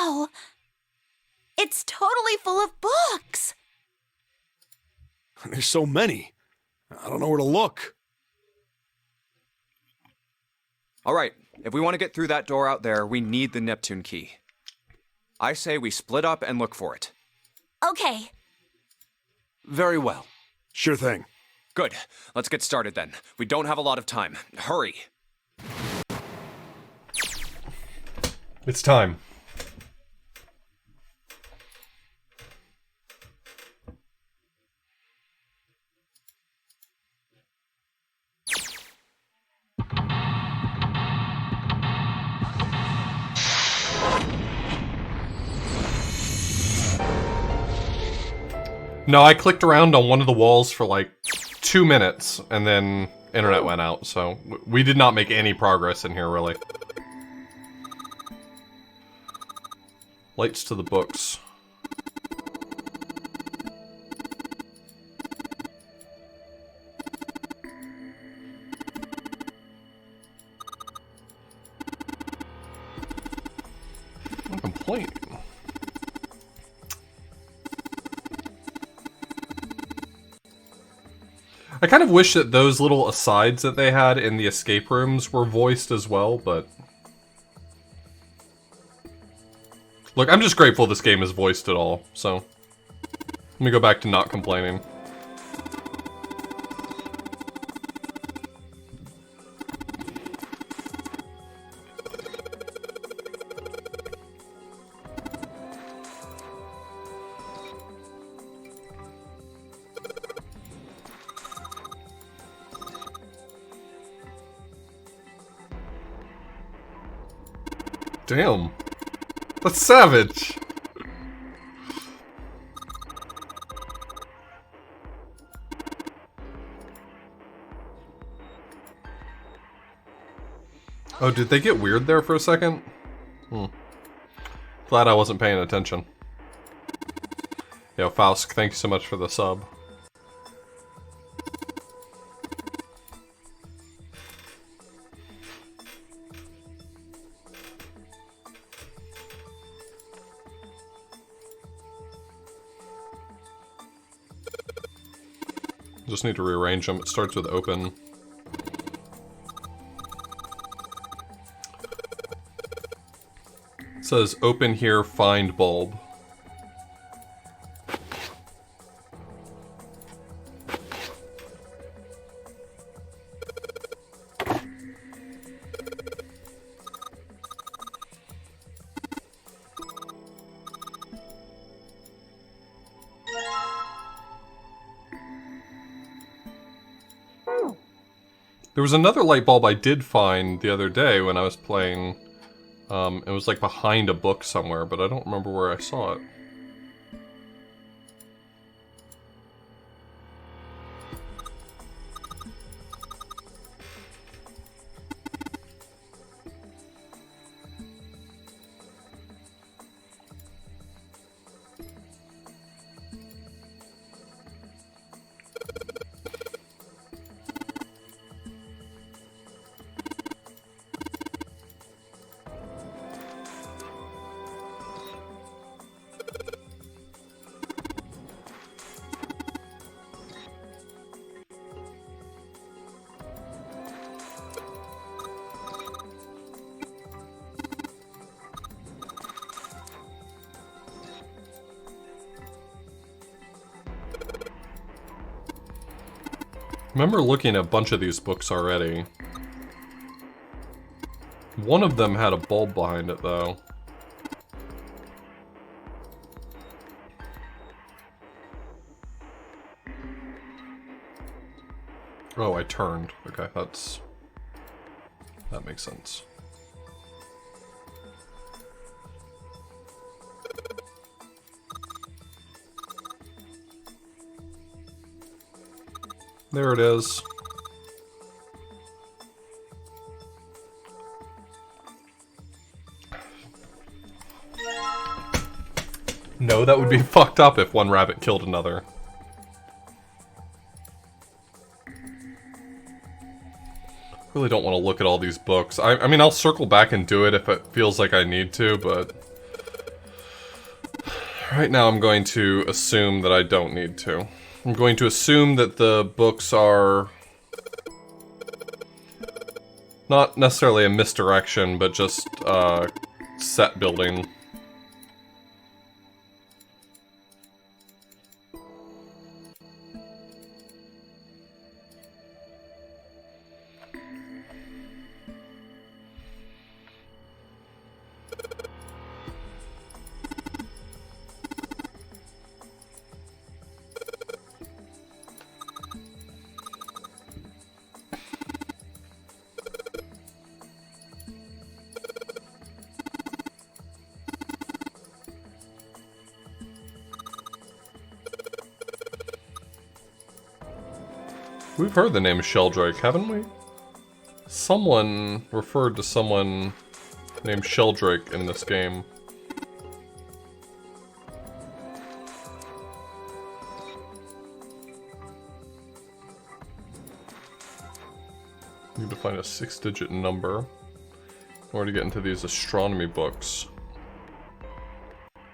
Wow! It's totally full of books! There's so many. I don't know where to look. Alright, if we want to get through that door out there, we need the Neptune key. I say we split up and look for it. Okay. Very well. Sure thing. Good. Let's get started then. We don't have a lot of time. Hurry. It's time. No, I clicked around on one of the walls for like 2 minutes, and then internet went out, so we did not make any progress in here, really. Lights to the books. No complaint. I kind of wish that those little asides that they had in the escape rooms were voiced as well, but... Look, I'm just grateful this game is voiced at all, so... Let me go back to not complaining. Damn. That's savage. Oh, did they get weird there for a second? Glad I wasn't paying attention. Yo, Faust, thank you so much for the sub. Just need to rearrange them. It starts with open. It says open here, find bulb. There was another light bulb I did find the other day when I was playing. It was like behind a book somewhere, but I don't remember where I saw it. I remember looking at a bunch of these books already. One of them had a bulb behind it, though. Oh, I turned. Okay, that makes sense. There it is. No, that would be fucked up if one rabbit killed another. Really don't want to look at all these books. I mean, I'll circle back and do it if it feels like I need to, but... Right now I'm going to assume that I don't need to. I'm going to assume that the books are not necessarily a misdirection, but just set building. We've heard the name Sheldrake, haven't we? Someone referred to someone named Sheldrake in this game. Need to find a 6-digit number in order to get into these astronomy books.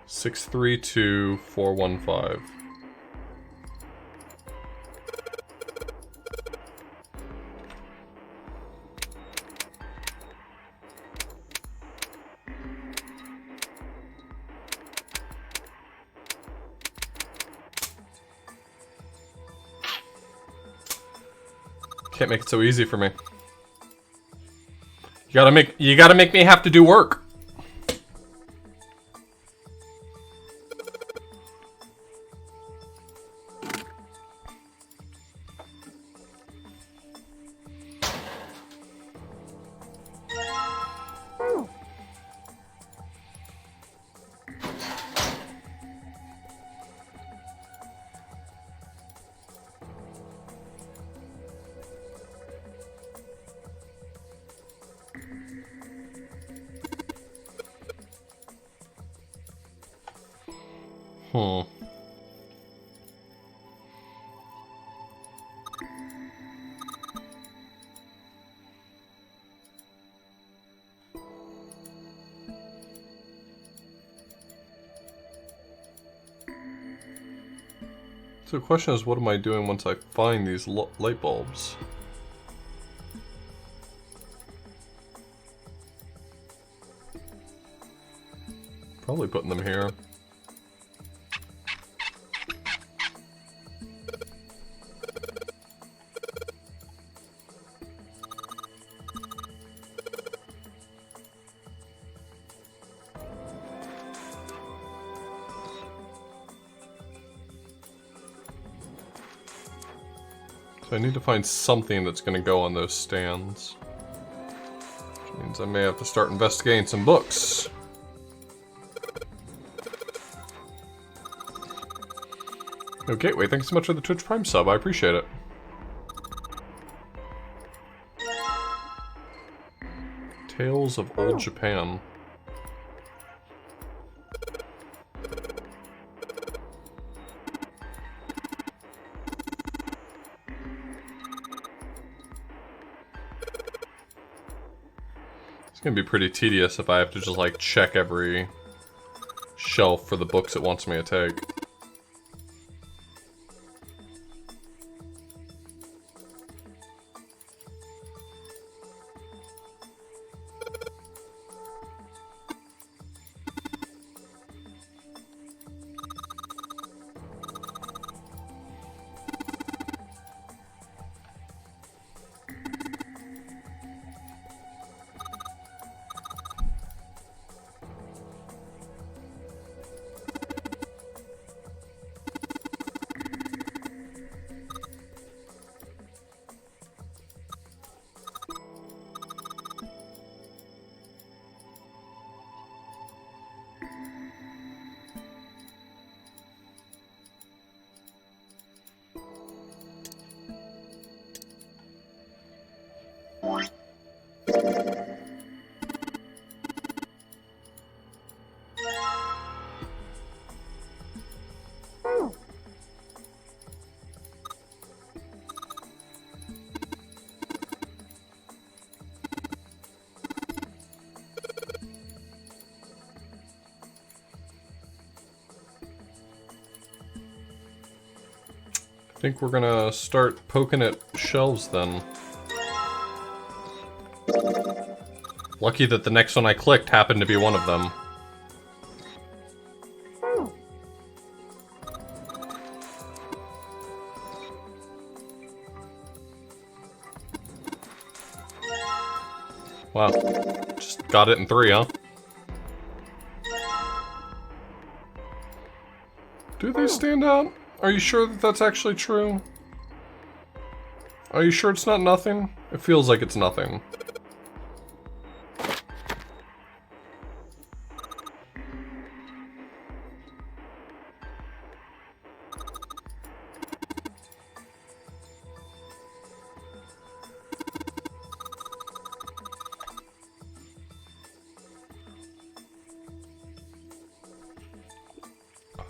632415. Can't make it so easy for me. You gotta make me have to do work. So the question is, what am I doing once I find these light bulbs? Probably putting them here. So I need to find something that's going to go on those stands. Which means I may have to start investigating some books. Oh, Gateway, thanks so much for the Twitch Prime sub. I appreciate it. Tales of Old Japan. It's gonna be pretty tedious if I have to just like check every shelf for the books it wants me to take. think we're gonna start poking at shelves then. Lucky that the next one I clicked happened to be one of them. Wow. Just got it in 3, huh? Do they stand out? Are you sure that that's actually true? Are you sure it's not nothing? It feels like it's nothing.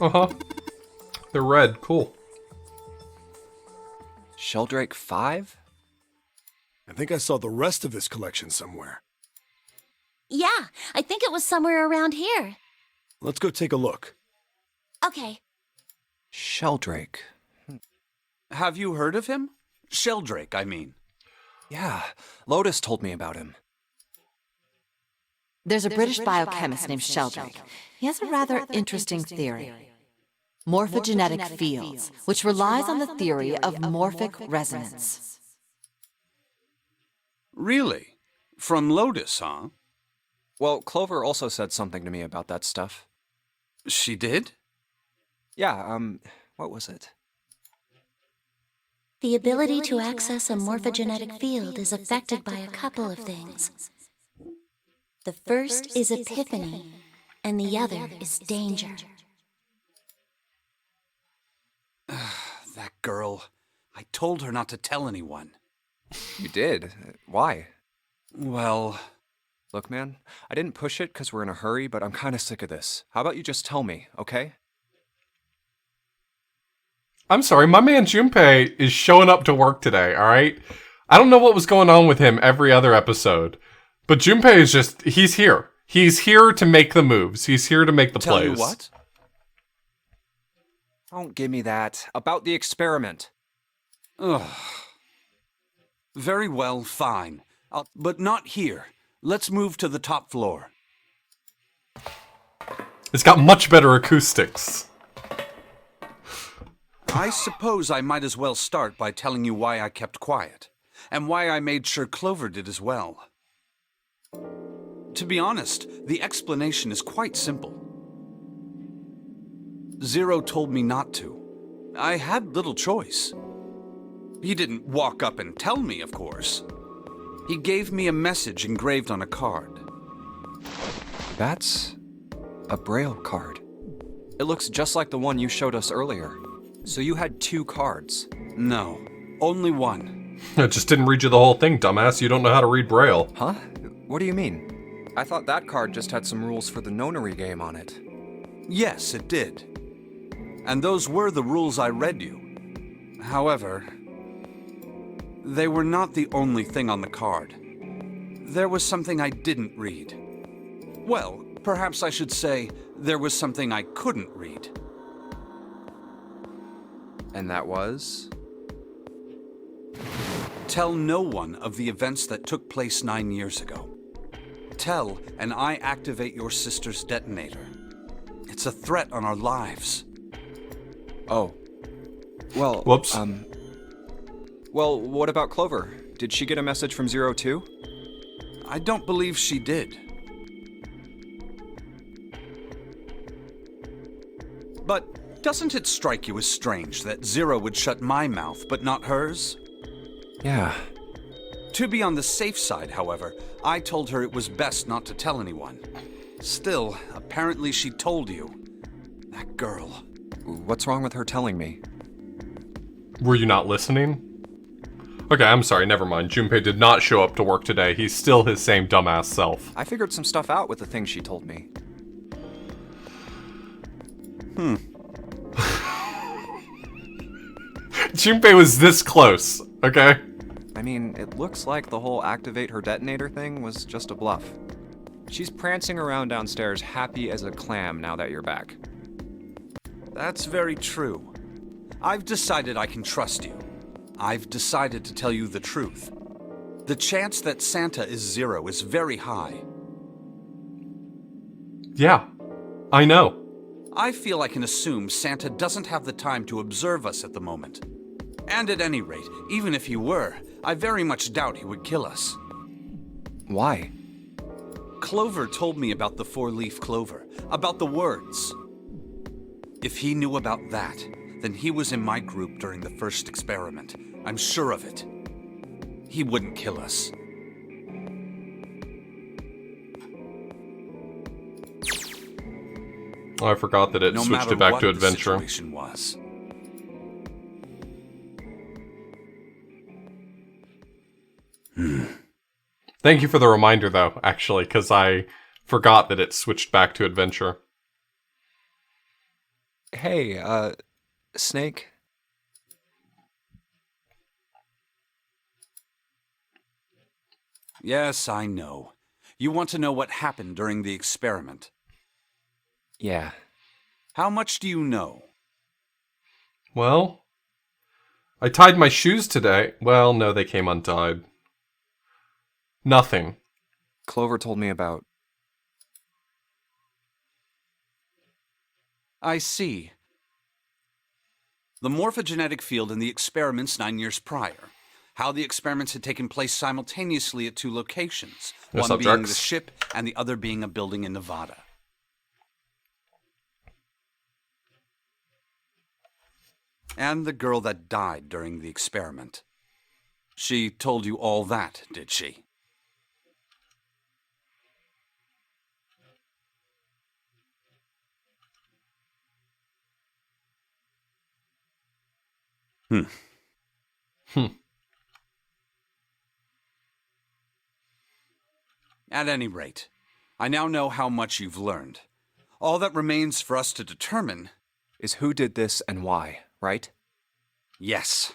Uh-huh. They're red. Cool. Sheldrake 5? I think I saw the rest of this collection somewhere. Yeah, I think it was somewhere around here. Let's go take a look. Okay. Sheldrake. Have you heard of him? Sheldrake, I mean. Yeah, Lotus told me about him. There's a British biochemist named Sheldrake. He has a rather interesting theory. Morphogenetic fields, which relies on the theory of morphic resonance. Really? From Lotus, huh? Well, Clover also said something to me about that stuff. She did? Yeah, what was it? The ability to access a morphogenetic field is affected by a couple of things. The first is epiphany, and the other is danger. That girl. I told her not to tell anyone. You did? Why? Well, Look, man, I didn't push it because we're in a hurry, but I'm kind of sick of this. How about you just tell me, okay? I'm sorry, my man Junpei is showing up to work today, alright? I don't know what was going on with him every other episode, but Junpei is just, he's here. He's here to make the moves. He's here to make the tell plays. you what? Don't give me that. About the experiment. Ugh. Very well, fine. But not here. Let's move to the top floor. It's got much better acoustics. I suppose I might as well start by telling you why I kept quiet, and why I made sure Clover did as well. To be honest, the explanation is quite simple. Zero told me not to. I had little choice. He didn't walk up and tell me, of course. He gave me a message engraved on a card. That's a Braille card. It looks just like the one you showed us earlier. So you had 2 cards. No, only one. I just didn't read you the whole thing, dumbass. You don't know how to read Braille. Huh? What do you mean? I thought that card just had some rules for the nonary game on it. Yes, it did. And those were the rules I read you. However, they were not the only thing on the card. There was something I didn't read. Well, perhaps I should say there was something I couldn't read. And that was? Tell no one of the events that took place 9 years ago. Tell, and I activate your sister's detonator. It's a threat on our lives. Oh. Well, Whoops. Well, what about Clover? Did she get a message from Zero too? I don't believe she did. But doesn't it strike you as strange that Zero would shut my mouth, but not hers? Yeah. To be on the safe side, however, I told her it was best not to tell anyone. Still, apparently she told you. That girl. What's wrong with her telling me? Were you not listening? Okay, I'm sorry, never mind. Junpei did not show up to work today. He's still his same dumbass self. I figured some stuff out with the things she told me. Junpei was this close, okay? I mean, it looks like the whole activate her detonator thing was just a bluff. She's prancing around downstairs happy as a clam now that you're back. That's very true. I've decided I can trust you. I've decided to tell you the truth. The chance that Santa is zero is very high. Yeah, I know. I feel I can assume Santa doesn't have the time to observe us at the moment. And at any rate, even if he were, I very much doubt he would kill us. Why? Clover told me about the four-leaf clover, about the words. If he knew about that, then he was in my group during the first experiment. I'm sure of it. He wouldn't kill us. Oh, I forgot that it No switched matter it back what to the adventure. situation was. Thank you for the reminder, though, actually, because I forgot that it switched back to adventure. Hey, Snake? Yes, I know. You want to know what happened during the experiment. Yeah. How much do you know? Well, I tied my shoes today. Well, no, they came untied. Nothing. Clover told me about... I see. The morphogenetic field in the experiments 9 years prior. How the experiments had taken place simultaneously at 2 locations. What's one up, being Drex? the ship and the other being a building in Nevada. And the girl that died during the experiment. She told you all that, did she? At any rate, I now know how much you've learned. All that remains for us to determine... is who did this and why, right? Yes.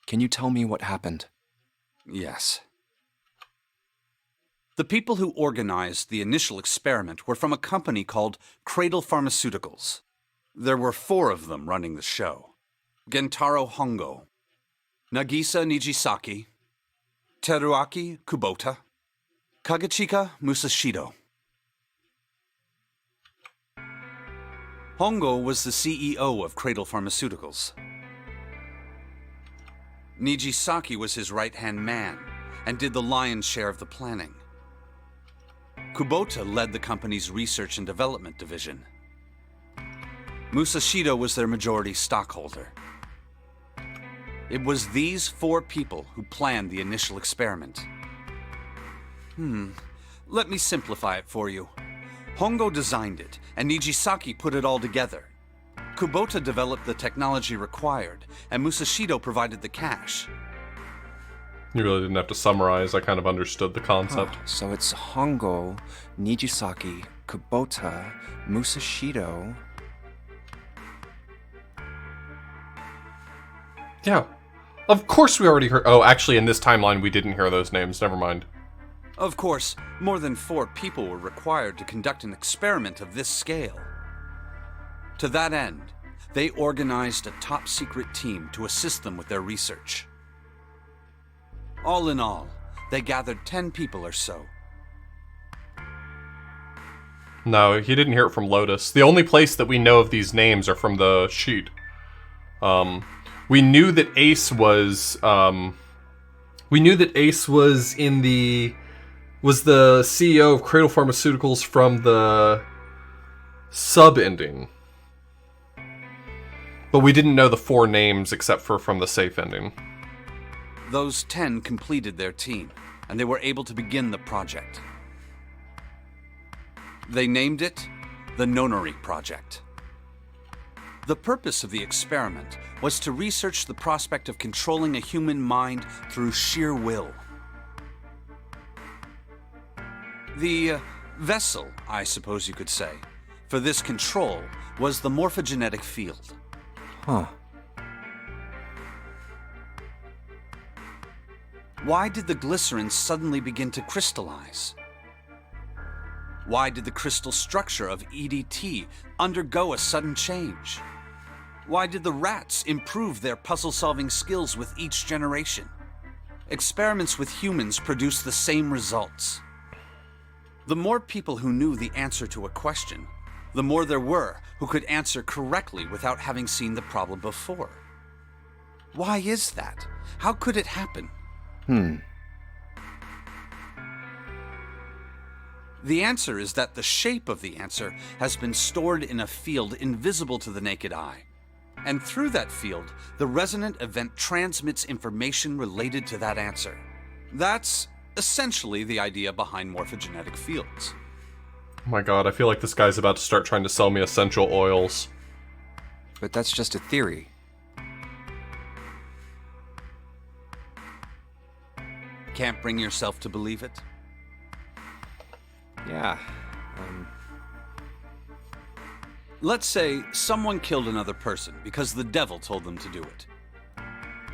Can you tell me what happened? Yes. The people who organized the initial experiment were from a company called Cradle Pharmaceuticals. There were 4 of them running the show. Gentaro Hongo, Nagisa Nijisaki, Teruaki Kubota, Kagechika Musashido. Hongo was the CEO of Cradle Pharmaceuticals. Nijisaki was his right-hand man and did the lion's share of the planning. Kubota led the company's research and development division. Musashido was their majority stockholder. It was these 4 people who planned the initial experiment. Let me simplify it for you. Hongo designed it, and Nijisaki put it all together. Kubota developed the technology required, and Musashido provided the cash. You really didn't have to summarize. I kind of understood the concept. So it's Hongo, Nijisaki, Kubota, Musashido... Yeah. Of course we already heard... Oh, actually, in this timeline, we didn't hear those names. Never mind. Of course, more than 4 people were required to conduct an experiment of this scale. To that end, they organized a top-secret team to assist them with their research. All in all, they gathered 10 people or so. No, he didn't hear it from Lotus. The only place that we know of these names are from the sheet. We knew that Ace was, in the... was the CEO of Cradle Pharmaceuticals from the sub-ending. But we didn't know the 4 names except for from the safe ending. Those 10 completed their team, and they were able to begin the project. They named it the Nonary Project. The purpose of the experiment was to research the prospect of controlling a human mind through sheer will. The vessel, I suppose you could say, for this control was the morphogenetic field. Huh. Why did the glycerin suddenly begin to crystallize? Why did the crystal structure of EDT undergo a sudden change? Why did the rats improve their puzzle-solving skills with each generation? Experiments with humans produce the same results. The more people who knew the answer to a question, the more there were who could answer correctly without having seen the problem before. Why is that? How could it happen? The answer is that the shape of the answer has been stored in a field invisible to the naked eye. And through that field, the resonant event transmits information related to that answer. That's essentially the idea behind morphogenetic fields. Oh my god, I feel like this guy's about to start trying to sell me essential oils. But that's just a theory. Can't bring yourself to believe it? Yeah. Let's say someone killed another person because the devil told them to do it.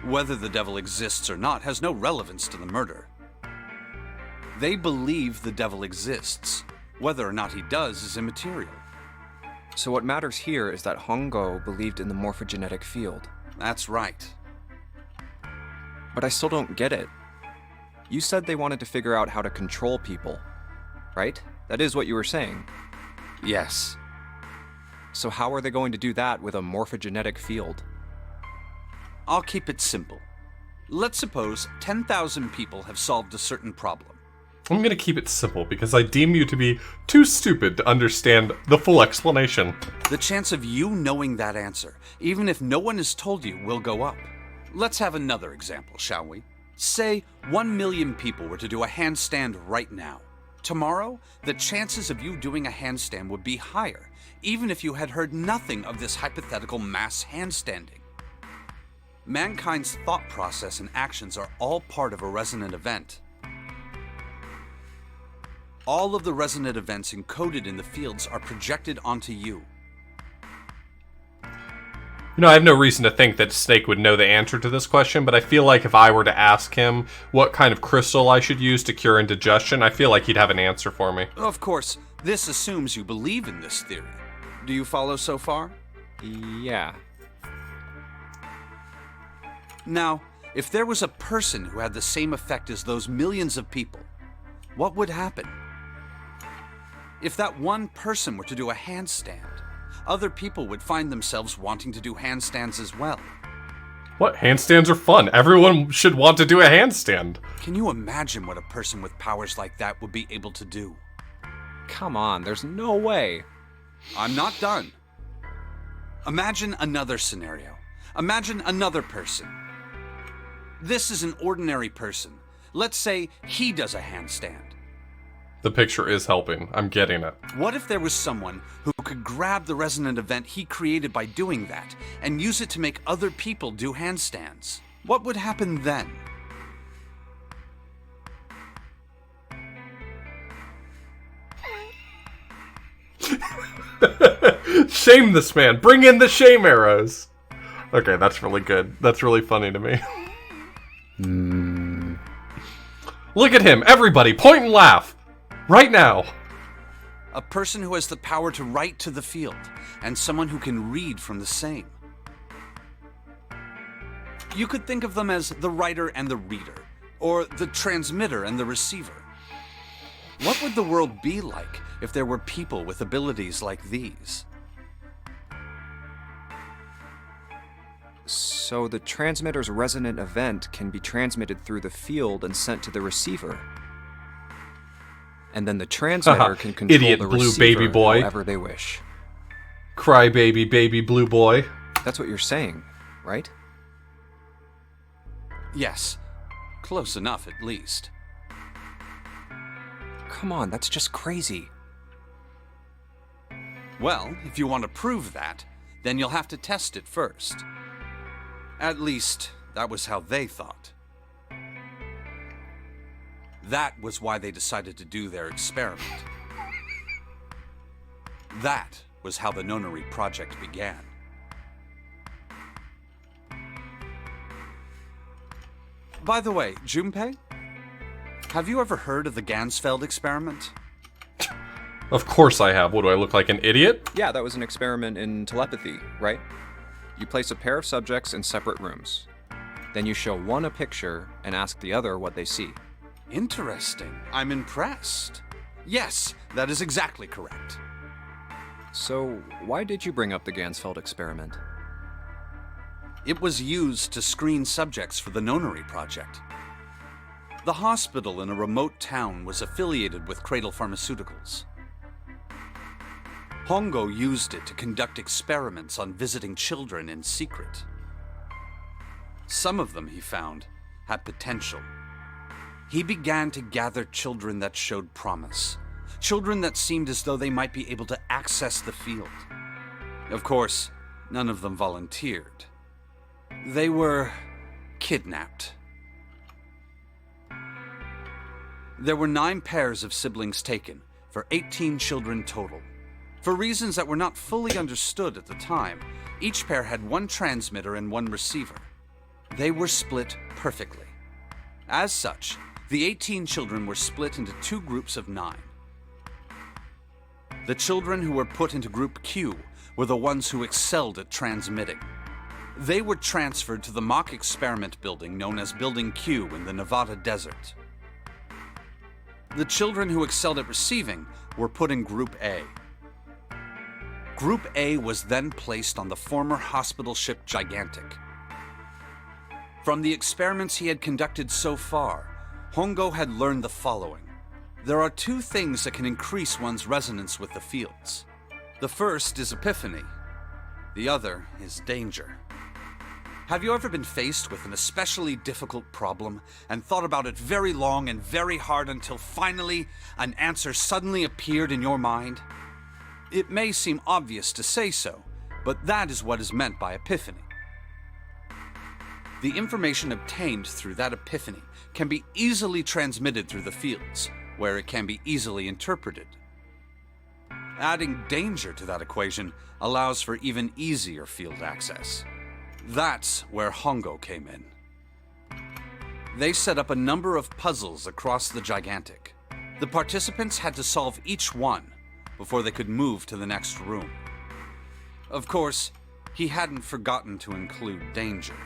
Whether the devil exists or not has no relevance to the murder. They believe the devil exists. Whether or not he does is immaterial. So what matters here is that Hongo believed in the morphogenetic field. That's right. But I still don't get it. You said they wanted to figure out how to control people, right? That is what you were saying. Yes. So how are they going to do that with a morphogenetic field? I'll keep it simple. Let's suppose 10,000 people have solved a certain problem. I'm gonna keep it simple because I deem you to be too stupid to understand the full explanation. The chance of you knowing that answer, even if no one has told you, will go up. Let's have another example, shall we? Say 1 million people were to do a handstand right now. Tomorrow, the chances of you doing a handstand would be higher, even if you had heard nothing of this hypothetical mass handstanding. Mankind's thought process and actions are all part of a resonant event. All of the resonant events encoded in the fields are projected onto you. You know, I have no reason to think that Snake would know the answer to this question, but I feel like if I were to ask him what kind of crystal I should use to cure indigestion, I feel like he'd have an answer for me. Of course, this assumes you believe in this theory. Do you follow so far? Yeah. Now, if there was a person who had the same effect as those millions of people, what would happen? If that one person were to do a handstand, other people would find themselves wanting to do handstands as well. What? Handstands are fun. Everyone should want to do a handstand. Can you imagine what a person with powers like that would be able to do? Come on, there's no way. I'm not done. Imagine another scenario. Imagine another person. This is an ordinary person. Let's say he does a handstand. The picture is helping. I'm getting it. What if there was someone who could grab the resonant event he created by doing that and use it to make other people do handstands? What would happen then? Shame this man. Bring in the shame arrows. Okay, that's really good. That's really funny to me. Look at him. Everybody, point and laugh. Right now. A person who has the power to write to the field, and someone who can read from the same. You could think of them as the writer and the reader, or the transmitter and the receiver. What would the world be like if there were people with abilities like these? So the transmitter's resonant event can be transmitted through the field and sent to the receiver. And then the transmitter can control Idiot the blue receiver baby boy. however they wish. Cry baby, baby blue boy. That's what you're saying, right? Yes, close enough at least. Come on, that's just crazy. Well, if you want to prove that, then you'll have to test it first. At least, that was how they thought. That was why they decided to do their experiment. That was how the Nonary project began. By the way, Junpei, have you ever heard of the Gansfeld experiment? Of course I have. What, do I look like an idiot? Yeah, that was an experiment in telepathy, right? You place a pair of subjects in separate rooms. Then you show one a picture and ask the other what they see. Interesting. I'm impressed. Yes, that is exactly correct. So, why did you bring up the Gansfeld experiment? It was used to screen subjects for the Nonary Project. The hospital in a remote town was affiliated with Cradle Pharmaceuticals. Hongo used it to conduct experiments on visiting children in secret. Some of them, he found, had potential. He began to gather children that showed promise, children that seemed as though they might be able to access the field. Of course, none of them volunteered. They were kidnapped. There were 9 pairs of siblings taken, for 18 children total. For reasons that were not fully understood at the time, each pair had 1 transmitter and 1 receiver. They were split perfectly. As such, the 18 children were split into 2 groups of 9. The children who were put into Group Q were the ones who excelled at transmitting. They were transferred to the mock experiment building known as Building Q in the Nevada desert. The children who excelled at receiving were put in Group A. Group A was then placed on the former hospital ship Gigantic. From the experiments he had conducted so far, Hongo had learned the following. There are 2 things that can increase one's resonance with the fields. The first is epiphany. The other is danger. Have you ever been faced with an especially difficult problem and thought about it very long and very hard until finally an answer suddenly appeared in your mind? It may seem obvious to say so, but that is what is meant by epiphany. The information obtained through that epiphany can be easily transmitted through the fields, where it can be easily interpreted. Adding danger to that equation allows for even easier field access. That's where Hongo came in. They set up a number of puzzles across the Gigantic. The participants had to solve each one before they could move to the next room. Of course, he hadn't forgotten to include danger.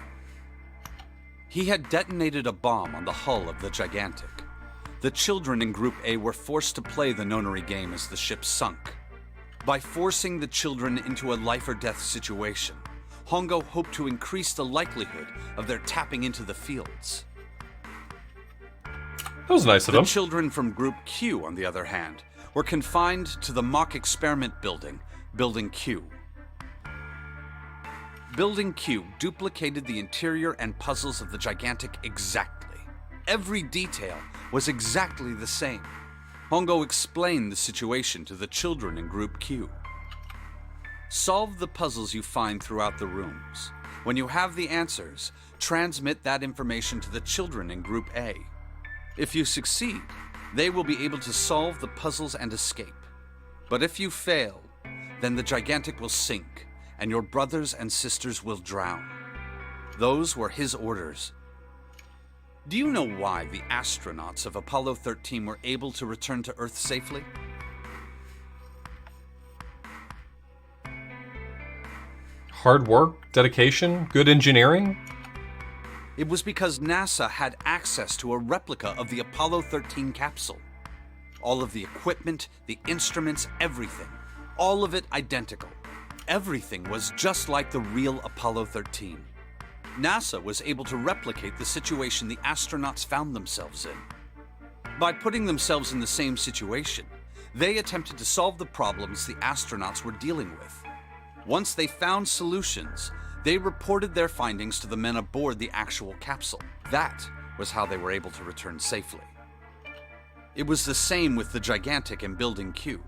He had detonated a bomb on the hull of the Gigantic. The children in Group A were forced to play the Nonary game as the ship sunk. By forcing the children into a life-or-death situation, Hongo hoped to increase the likelihood of their tapping into the fields. That was nice of The him. children from Group Q, on the other hand, were confined to the mock experiment building, Building Q. Building Q duplicated the interior and puzzles of the Gigantic exactly. Every detail was exactly the same. Hongo explained the situation to the children in Group Q. Solve the puzzles you find throughout the rooms. When you have the answers, transmit that information to the children in Group A. If you succeed, they will be able to solve the puzzles and escape. But if you fail, then the Gigantic will sink, and your brothers and sisters will drown. Those were his orders. Do you know why the astronauts of Apollo 13 were able to return to Earth safely? Hard work, dedication, good engineering. It was because NASA had access to a replica of the Apollo 13 capsule. All of the equipment, the instruments, everything. All of it identical. Everything was just like the real Apollo 13. NASA was able to replicate the situation the astronauts found themselves in. By putting themselves in the same situation, they attempted to solve the problems the astronauts were dealing with. Once they found solutions, they reported their findings to the men aboard the actual capsule. That was how they were able to return safely. It was the same with the Gigantic and Building Q.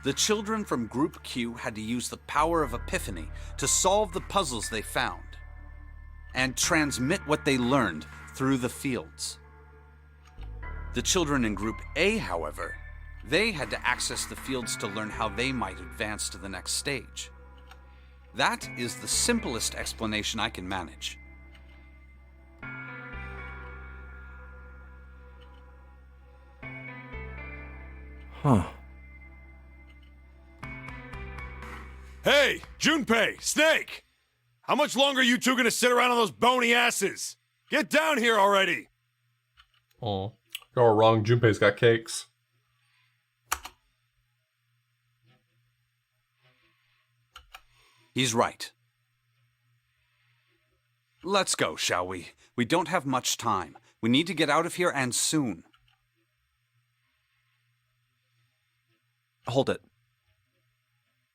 The children from Group Q had to use the power of epiphany to solve the puzzles they found and transmit what they learned through the fields. The children in Group A, however, they had to access the fields to learn how they might advance to the next stage. That is the simplest explanation I can manage. Huh. Hey, Junpei, Snake! How much longer are you two gonna sit around on those bony asses? Get down here already! Oh, you're wrong. Junpei's got cakes. He's right. Let's go, shall we? We don't have much time. We need to get out of here, and soon. Hold it.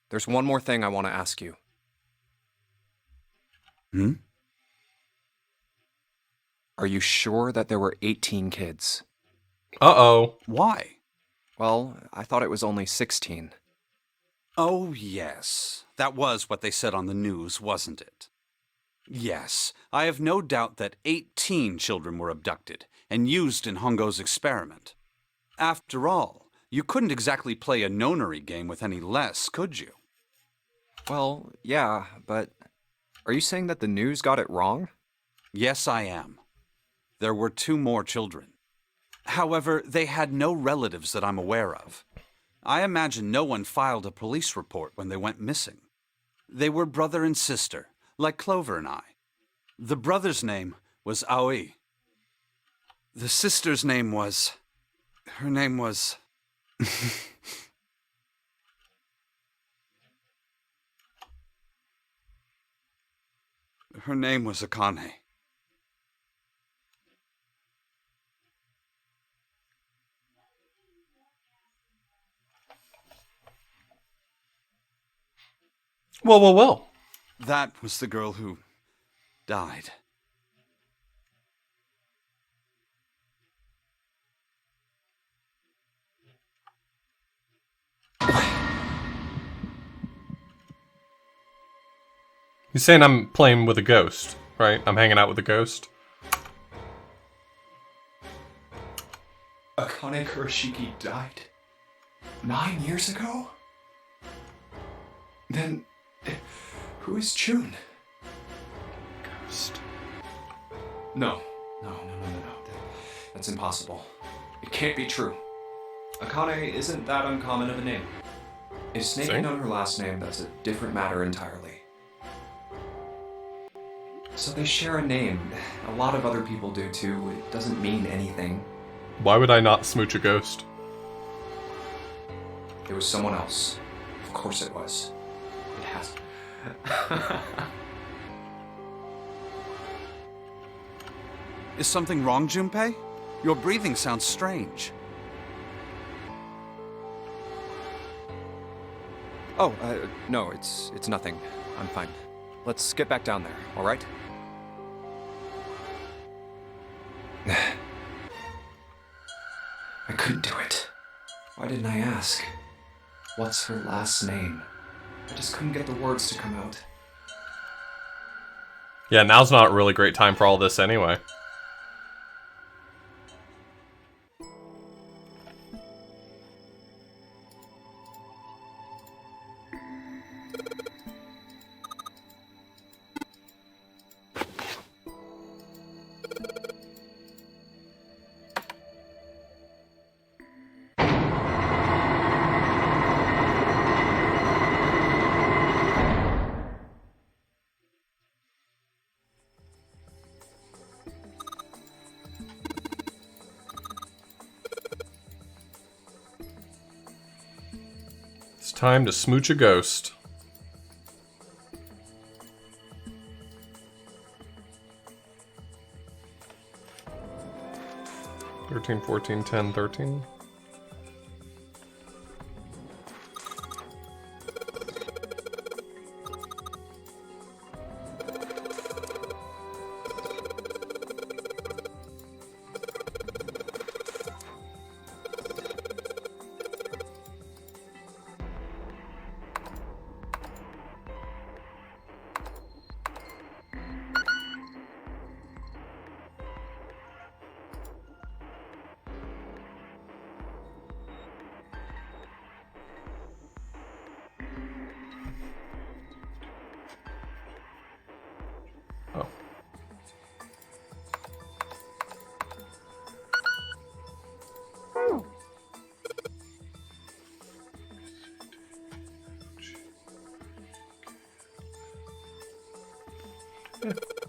There's one more thing I want to ask you. Hmm? Are you sure that there were 18 kids? Uh-oh. Why? Well, I thought it was only 16. Oh, yes. That was what they said on the news, wasn't it? Yes, I have no doubt that 18 children were abducted and used in Hongo's experiment. After all, you couldn't exactly play a nonary game with any less, could you? Well, yeah, but are you saying that the news got it wrong? Yes, I am. There were 2 more children. However, they had no relatives that I'm aware of. I imagine no one filed a police report when they went missing. They were brother and sister, like Clover and I. The brother's name was Aoi. The sister's name was... Her name was... Her name was Akane. Well. That was the girl who died. You're saying I'm playing with a ghost, right? I'm hanging out with a ghost? Akane Kurashiki died 9 years ago? Then, who is June? Ghost. No. That's impossible. It can't be true. Akane isn't that uncommon of a name. If Snake had known her last name, that's a different matter entirely. So they share a name. A lot of other people do too. It doesn't mean anything. Why would I not smooch a ghost? It was someone else. Of course it was. It has. Is something wrong, Junpei? Your breathing sounds strange. Oh, no, it's nothing. I'm fine. Let's get back down there, all right? I couldn't do it. Why didn't I ask? What's her last name? I just couldn't get the words to come out. Yeah, now's not a really great time for all this anyway. It's time to smooch a ghost. 13, 14, 10, 13.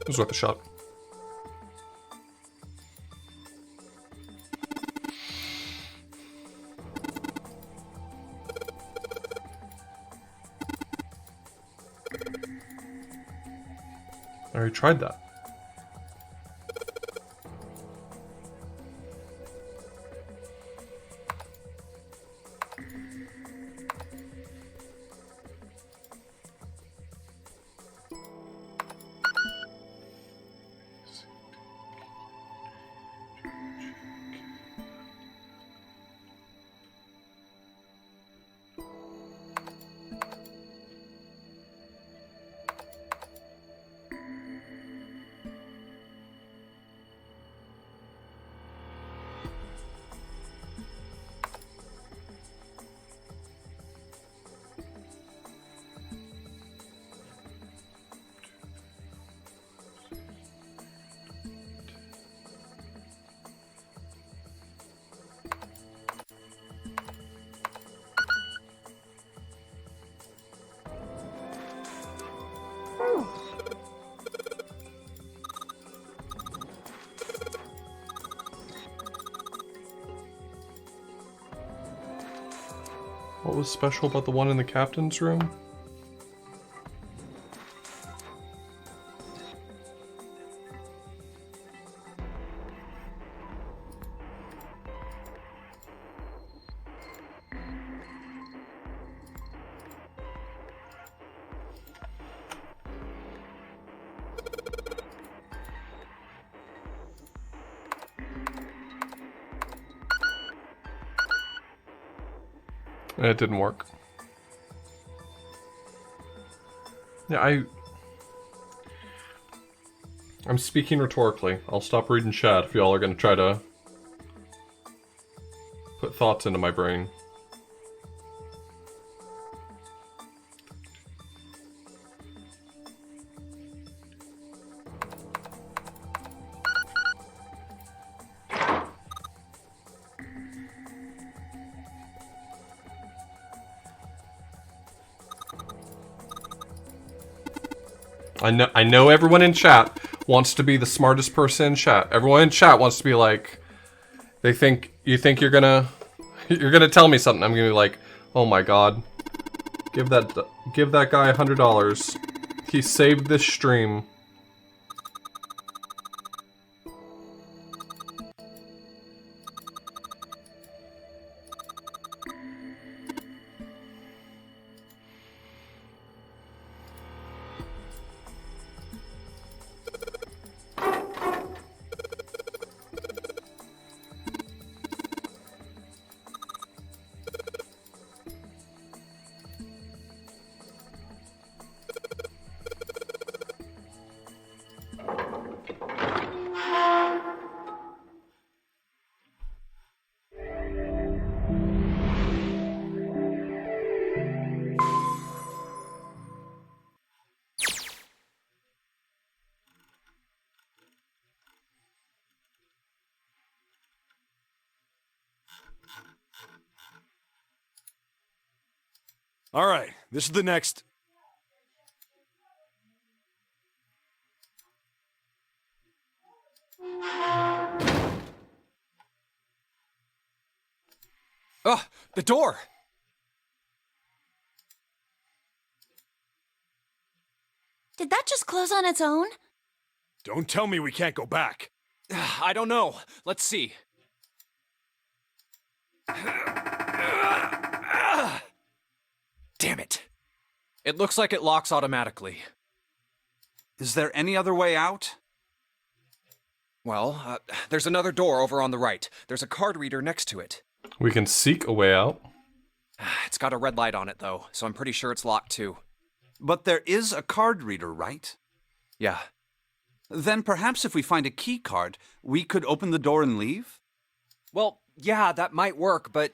It was worth a shot. I already tried that. What was special about the one in the captain's room? It didn't work. Yeah, I'm speaking rhetorically. I'll stop reading chat if y'all are gonna try to put thoughts into my brain. I know everyone in chat wants to be the smartest person in chat. Everyone in chat wants to be like, you think you're gonna tell me something. I'm gonna be like, oh my god, give that guy $100. He saved this stream. All right, this is the next. Ugh, the door! Did that just close on its own? Don't tell me we can't go back. I don't know. Let's see. Damn it. It looks like it locks automatically. Is there any other way out? Well, there's another door over on the right. There's a card reader next to it. We can seek a way out. It's got a red light on it, though, so I'm pretty sure it's locked, too. But there is a card reader, right? Yeah. Then perhaps if we find a key card, we could open the door and leave? Well, yeah, that might work, but...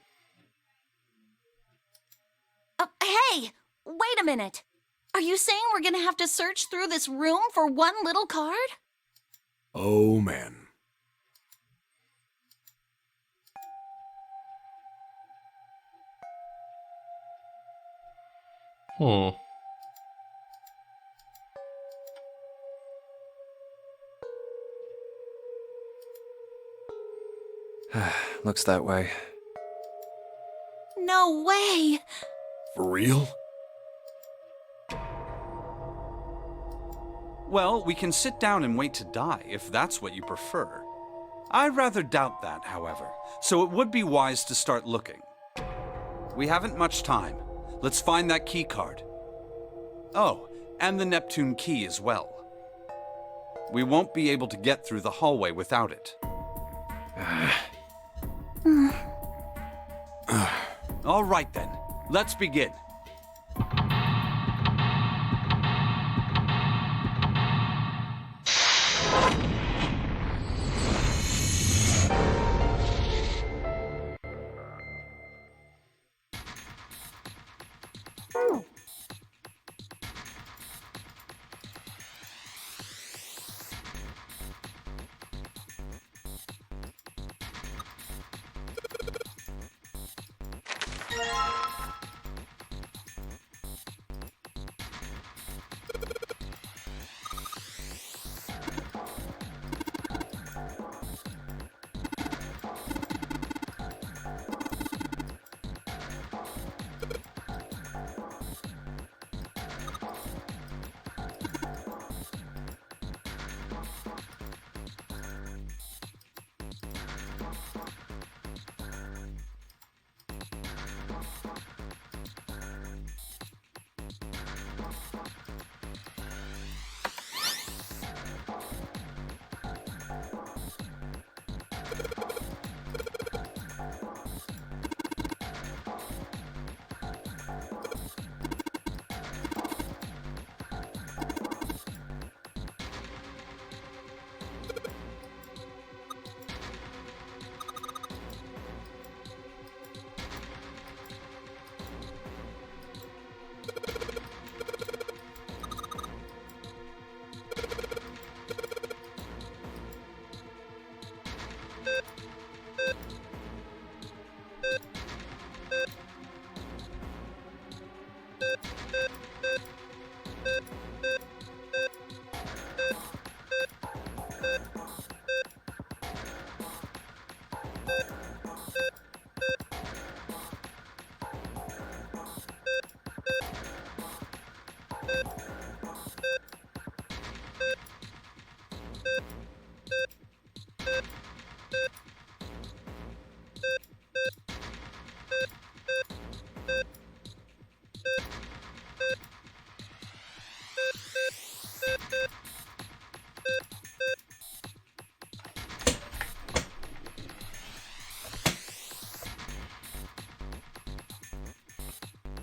Hey! Wait a minute! Are you saying we're gonna have to search through this room for one little card? Oh, man. looks that way. No way! For real? Well, we can sit down and wait to die, if that's what you prefer. I rather doubt that, however, so it would be wise to start looking. We haven't much time. Let's find that key card. Oh, and the Neptune key as well. We won't be able to get through the hallway without it. All right then, let's begin.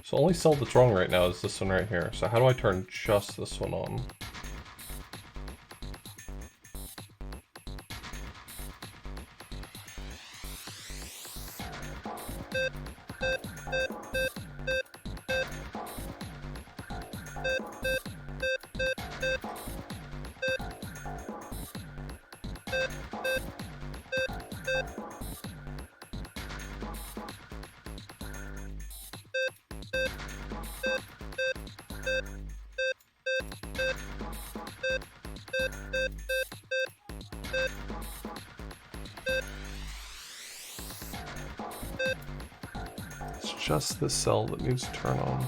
So only cell that's wrong right now is this one right here. So how do I turn just this one on? It's just this cell that needs to turn on.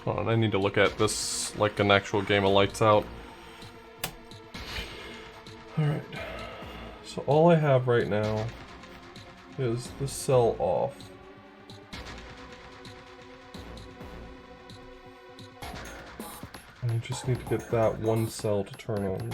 Hold on, I need to look at this like an actual game of Lights Out. Alright, so all I have right now is the cell off. And I just need to get that one cell to turn on.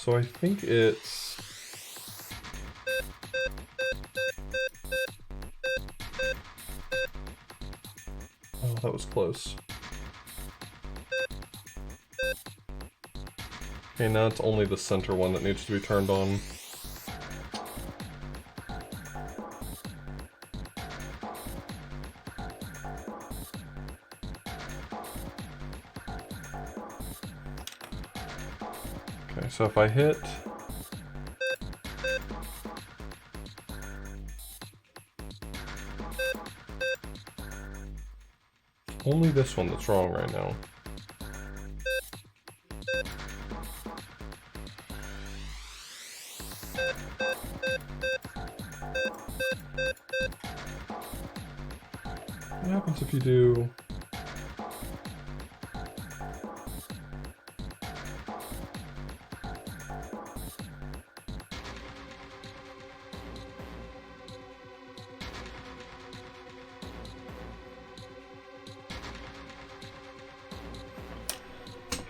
So I think it's... Oh, that was close. Okay, now it's only the center one that needs to be turned on. Okay, so if I hit... Only this one that's wrong right now. What happens if you do...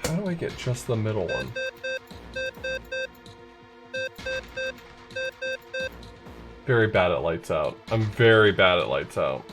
How do I get just the middle one? Very bad at lights out. I'm very bad at lights out.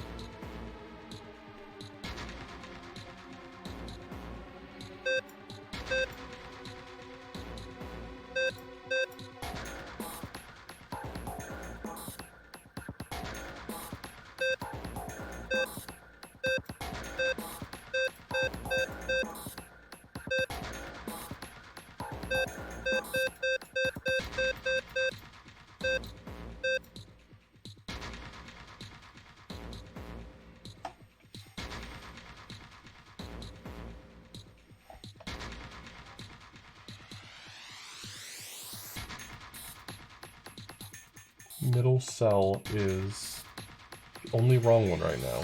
Middle cell is the only wrong one right now.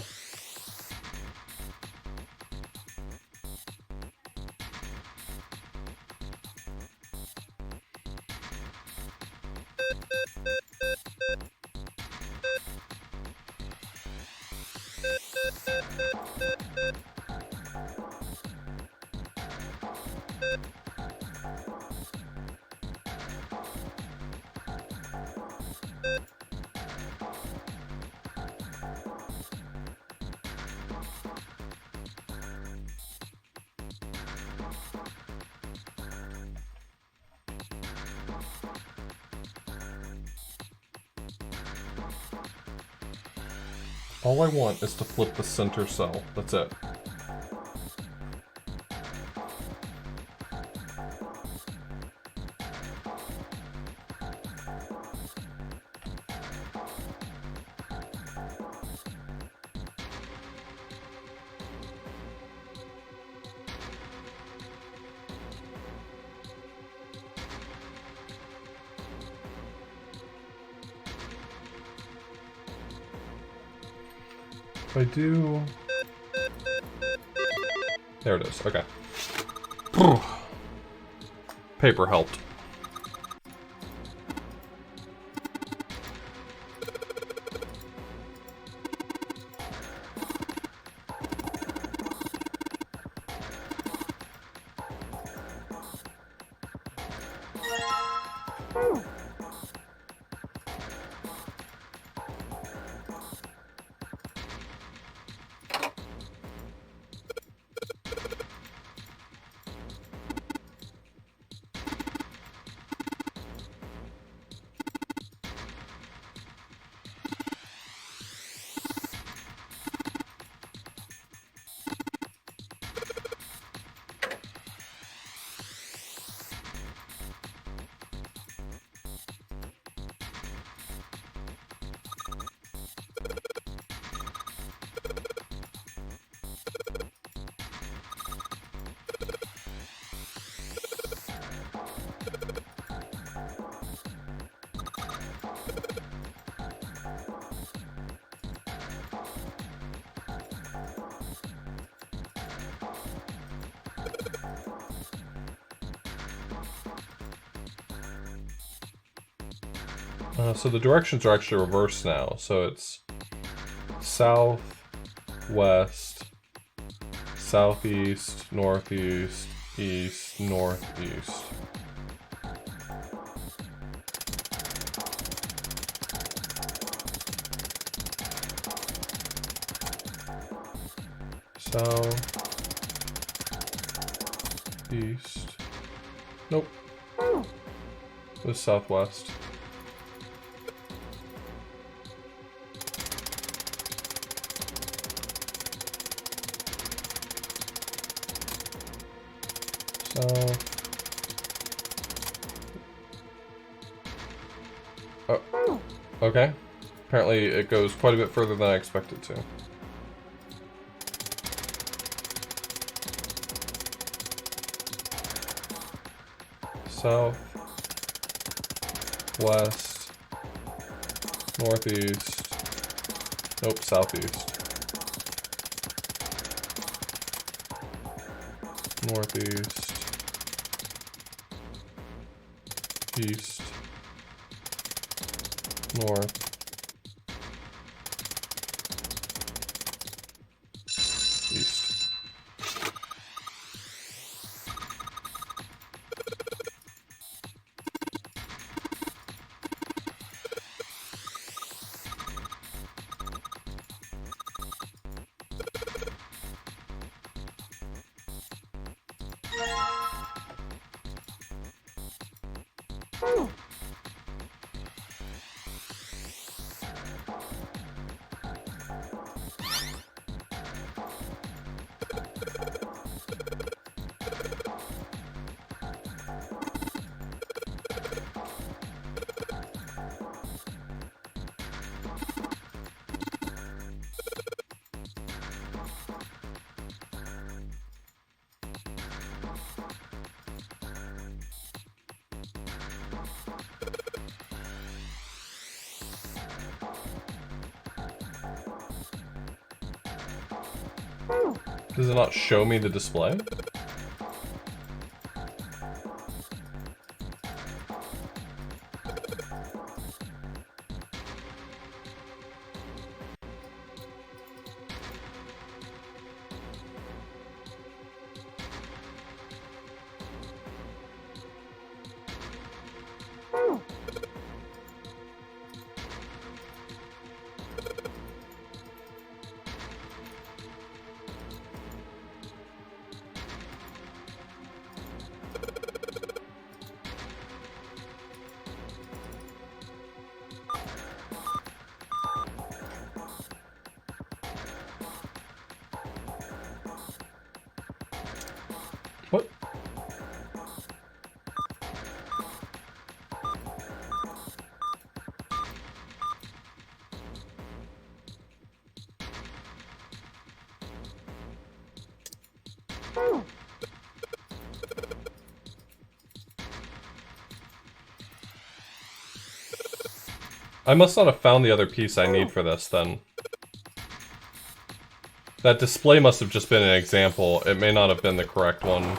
All I want is to flip the center cell. That's it. If I do... There it is, okay. Paper helped. So the directions are actually reversed now. So it's south, west, southeast, northeast, east, northeast. South. East. Nope. It was southwest. South. Oh. Okay. Apparently it goes quite a bit further than I expected to. South, west, northeast, nope, southeast, northeast, east, north, east. Does it not show me the display? What? I must not have found the other piece I need for this, then. That display must have just been an example. It may not have been the correct one.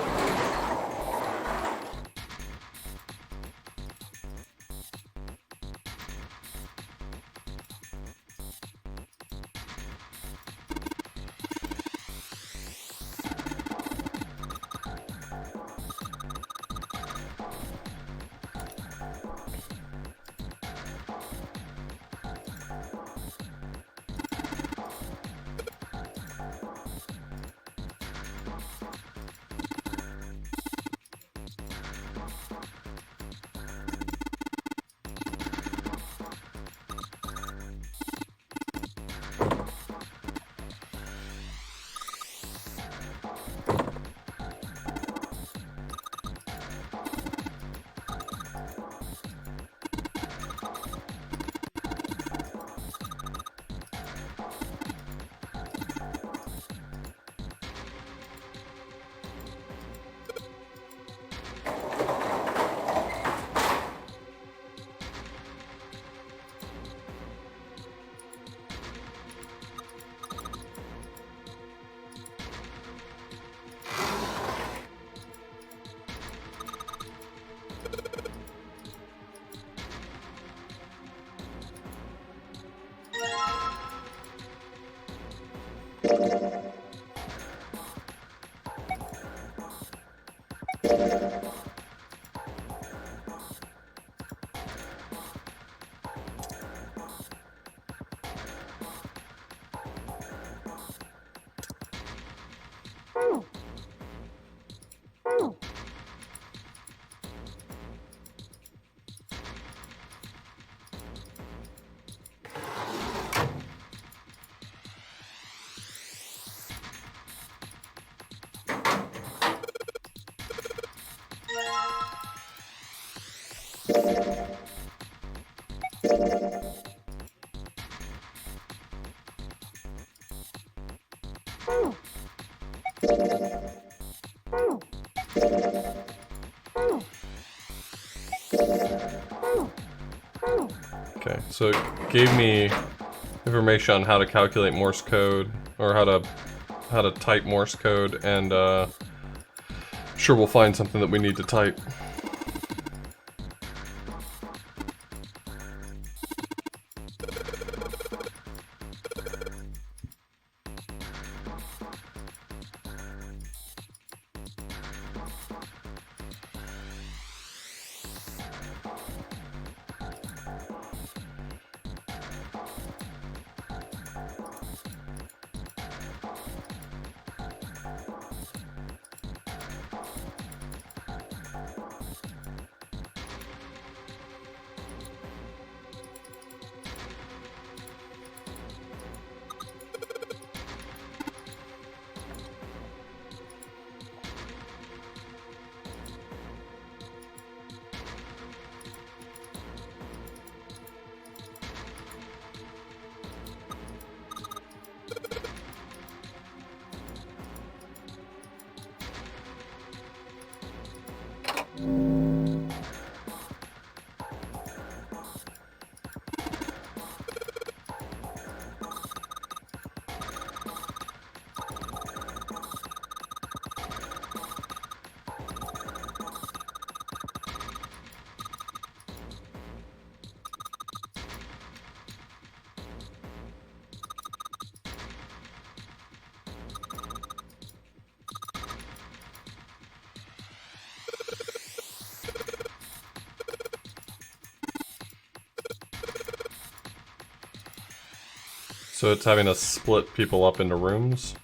Okay, so it gave me information on how to calculate Morse code, or how to type Morse code, and sure we'll find something that we need to type. So it's having us split people up into rooms.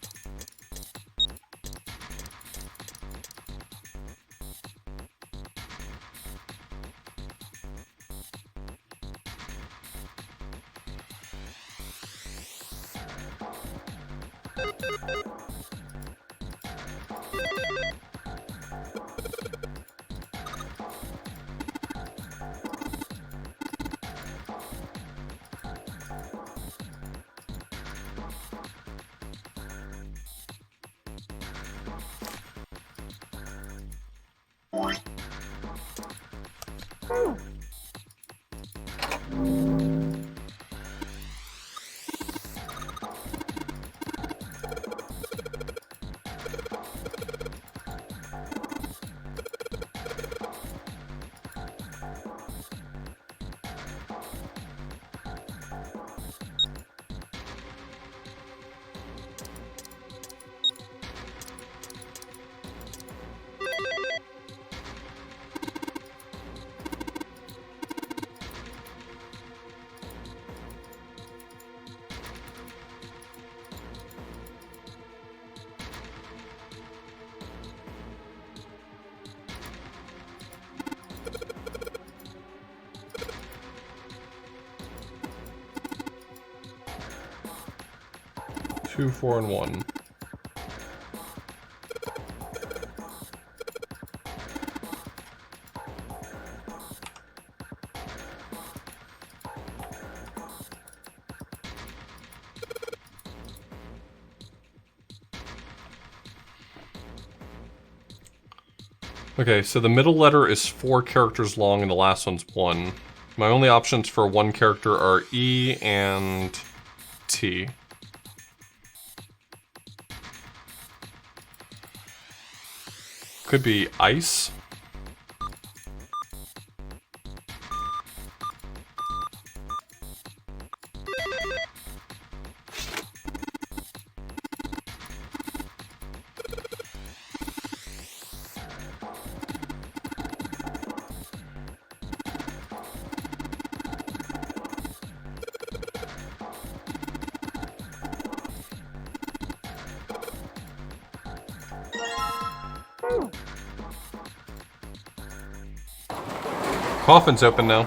Two, 4, and 1. Okay, so the middle letter is 4 characters long and the last one's 1. My only options for one character are E and T. Could be ice. Coffin's open now.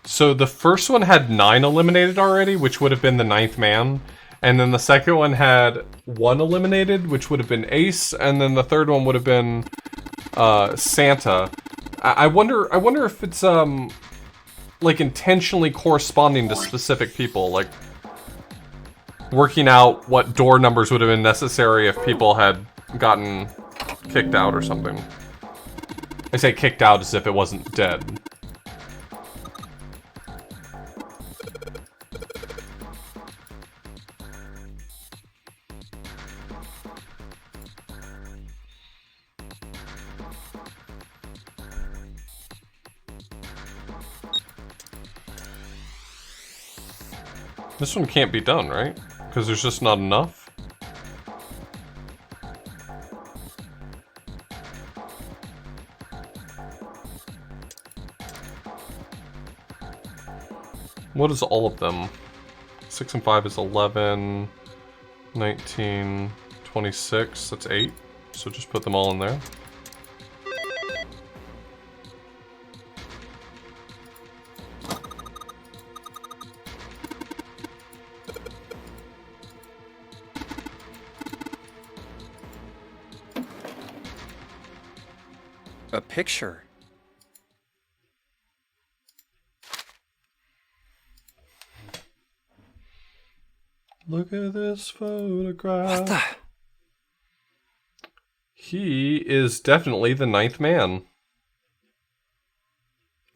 So the first one had 9 eliminated already, which would have been the 9th man. And then the second one had 1 eliminated, which would have been Ace. And then the third one would have been Santa. I wonder if it's like intentionally corresponding to specific people, like working out what door numbers would have been necessary if people had gotten kicked out or something. I say kicked out as if it wasn't dead. This one can't be done, right? Because there's just not enough? What is all of them? 6 and 5 is 11, 19, 26, that's 8. So just put them all in there. A picture. Look at this photograph. What the? He is definitely the 9th man.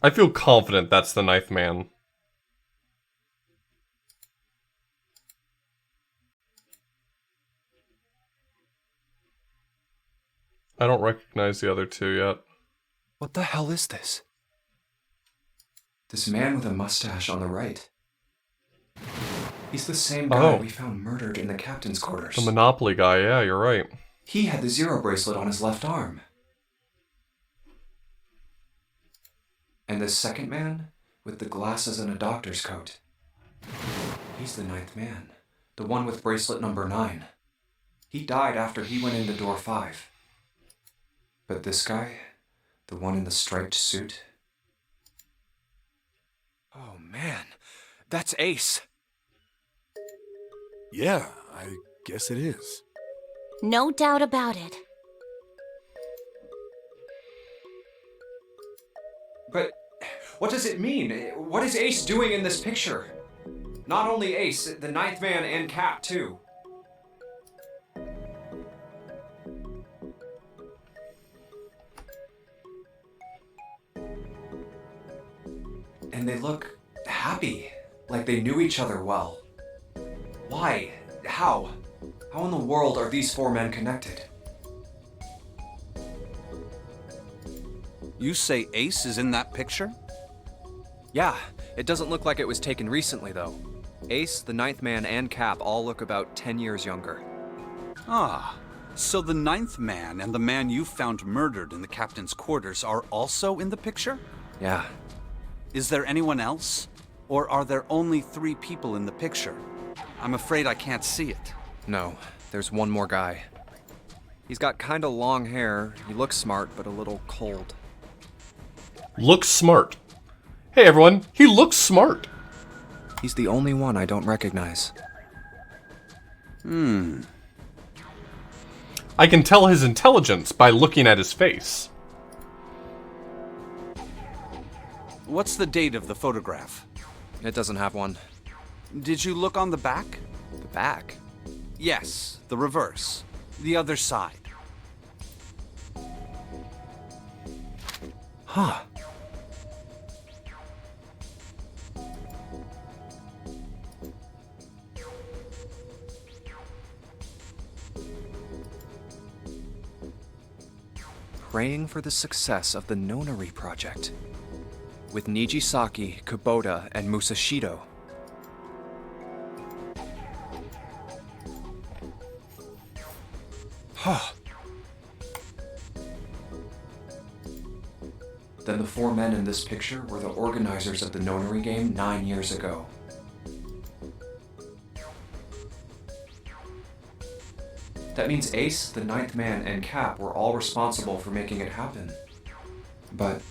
I feel confident that's the 9th man. I don't recognize the other two yet. What the hell is this? This man with a mustache on the right. He's the same guy we found murdered in the captain's quarters. The Monopoly guy, yeah, you're right. He had the Zero bracelet on his left arm. And the second man, with the glasses and a doctor's coat. He's the 9th man. The one with bracelet number 9. He died after he went into door 5. But this guy, the one in the striped suit. Oh man, that's Ace. Yeah, I guess it is. No doubt about it. But what does it mean? What is Ace doing in this picture? Not only Ace, the 9th man and Cap too. And they look happy, like they knew each other well. Why? How? How in the world are these 4 men connected? You say Ace is in that picture? Yeah, it doesn't look like it was taken recently, though. Ace, the 9th man, and Cap all look about 10 years younger. Ah, so the 9th man and the man you found murdered in the captain's quarters are also in the picture? Yeah. Is there anyone else? Or are there only 3 people in the picture? I'm afraid I can't see it. No, there's one more guy. He's got kinda long hair, he looks smart, but a little cold. Looks smart. Hey everyone, he looks smart. He's the only one I don't recognize. I can tell his intelligence by looking at his face. What's the date of the photograph? It doesn't have one. Did you look on the back? The back? Yes, the reverse. The other side. Huh. praying for the success of the Nonary project. With Nijisaki, Kubota, and Musashido. Then the four men in this picture were the organizers of the Nonary game 9 years ago. That means Ace, the ninth man, and Cap were all responsible for making it happen. But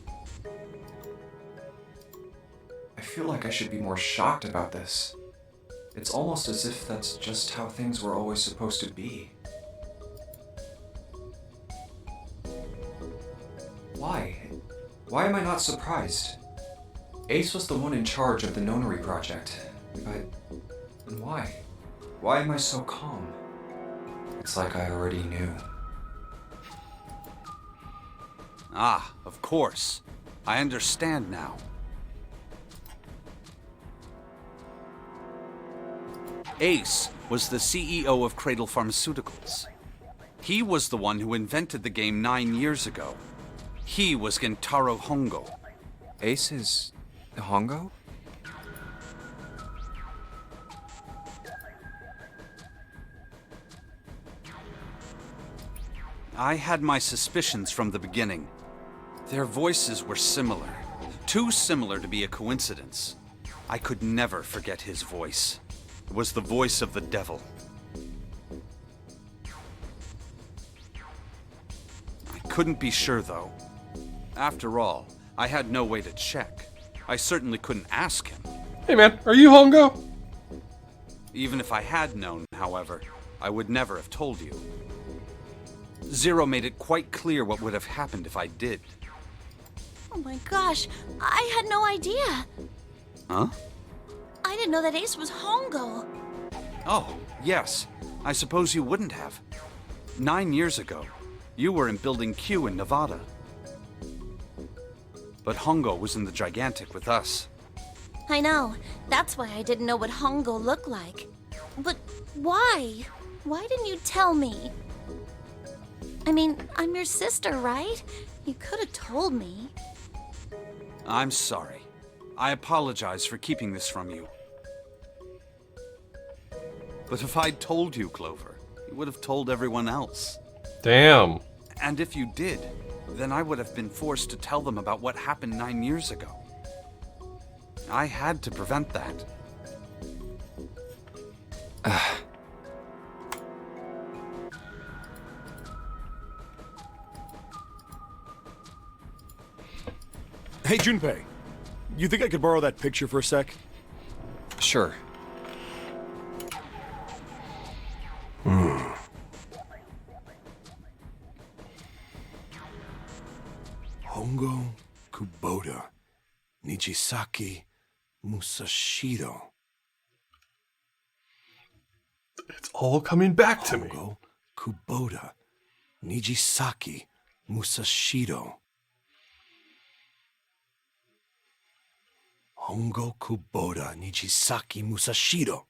I feel like I should be more shocked about this. It's almost as if that's just how things were always supposed to be. Why? Why am I not surprised? Ace was the one in charge of the Nonary project. But why? Why am I so calm? It's like I already knew. Ah, of course. I understand now. Ace was the CEO of Cradle Pharmaceuticals. He was the one who invented the game 9 years ago. He was Gentaro Hongo. Ace is Hongo? I had my suspicions from the beginning. Their voices were similar. Too similar to be a coincidence. I could never forget his voice. It was the voice of the devil. I couldn't be sure, though. After all, I had no way to check. I certainly couldn't ask him. Hey man, are you Hongo? Even if I had known, however, I would never have told you. Zero made it quite clear what would have happened if I did. Oh my gosh, I had no idea. Huh? I didn't know that Ace was Hongo. Oh, yes. I suppose you wouldn't have. 9 years ago, you were in Building Q in Nevada. But Hongo was in the Gigantic with us. I know. That's why I didn't know what Hongo looked like. But why? Why didn't you tell me? I mean, I'm your sister, right? You could have told me. I'm sorry. I apologize for keeping this from you. But if I'd told you, Clover, you would have told everyone else. Damn. And if you did, then I would have been forced to tell them about what happened 9 years ago. I had to prevent that. Hey, Junpei. You think I could borrow that picture for a sec? Sure. Hongo, Kubota, Nijisaki, Musashido. It's all coming back to me. Hongo, Kubota, Nijisaki, Musashido. Hongo, Kubota, Nijisaki, Musashido.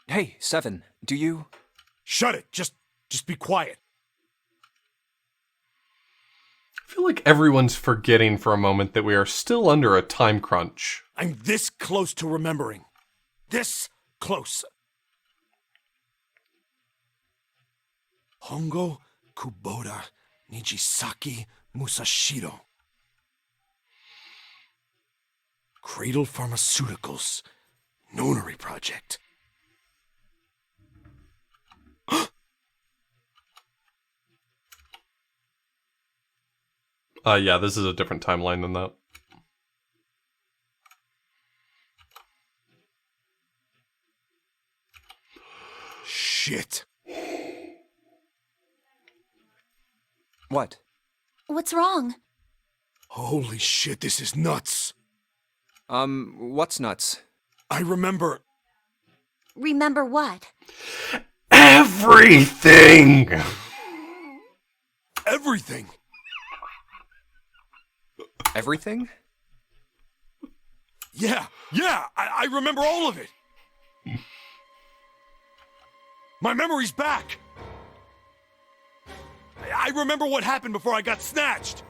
Hey, Seven, do you... Shut it! Just be quiet. I feel like everyone's forgetting for a moment that we are still under a time crunch. I'm this close to remembering. This close. Hongo, Kubota, Nijisaki, Musashido. Cradle Pharmaceuticals. Nonary Project. Yeah, this is a different timeline than that. Shit. What? What's wrong? Holy shit, this is nuts. What's nuts? I remember. Remember what? Everything! Everything. Everything? Yeah, I remember all of it. My memory's back! I remember what happened before I got snatched!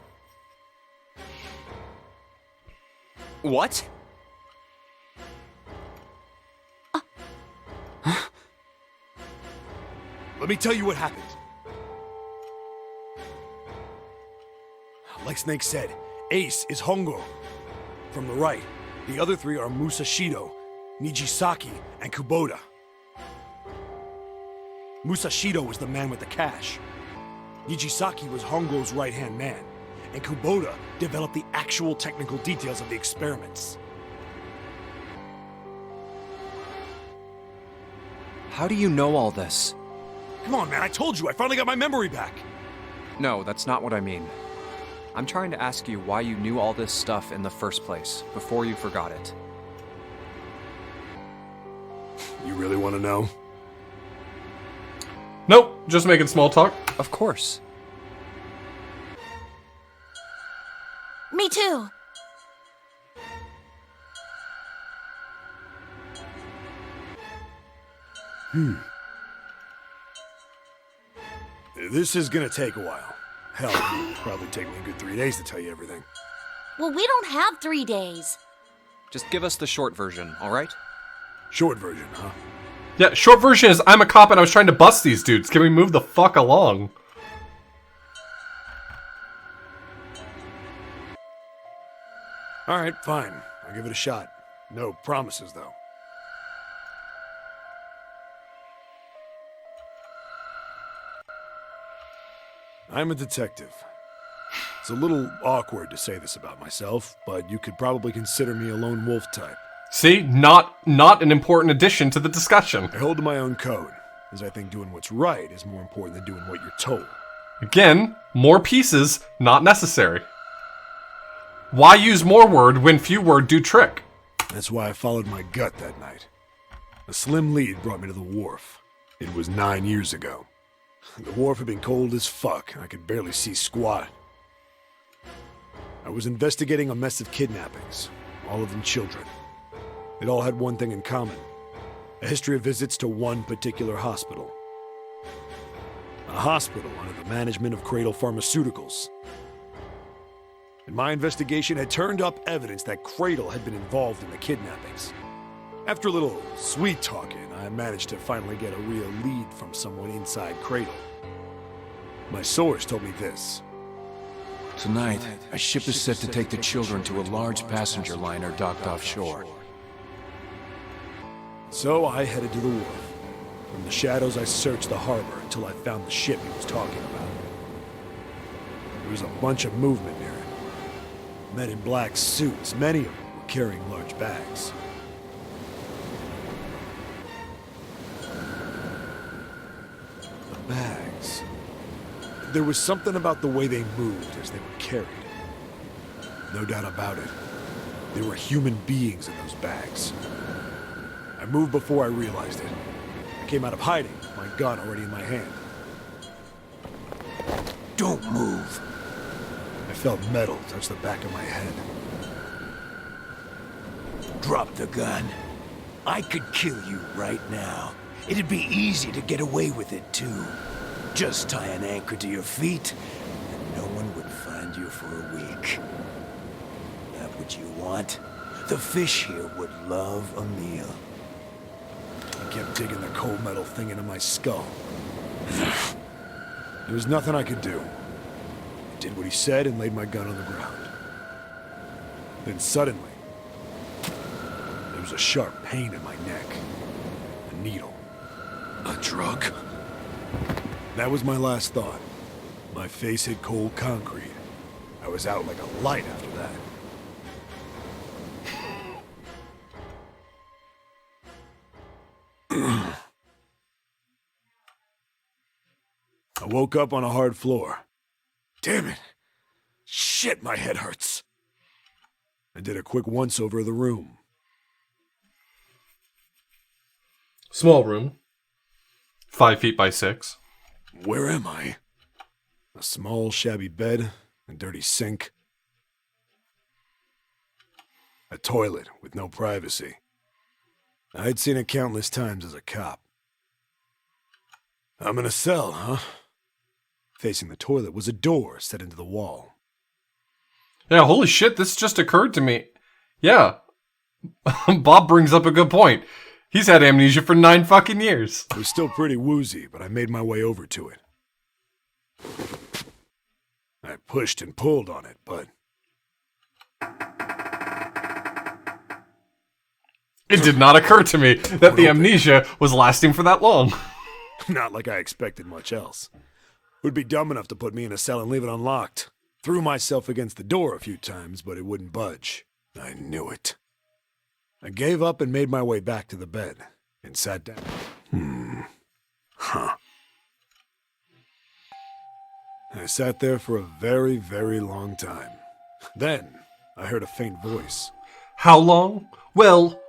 What? Let me tell you what happened. Like Snake said, Ace is Hongo. From the right, the other three are Musashido, Nijisaki, and Kubota. Musashido was the man with the cash. Nijisaki was Hongo's right-hand man, and Kubota developed the actual technical details of the experiments. How do you know all this? Come on, man, I told you, I finally got my memory back. No, that's not what I mean. I'm trying to ask you why you knew all this stuff in the first place, before you forgot it. You really want to know? Nope, just making small talk. Of course. Me too. This is gonna take a while. Hell, it'll probably take me a good 3 days to tell you everything. Well, we don't have 3 days. Just give us the short version, alright? Short version, huh? Yeah, short version is I'm a cop and I was trying to bust these dudes. Can we move the fuck along? Alright, fine. I'll give it a shot. No promises, though. I'm a detective. It's a little awkward to say this about myself, but you could probably consider me a lone wolf type. See? Not an important addition to the discussion. I hold to my own code, as I think doing what's right is more important than doing what you're told. Again, more pieces, not necessary. Why use more word when few word do trick? That's why I followed my gut that night. A slim lead brought me to the wharf. It was 9 years ago. The wharf had been cold as fuck, and I could barely see squat. I was investigating a mess of kidnappings, all of them children. It all had one thing in common: a history of visits to one particular hospital. A hospital under the management of Cradle Pharmaceuticals. And my investigation had turned up evidence that Cradle had been involved in the kidnappings. After a little sweet talking, I managed to finally get a real lead from someone inside Cradle. My source told me this. Tonight, a ship is set to take the children to a large passenger liner docked offshore. So I headed to the wharf. From the shadows, I searched the harbor until I found the ship he was talking about. There was a bunch of movement near it. Men in black suits, many of them were carrying large bags. The bags. There was something about the way they moved as they were carried. No doubt about it. There were human beings in those bags. I moved before I realized it. I came out of hiding, my gun already in my hand. Don't move. I felt metal touch the back of my head. Drop the gun. I could kill you right now. It'd be easy to get away with it, too. Just tie an anchor to your feet, and no one would find you for a week. That what you want? The fish here would love a meal. I kept digging the cold metal thing into my skull. There was nothing I could do. I did what he said and laid my gun on the ground. Then suddenly, there was a sharp pain in my neck. A needle. A drug. That was my last thought. My face hit cold concrete. I was out like a light after that. I woke up on a hard floor. Damn it. Shit, my head hurts. I did a quick once-over of the room. Small room. 5 feet by 6. Where am I? A small, shabby bed, a dirty sink. A toilet with no privacy. I'd seen it countless times as a cop. I'm in a cell, huh? Facing the toilet was a door set into the wall. Yeah, holy shit, this just occurred to me. Yeah. Bob brings up a good point. He's had amnesia for 9 fucking years. It was still pretty woozy, but I made my way over to it. I pushed and pulled on it, but... It did not occur to me that the amnesia was lasting for that long. Not like I expected much else. Would be dumb enough to put me in a cell and leave it unlocked. Threw myself against the door a few times, but it wouldn't budge. I knew it. I gave up and made my way back to the bed, and sat down. I sat there for a very, very long time. Then, I heard a faint voice. How long? Well,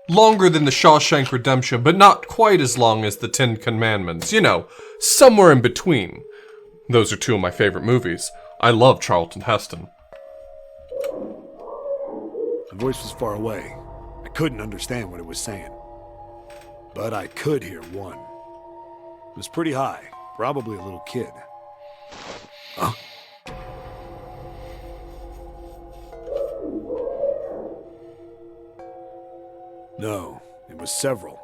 longer than the Shawshank Redemption, but not quite as long as the 10 Commandments. You know, somewhere in between. Those are 2 of my favorite movies. I love Charlton Heston. The voice was far away. I couldn't understand what it was saying. But I could hear one. It was pretty high, probably a little kid. Huh? No, it was several.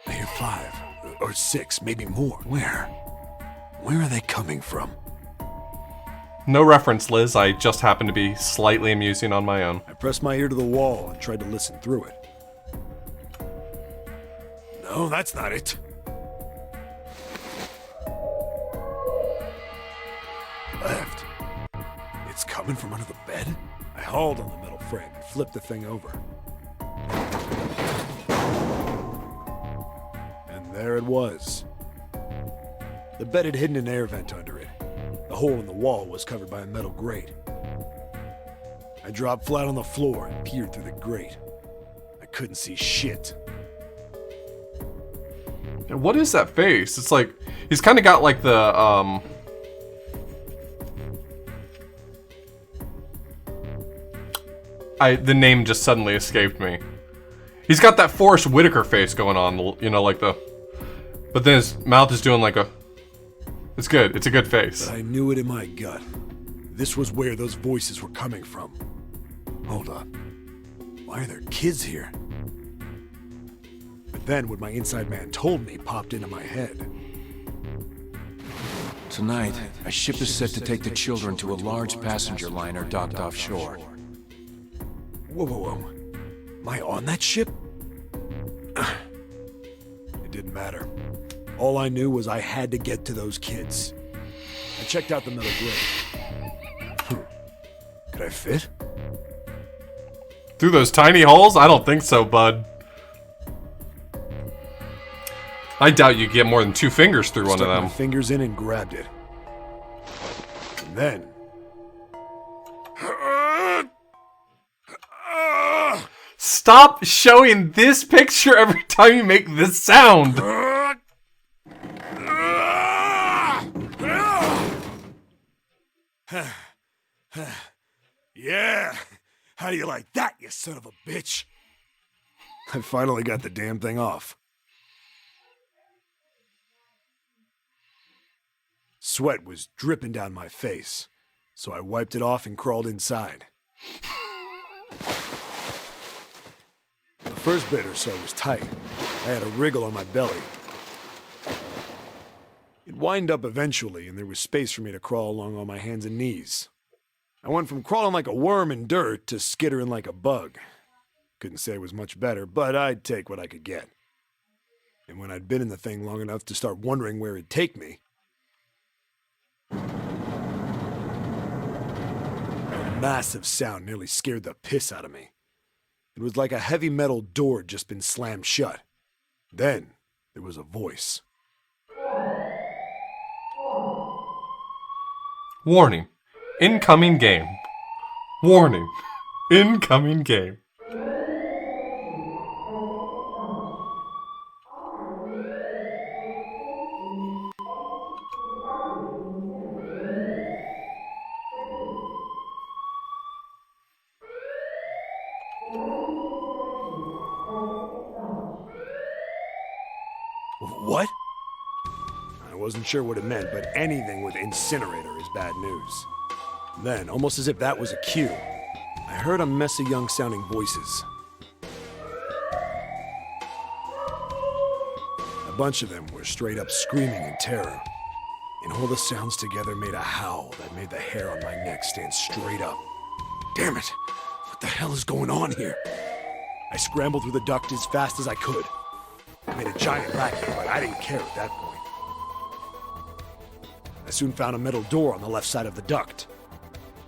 I hear 5, or 6, maybe more. Where? Where are they coming from? No reference, Liz. I just happen to be slightly amusing on my own. I pressed my ear to the wall and tried to listen through it. No, that's not it. Left. It's coming from under the bed? I hauled on the metal frame and flipped the thing over. And there it was. The bed had hidden an air vent under it. The hole in the wall was covered by a metal grate. I dropped flat on the floor and peered through the grate. I couldn't see shit. And what is that face? It's like, he's kind of got like the, the name just suddenly escaped me. He's got that Forrest Whitaker face going on, you know, like the... But then his mouth is doing like a... It's good. It's a good face. But I knew it in my gut. This was where those voices were coming from. Hold up. Why are there kids here? But then what my inside man told me popped into my head. Tonight, a ship is set to take the children to a large passenger liner docked offshore. Whoa, whoa, whoa. Am I on that ship? It didn't matter. All I knew was I had to get to those kids. I checked out the metal grate. Could I fit? Through those tiny holes? I don't think so, bud. I doubt you get more than 2 fingers through one of Stuck them. my fingers in and grabbed it. And then... Stop showing this picture every time you make this sound. Yeah! How do you like that, you son of a bitch? I finally got the damn thing off. Sweat was dripping down my face, so I wiped it off and crawled inside. The first bit or so was tight. I had a wriggle on my belly. It wind up eventually, and there was space for me to crawl along on my hands and knees. I went from crawling like a worm in dirt to skittering like a bug. Couldn't say it was much better, but I'd take what I could get. And when I'd been in the thing long enough to start wondering where it'd take me, a massive sound nearly scared the piss out of me. It was like a heavy metal door had just been slammed shut. Then there was a voice. Warning. Incoming game. Warning. Incoming game. What? I wasn't sure what it meant, but anything with incinerator is bad news. Then, almost as if that was a cue, I heard a mess of young-sounding voices. A bunch of them were straight up screaming in terror, and all the sounds together made a howl that made the hair on my neck stand straight up. Damn it! What the hell is going on here? I scrambled through the duct as fast as I could. I made a giant racket, but I didn't care at that point. I soon found a metal door on the left side of the duct.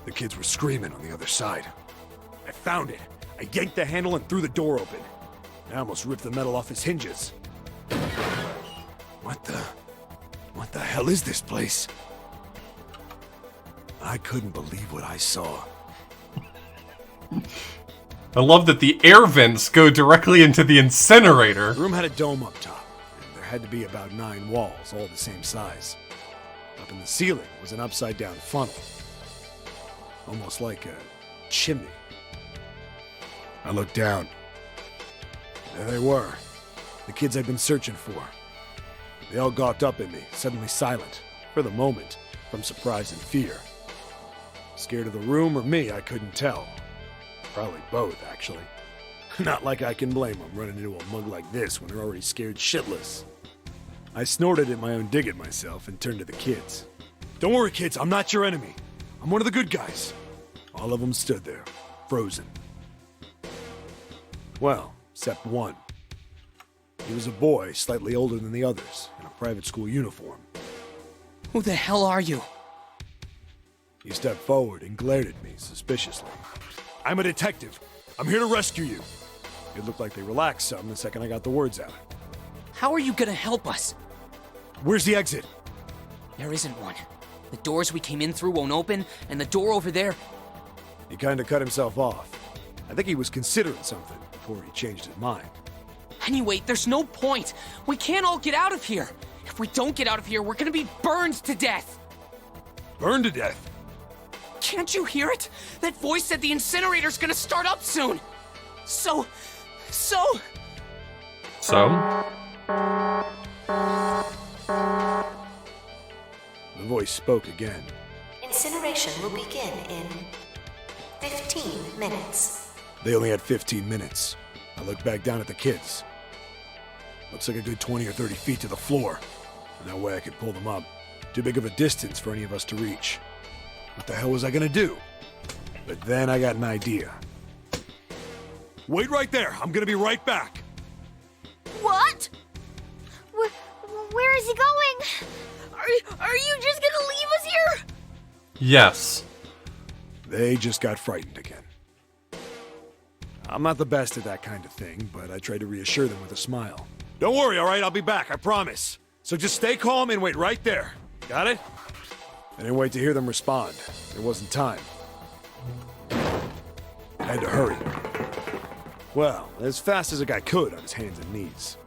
The kids were screaming on the other side. I found it. I yanked the handle and threw the door open. I almost ripped the metal off its hinges. What the hell is this place? I couldn't believe what I saw. I love that the air vents go directly into the incinerator. The room had a dome up top, and there had to be about 9 walls, all the same size. Up in the ceiling was an upside-down funnel, almost like a chimney. I looked down. There they were, the kids I'd been searching for. They all gawked up at me, suddenly silent, for the moment, from surprise and fear. Scared of the room or me, I couldn't tell. Probably both, actually. Not like I can blame them running into a mug like this when they're already scared shitless. I snorted at my own dig at myself and turned to the kids. Don't worry, kids, I'm not your enemy. I'm one of the good guys. All of them stood there, frozen. Well, except one. He was a boy, slightly older than the others, in a private school uniform. Who the hell are you? He stepped forward and glared at me suspiciously. I'm a detective. I'm here to rescue you. It looked like they relaxed some the second I got the words out. How are you gonna help us? Where's the exit? There isn't one. The doors we came in through won't open, and the door over there... He kind of cut himself off. I think he was considering something before he changed his mind. Anyway, there's no point. We can't all get out of here. If we don't get out of here, we're gonna be burned to death. Burned to death? Can't you hear it? That voice said the incinerator's gonna start up soon. So... The voice spoke again. Incineration will begin in 15 minutes. They only had 15 minutes. I looked back down at the kids. Looks like a good 20 or 30 feet to the floor. And that way I could pull them up. Too big of a distance for any of us to reach. What the hell was I gonna do? But then I got an idea. Wait right there. I'm gonna be right back. What? Where is he going? Are you just gonna leave us here? Yes. They just got frightened again. I'm not the best at that kind of thing, but I tried to reassure them with a smile. Don't worry, all right? I'll be back, I promise. So just stay calm and wait right there. Got it? I didn't wait to hear them respond. There wasn't time. I had to hurry. Well, as fast as a guy could on his hands and knees.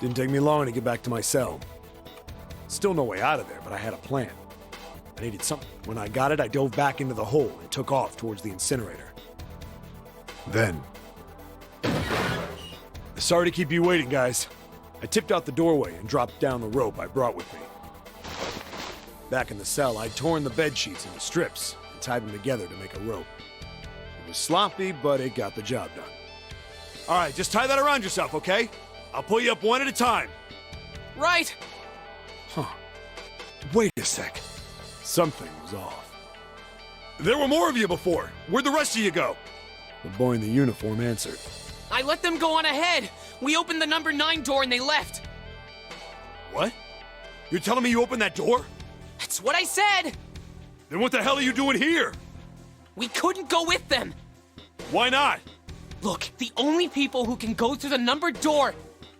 Didn't take me long to get back to my cell. Still no way out of there, but I had a plan. I needed something. When I got it, I dove back into the hole and took off towards the incinerator. Then... Sorry to keep you waiting, guys. I tipped out the doorway and dropped down the rope I brought with me. Back in the cell, I'd torn the bed sheets into strips and tied them together to make a rope. It was sloppy, but it got the job done. All right, just tie that around yourself, okay? I'll pull you up one at a time. Right. Huh. Wait a sec. Something was off. There were more of you before. Where'd the rest of you go? The boy in the uniform answered. I let them go on ahead. We opened the number 9 door and they left. What? You're telling me you opened that door? That's what I said. Then what the hell are you doing here? We couldn't go with them. Why not? Look, the only people who can go through the numbered door...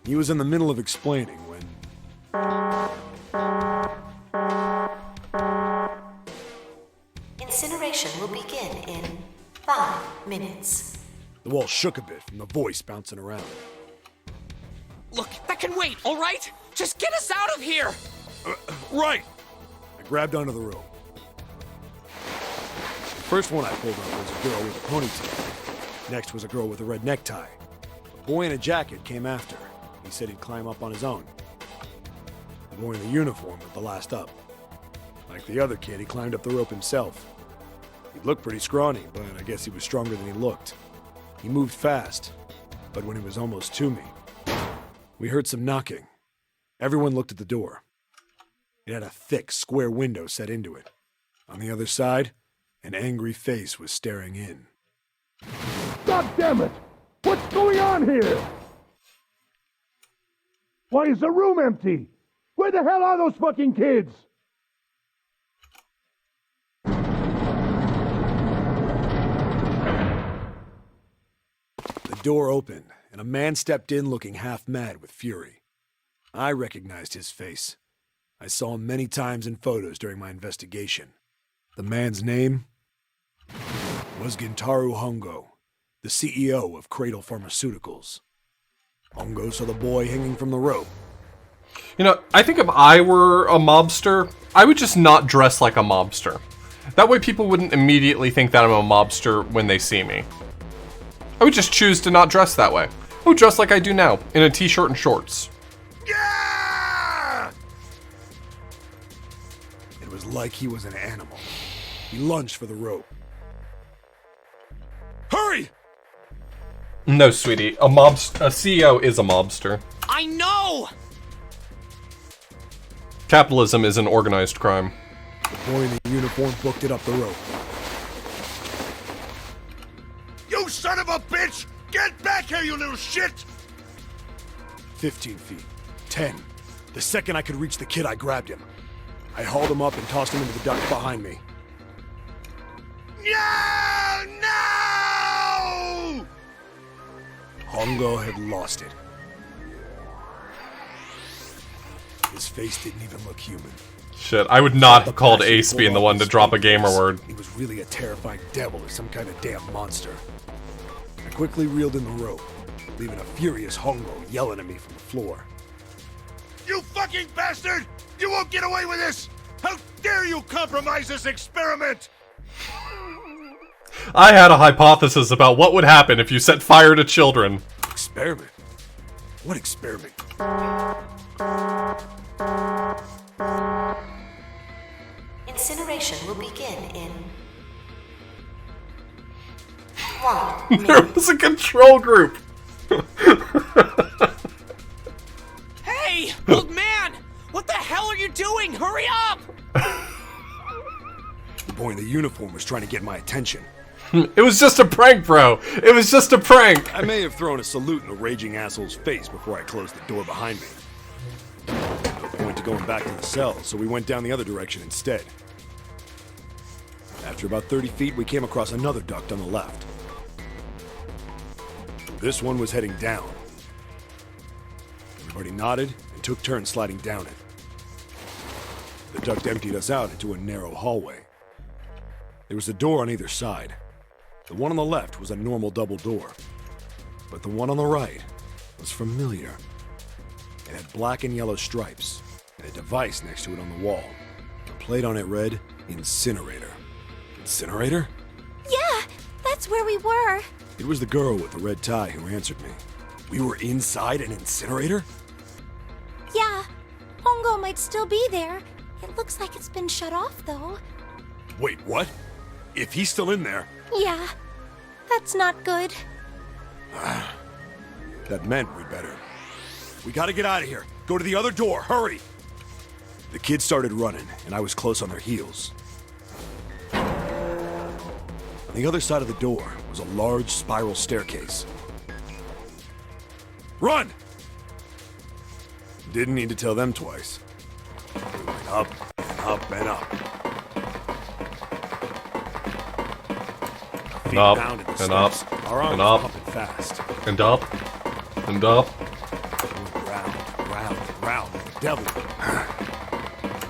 He was in the middle of explaining when... Incineration will begin in 5 minutes. The wall shook a bit from the voice bouncing around. Look, that can wait, all right? Just get us out of here! Right! I grabbed onto the rope. The first one I pulled up was a girl with a ponytail. Next was a girl with a red necktie. A boy in a jacket came after. He said he'd climb up on his own. The boy in the uniform was the last up. Like the other kid, he climbed up the rope himself. He looked pretty scrawny, but I guess he was stronger than he looked. He moved fast, but when he was almost to me, we heard some knocking. Everyone looked at the door. It had a thick, square window set into it. On the other side, an angry face was staring in. God damn it! What's going on here? Why is the room empty? Where the hell are those fucking kids? The door opened, and a man stepped in looking half mad with fury. I recognized his face. I saw him many times in photos during my investigation. The man's name was Gintaro Hongo, the CEO of Cradle Pharmaceuticals. Hongo saw the boy hanging from the rope. You know, I think if I were a mobster, I would just not dress like a mobster. That way people wouldn't immediately think that I'm a mobster when they see me. I would just choose to not dress that way. I would dress like I do now, in a t-shirt and shorts. Yeah! It was like he was an animal. He lunged for the rope. Hurry! No, sweetie. A CEO is a mobster. I know! Capitalism is an organized crime. The boy in the uniform booked it up the rope. You son of a bitch! Get back here, you little shit! 15 feet. 10. The second I could reach the kid, I grabbed him. I hauled him up and tossed him into the duct behind me. No! No! Hongo had lost it. His face didn't even look human. Shit, I would not have called Ace being the one to drop a gamer word. He was really a terrifying devil or some kind of damn monster. I quickly reeled in the rope, leaving a furious Hongo yelling at me from the floor. You fucking bastard! You won't get away with this! How dare you compromise this experiment! I had a hypothesis about what would happen if you set fire to children. Experiment? What experiment? Incineration will begin in 1 minute. There was a control group. Hey, old man! What the hell are you doing? Hurry up! The boy in the uniform was trying to get my attention. It was just a prank, bro. It was just a prank. I may have thrown a salute in the raging asshole's face before I closed the door behind me. No point to going back to the cell, so we went down the other direction instead. After about 30 feet, we came across another duct on the left. This one was heading down. Everybody nodded and took turns sliding down it. The duct emptied us out into a narrow hallway. There was a door on either side. The one on the left was a normal double door, but the one on the right was familiar. It had black and yellow stripes, and a device next to it on the wall. The plate on it read, Incinerator. Incinerator? Yeah, that's where we were. It was the girl with the red tie who answered me. We were inside an incinerator? Yeah, Hongo might still be there. It looks like it's been shut off, though. Wait, what? If he's still in there... Yeah, that's not good. That meant we'd better. We gotta get out of here. Go to the other door, hurry! The kids started running, and I was close on their heels. On the other side of the door was a large spiral staircase. Run! Didn't need to tell them twice. We went up and up and up. Our feet Up bounded the and up steps. Our arms and up. pumping fast. And up. And up. We went round, round, round like the devil.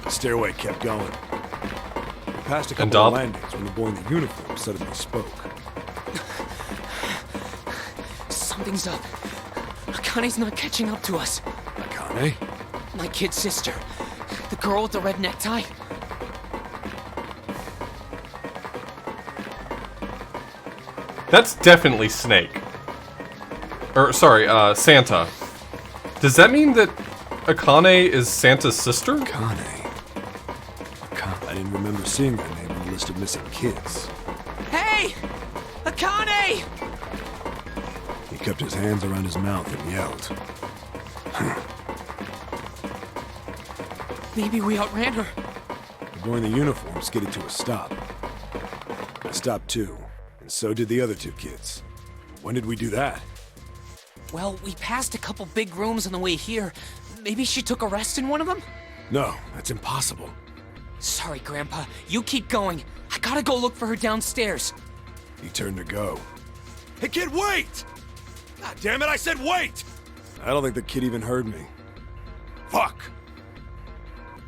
The stairway kept going. We passed a And couple of up. landings when the boy in the uniform suddenly spoke. Something's up. Akane's not catching up to us. Akane? My kid sister. The girl with the red necktie. That's definitely Snake. Or, sorry, Santa. Does that mean that Akane is Santa's sister? Akane. I didn't remember seeing that name on the list of missing kids. Hey! Akane! He kept his hands around his mouth and yelled. Maybe we outran her. The boy in the uniform skidded to a stop. I stopped too, and so did the other two kids. When did we do that? Well, we passed a couple big rooms on the way here. Maybe she took a rest in one of them? No, that's impossible. Sorry, Grandpa. You keep going. I gotta go look for her downstairs. He turned to go. Hey, kid, wait! God damn it, I said wait! I don't think the kid even heard me. Fuck!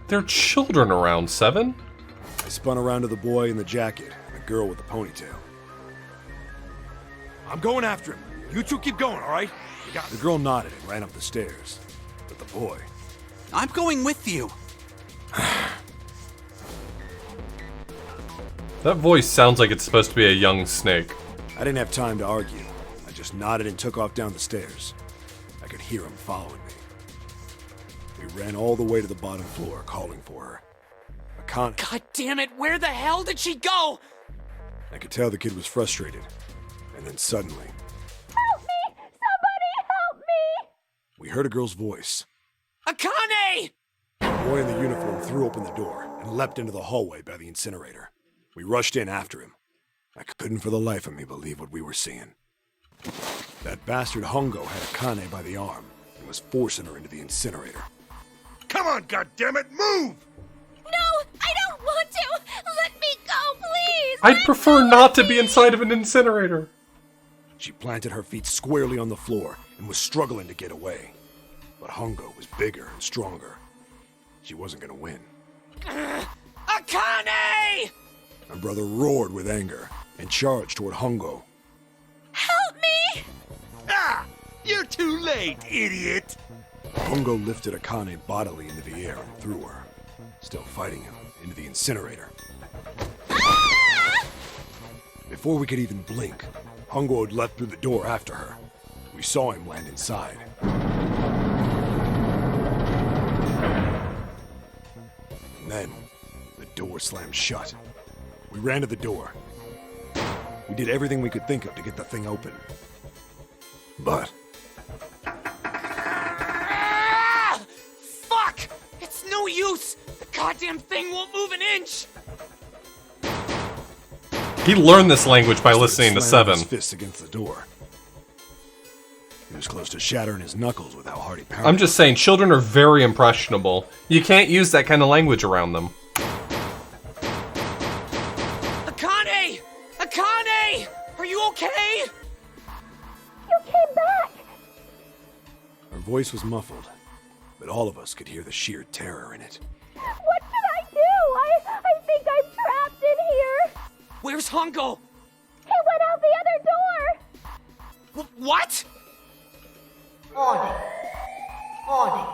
There are children around, Seven. I spun around to the boy in the jacket and the girl with the ponytail. I'm going after him. You two keep going, all right? You got The girl nodded and ran up the stairs. But the boy... I'm going with you. That voice sounds like it's supposed to be a young Snake. I didn't have time to argue. I just nodded and took off down the stairs. I could hear him following me. We ran all the way to the bottom floor, calling for her. Akane... God damn it, where the hell did she go? I could tell the kid was frustrated. And then suddenly... Help me! Somebody help me! we heard a girl's voice. Akane! The boy in the uniform threw open the door and leapt into the hallway by the incinerator. We rushed in after him. I couldn't for the life of me believe what we were seeing. That bastard Hongo had Akane by the arm and was forcing her into the incinerator. Come on, goddammit, move! No, I don't want to! Let me go, please! I'd prefer not to be inside of an incinerator. She planted her feet squarely on the floor and was struggling to get away. But Hongo was bigger and stronger. She wasn't gonna win. Akane! My brother roared with anger and charged toward Hongo. Help me! Ah! You're too late, idiot! Hongo lifted Akane bodily into the air and threw her, still fighting him, into the incinerator. Ah! Before we could even blink, Hongo had leapt through the door after her. We saw him land inside. And then, the door slammed shut. We ran to the door. We did everything we could think of to get the thing open. But Ah! Fuck! It's no use! The goddamn thing won't move an inch! He learned this language by listening to slamming Seven. his fists against the door. He was close to shattering his knuckles with how hard he pounded. I'm just saying, children are very impressionable. You can't use that kind of language around them. Akane! Akane! Are you okay? You came back! Her voice was muffled, but all of us could hear the sheer terror in it. What should I do? I think I'm trapped in here! Where's Hongo? He went out the other door! What? Warning. Warning.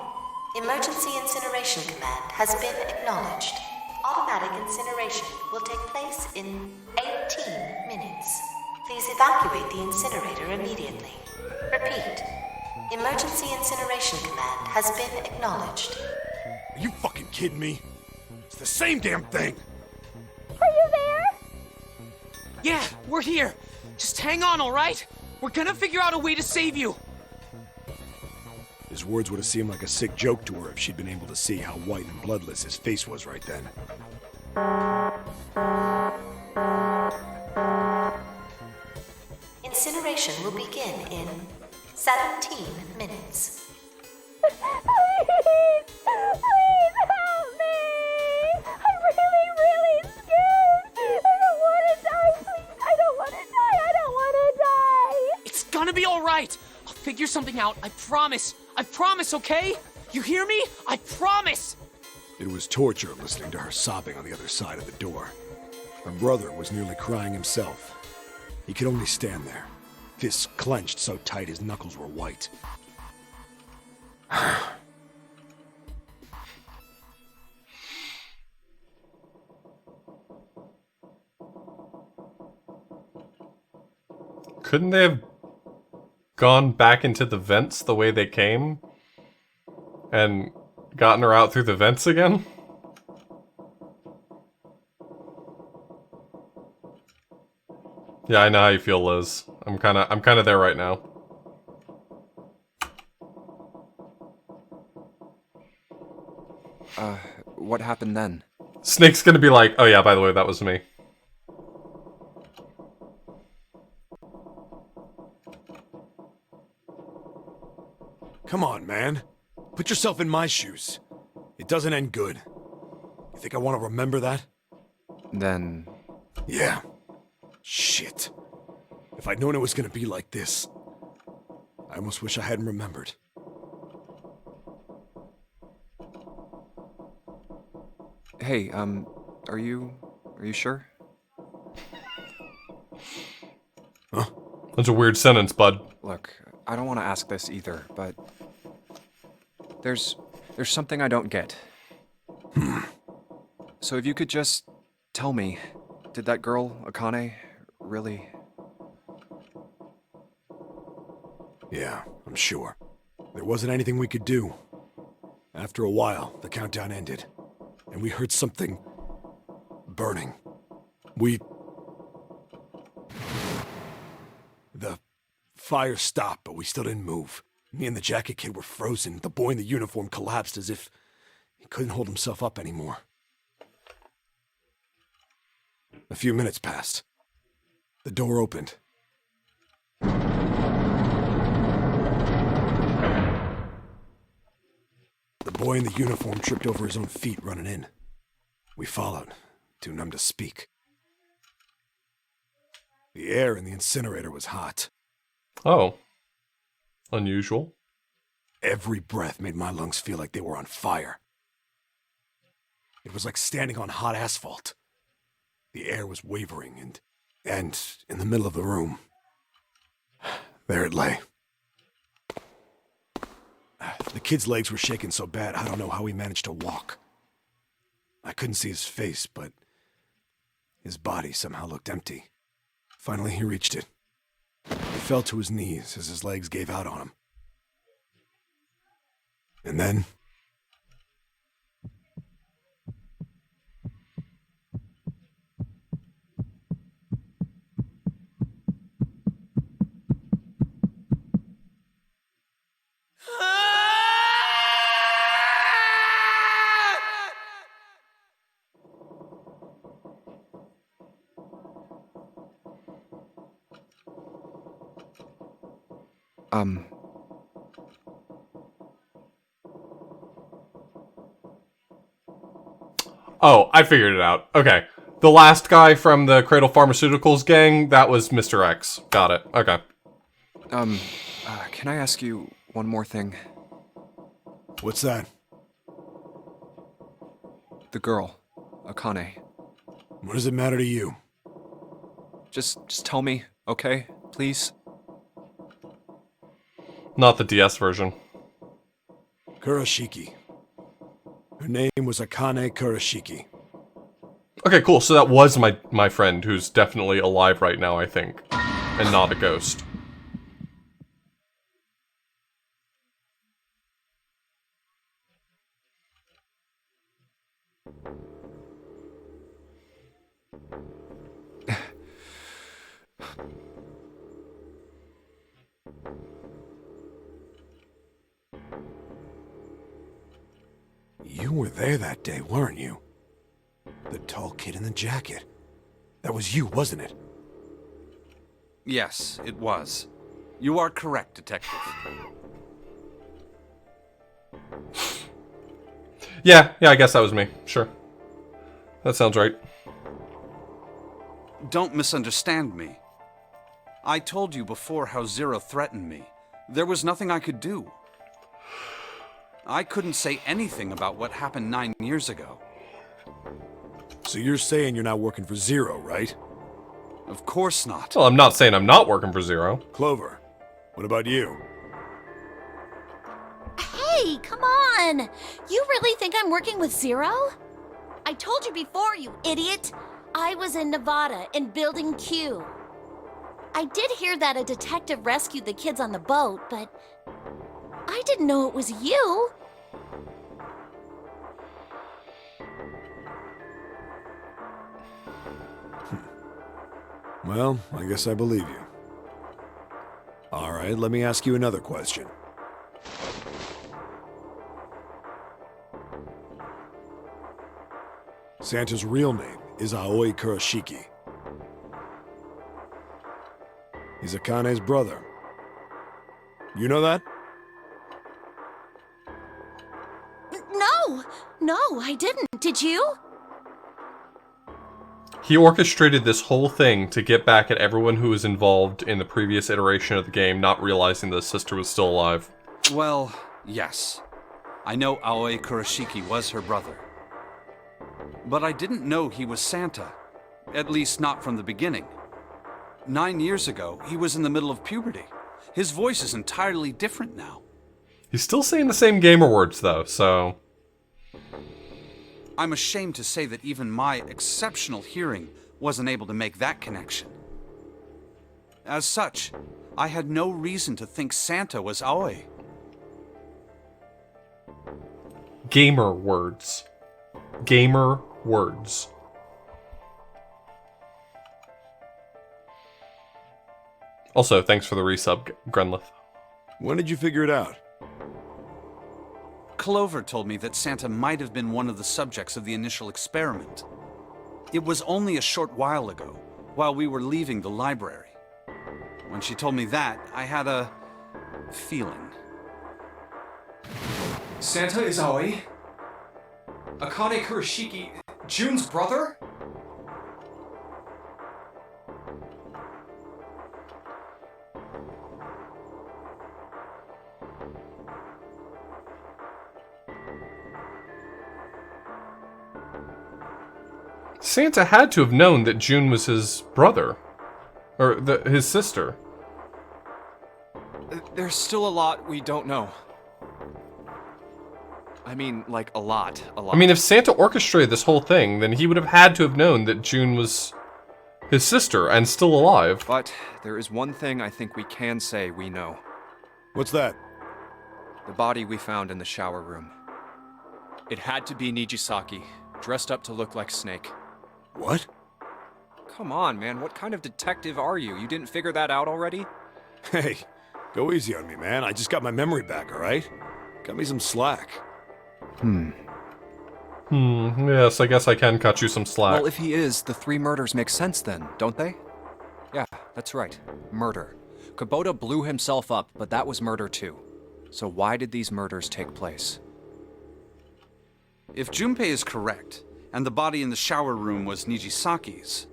Emergency incineration command has been acknowledged. Automatic incineration will take place in 18 minutes. Please evacuate the incinerator immediately. Repeat. Emergency incineration command has been acknowledged. Are you fucking kidding me? It's the same damn thing! Are you there? Yeah, we're here. Just hang on, alright? We're gonna figure out a way to save you. His words would have seemed like a sick joke to her if she'd been able to see how white and bloodless his face was right then. Incineration will begin in 17 minutes. Please help me! I'm really scared! I don't want to die, please! I don't want to die! It's gonna be alright. I'll figure something out. I promise. I promise, okay? You hear me? I promise! It was torture listening to her sobbing on the other side of the door. Her brother was nearly crying himself. He could only stand there, fists clenched so tight his knuckles were white. Couldn't they have gone back into the vents the way they came? and gotten her out through the vents again? Yeah, I know how you feel, Liz. I'm kind of there right now. What happened then? Snake's gonna be like, oh yeah, by the way, that was me. Come on, man. Put yourself in my shoes. It doesn't end good. You think I want to remember that? Then... Yeah. Shit. If I'd known it was gonna be like this, I almost wish I hadn't remembered. Hey, are you sure? Huh? That's a weird sentence, bud. Look, I don't want to ask this either, but... There's something I don't get. So if you could just tell me, did that girl, Akane, really... Yeah, I'm sure. There wasn't anything we could do. After a while, the countdown ended, and we heard something... burning. The fire stopped, but we still didn't move. Me and the jacket kid were frozen. The boy in the uniform collapsed as if he couldn't hold himself up anymore. A few minutes passed. The door opened. The boy in the uniform tripped over his own feet running in. We followed, too numb to speak. The air in the incinerator was hot. Oh. Unusual. Every breath made my lungs feel like they were on fire. It was like standing on hot asphalt. The air was wavering, and in the middle of the room, there it lay. The kid's legs were shaking so bad, I don't know how he managed to walk. I couldn't see his face, but his body somehow looked empty. Finally, he reached it. He fell to his knees as his legs gave out on him. And then... Oh, I figured it out. Okay. The last guy from the Cradle Pharmaceuticals gang, that was Mr. X. Got it. Okay. Can I ask you one more thing? What's that? The girl, Akane. What does it matter to you? Just tell me, okay? Please? Not the DS version. Kurashiki. Her name was Akane Kurashiki. Okay, cool. So that was my friend, who's definitely alive right now, I think. And not a ghost. You were there that day, weren't you? The tall kid in the jacket. That was you, wasn't it? Yes, it was. You are correct, Detective. Yeah, I guess that was me. Sure. That sounds right. Don't misunderstand me. I told you before how Zero threatened me. There was nothing I could do. I couldn't say anything about what happened 9 years ago. So you're saying you're not working for Zero, right? Of course not. Well, I'm not saying I'm not working for Zero. Clover, what about you? Hey, come on! You really think I'm working with Zero? I told you before, you idiot! I was in Nevada, in Building Q. I did hear that a detective rescued the kids on the boat, but I didn't know it was you. Well, I guess I believe you. All right, let me ask you another question. Santa's real name is Aoi Kurashiki. He's Akane's brother. You know that? No, I didn't. Did you? He orchestrated this whole thing to get back at everyone who was involved in the previous iteration of the game, not realizing that his sister was still alive. Well, yes. I know Aoi Kurashiki was her brother. But I didn't know he was Santa. At least not from the beginning. 9 years ago, he was in the middle of puberty. His voice is entirely different now. He's still saying the same gamer words, though, so... I'm ashamed to say that even my exceptional hearing wasn't able to make that connection. As such, I had no reason to think Santa was Aoi. Gamer words. Gamer words. Also, thanks for the resub, Grenlith. When did you figure it out? Clover told me that Santa might have been one of the subjects of the initial experiment. It was only a short while ago, while we were leaving the library. When she told me that, I had a feeling. Santa is Aoi? Akane Kurashiki, June's brother? Santa had to have known that June was his brother. Or his sister. There's still a lot we don't know. I mean, like, a lot. I mean, if Santa orchestrated this whole thing, then he would have had to have known that June was his sister and still alive. But there is one thing I think we can say we know. What's that? The body we found in the shower room. It had to be Nijisaki, dressed up to look like Snake. What? Come on, man. What kind of detective are you? You didn't figure that out already? Hey, go easy on me, man. I just got my memory back, all right? Cut me some slack. Yes, I guess I can cut you some slack. Well, if he is, the 3 murders make sense then, don't they? Yeah, that's right. Murder. Kubota blew himself up, but that was murder too. So why did these murders take place? If Junpei is correct, and the body in the shower room was Nijisaki's,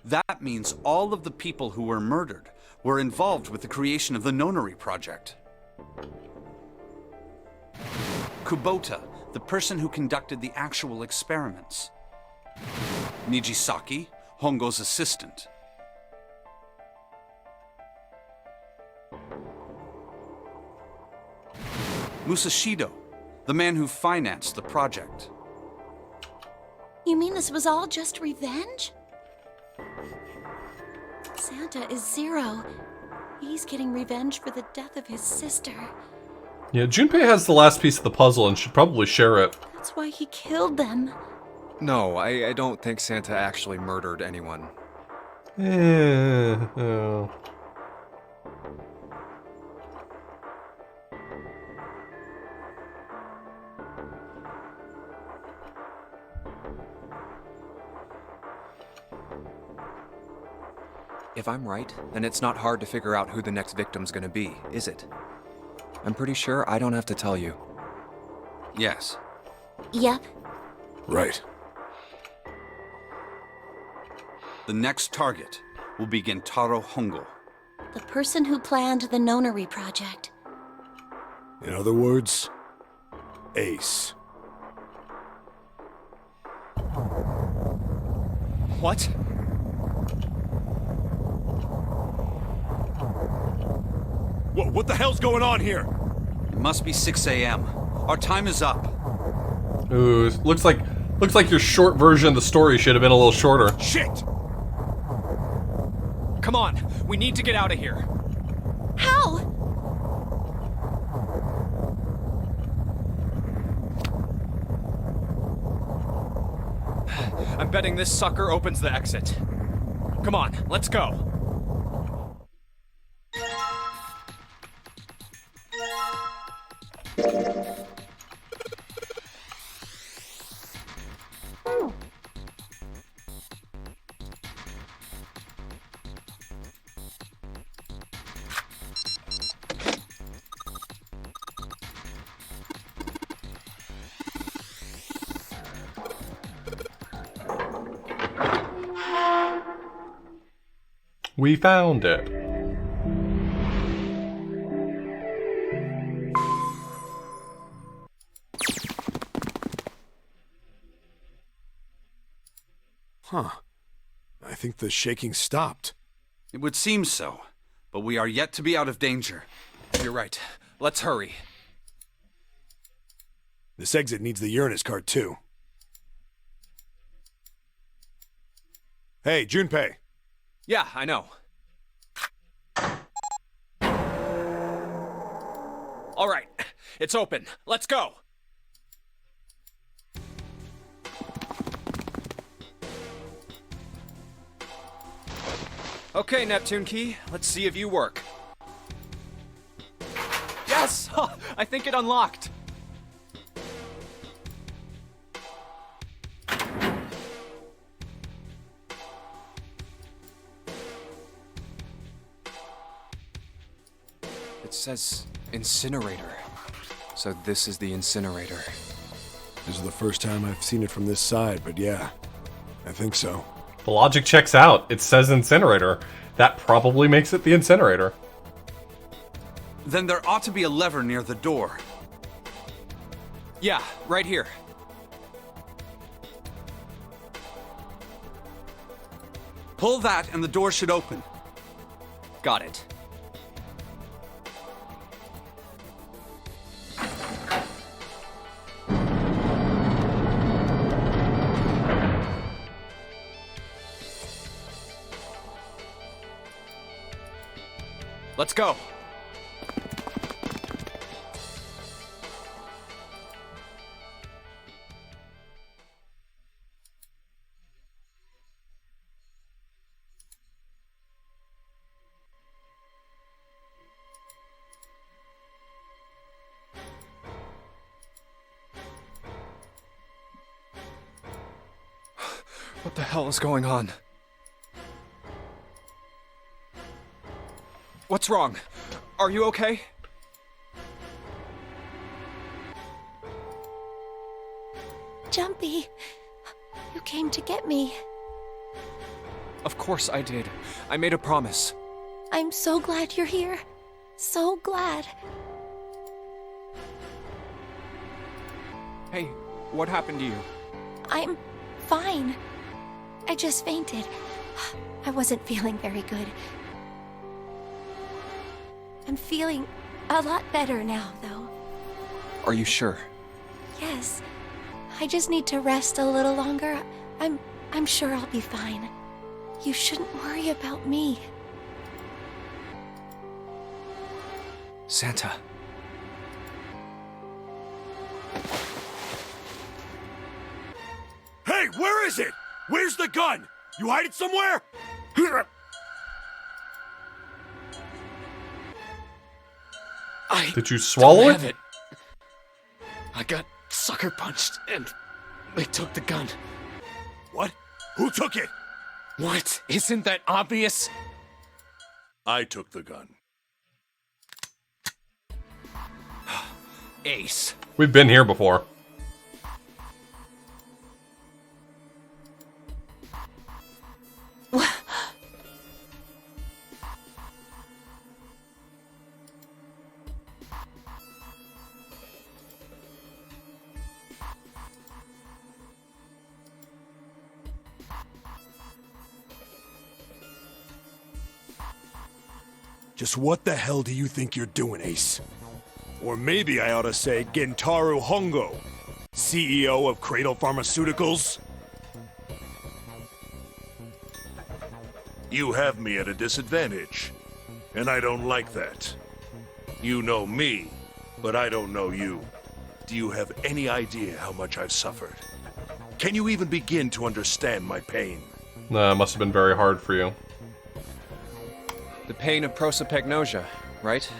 that means all of the people who were murdered were involved with the creation of the Nonary Project. Kubota, the person who conducted the actual experiments. Nijisaki, Hongo's assistant. Musashido, the man who financed the project. You mean this was all just revenge? Santa is Zero. He's getting revenge for the death of his sister. Yeah, Junpei has the last piece of the puzzle and should probably share it. That's why he killed them. No, I don't think Santa actually murdered anyone. Oh. If I'm right, then it's not hard to figure out who the next victim's gonna be, is it? I'm pretty sure I don't have to tell you. Yes. Yep. Right. The next target will be Gentaro Hongo. The person who planned the Nonary Project. In other words, Ace. What? What the hell's going on here? It must be 6 a.m. Our time is up. Ooh, looks like your short version of the story should have been a little shorter. Shit! Come on, we need to get out of here. How? I'm betting this sucker opens the exit. Come on, let's go. We found it. Huh. I think the shaking stopped. It would seem so, but we are yet to be out of danger. You're right. Let's hurry. This exit needs the Uranus card, too. Hey, Junpei. Yeah, I know. All right, it's open. Let's go. Okay, Neptune Key, let's see if you work. Yes! I think it unlocked. It says incinerator. So this is the incinerator. This is the first time I've seen it from this side, but yeah, I think so. The logic checks out. It says incinerator. That probably makes it the incinerator. Then there ought to be a lever near the door. Yeah, right here. Pull that and the door should open. Got it. Let's go. What the hell is going on? What's wrong? Are you okay? Jumpy, you came to get me. Of course I did. I made a promise. I'm so glad you're here. So glad. Hey, what happened to you? I'm fine. I just fainted. I wasn't feeling very good. I'm feeling a lot better now, though. Are you sure? Yes. I just need to rest a little longer. I'm sure I'll be fine. You shouldn't worry about me. Santa. Hey, where is it? Where's the gun? You hide it somewhere? Did you swallow don't have it? I got sucker punched and they took the gun. What? Who took it? What? Isn't that obvious? I took the gun. Ace. We've been here before. Just what the hell do you think you're doing, Ace? Or maybe I ought to say Gentaro Hongo, CEO of Cradle Pharmaceuticals? You have me at a disadvantage, and I don't like that. You know me, but I don't know you. Do you have any idea how much I've suffered? Can you even begin to understand my pain? Nah, must have been very hard for you. The pain of prosopagnosia, right?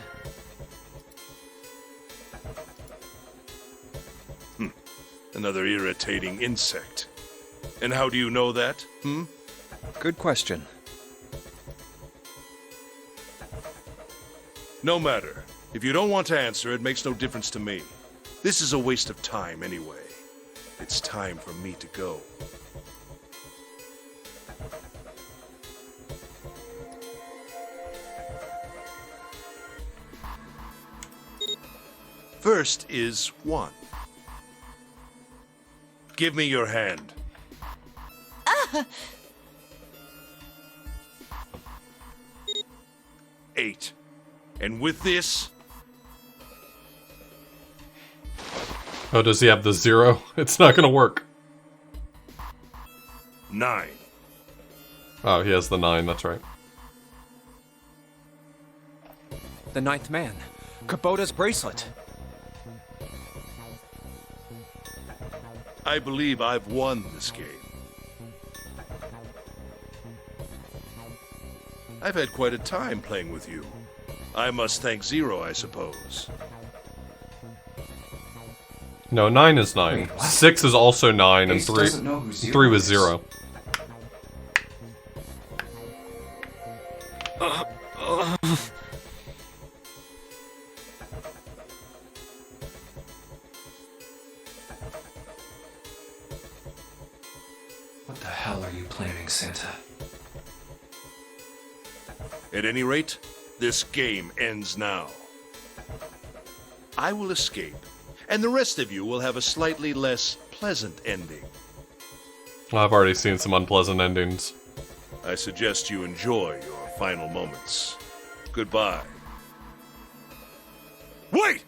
Another irritating insect. And how do you know that, Good question. No matter. If you don't want to answer, it makes no difference to me. This is a waste of time anyway. It's time for me to go. First is 1. Give me your hand. 8. And with this, Oh, does he have the 0? It's not gonna work. 9. Oh, he has the 9, that's right. The ninth man. Kubota's bracelet. I believe I've won this game. I've had quite a time playing with you. I must thank Zero, I suppose. No, 9 is 9. Wait, what? 6 is also 9, and Ace 3 doesn't know who Zero 3 was is. 0. What the hell are you planning, Santa? At any rate, this game ends now. I will escape, and the rest of you will have a slightly less pleasant ending. I've already seen some unpleasant endings. I suggest you enjoy your final moments. Goodbye. Wait!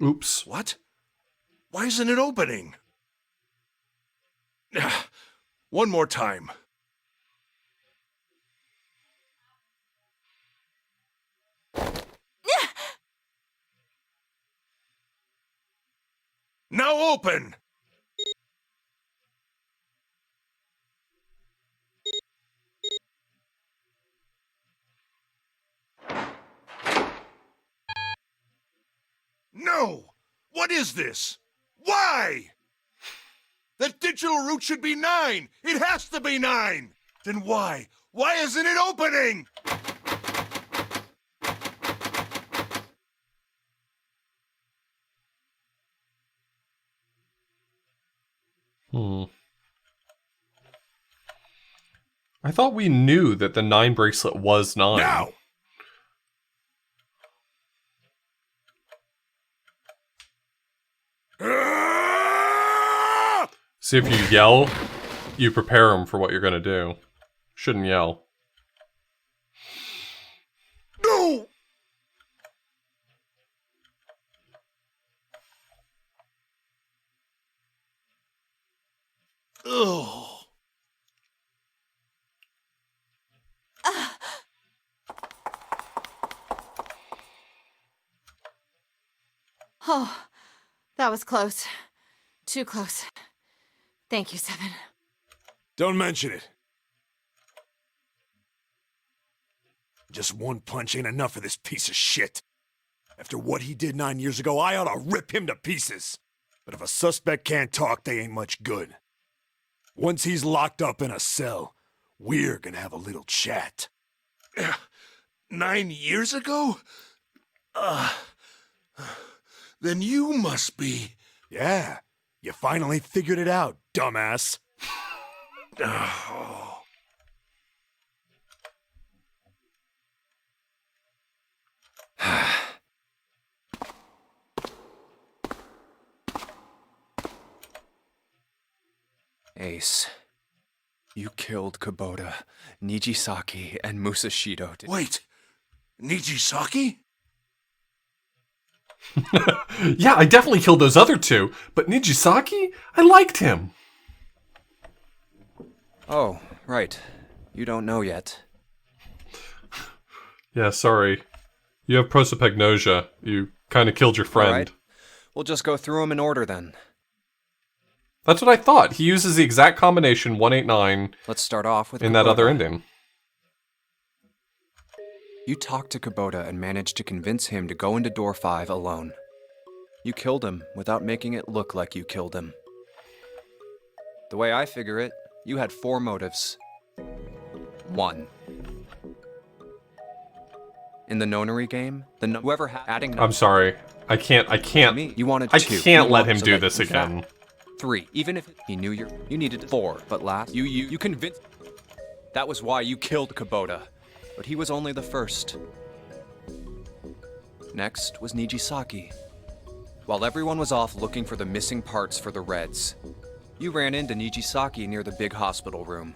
Oops. What? Why isn't it opening? One more time. Now open! No! What is this? Why? That digital route should be 9! It has to be 9! Then why? Why isn't it opening? I thought we knew that the 9 bracelet was 9. Now! See, if you yell, you prepare him for what you're gonna do. Shouldn't yell. No! Ugh. Oh, that was close. Too close. Thank you, Seven. Don't mention it. Just one punch ain't enough for this piece of shit. After what he did 9 years ago, I ought to rip him to pieces. But if a suspect can't talk, they ain't much good. Once he's locked up in a cell, we're gonna have a little chat. 9 years ago? Then you must be... Yeah, you finally figured it out, dumbass. Oh. Ace, you killed Kubota, Nijisaki, and Musashido. Wait, Nijisaki? Yeah, I definitely killed those other 2, but Nijisaki? I liked him. Oh, right. You don't know yet. Yeah, sorry. You have prosopagnosia. You kind of killed your friend. All right. We'll just go through them in order then. That's what I thought. He uses the exact combination 189 Let's start off with in that Kubota. other ending. You talked to Kubota and managed to convince him to go into door 5 alone. You killed him without making it look like you killed him. The way I figure it, you had 4 motives. 1. In the nonary game, whoever adding I'm sorry. I can't. you wanted I 2. can't You let wanted him to do let this in fact, again. 3. Even if he knew you needed 4, but last you convinced. That was why you killed Kubota, but he was only the first. Next was Nijisaki. While everyone was off looking for the missing parts for the Reds, you ran into Nijisaki near the big hospital room.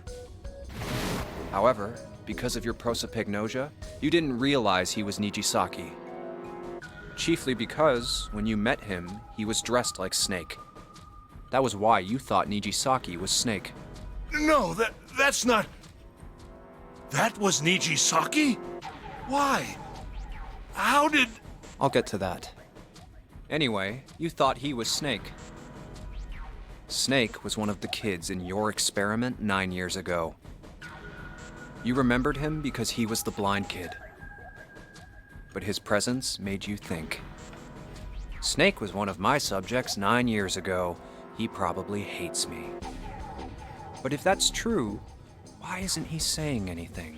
However, because of your prosopagnosia, you didn't realize he was Nijisaki. Chiefly because, when you met him, he was dressed like Snake. That was why you thought Nijisaki was Snake. No, that's not... That was Nijisaki? Why? How did... I'll get to that. Anyway, you thought he was Snake. Snake was one of the kids in your experiment 9 years ago. You remembered him because he was the blind kid. But his presence made you think. Snake was one of my subjects 9 years ago. He probably hates me. But if that's true, why isn't he saying anything?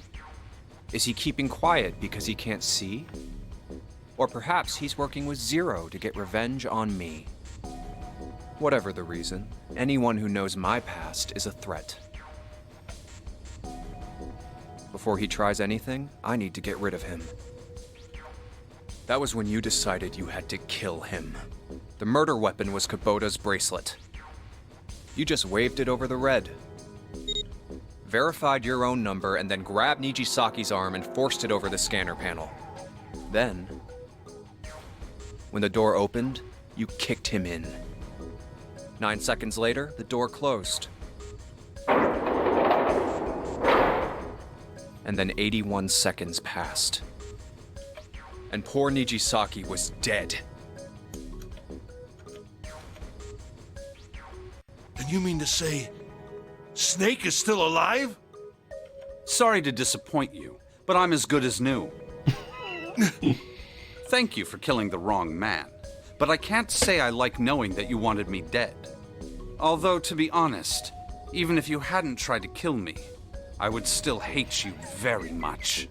Is he keeping quiet because he can't see? Or perhaps he's working with Zero to get revenge on me. Whatever the reason, anyone who knows my past is a threat. Before he tries anything, I need to get rid of him. That was when you decided you had to kill him. The murder weapon was Kubota's bracelet. You just waved it over the Red. Verified your own number and then grabbed Nijisaki's arm and forced it over the scanner panel. Then, when the door opened, you kicked him in. 9 seconds later, the door closed. And then 81 seconds passed. And poor Nijisaki was dead. And you mean to say... Snake is still alive? Sorry to disappoint you, but I'm as good as new. Thank you for killing the wrong man, but I can't say I like knowing that you wanted me dead. Although, to be honest, even if you hadn't tried to kill me, I would still hate you very much.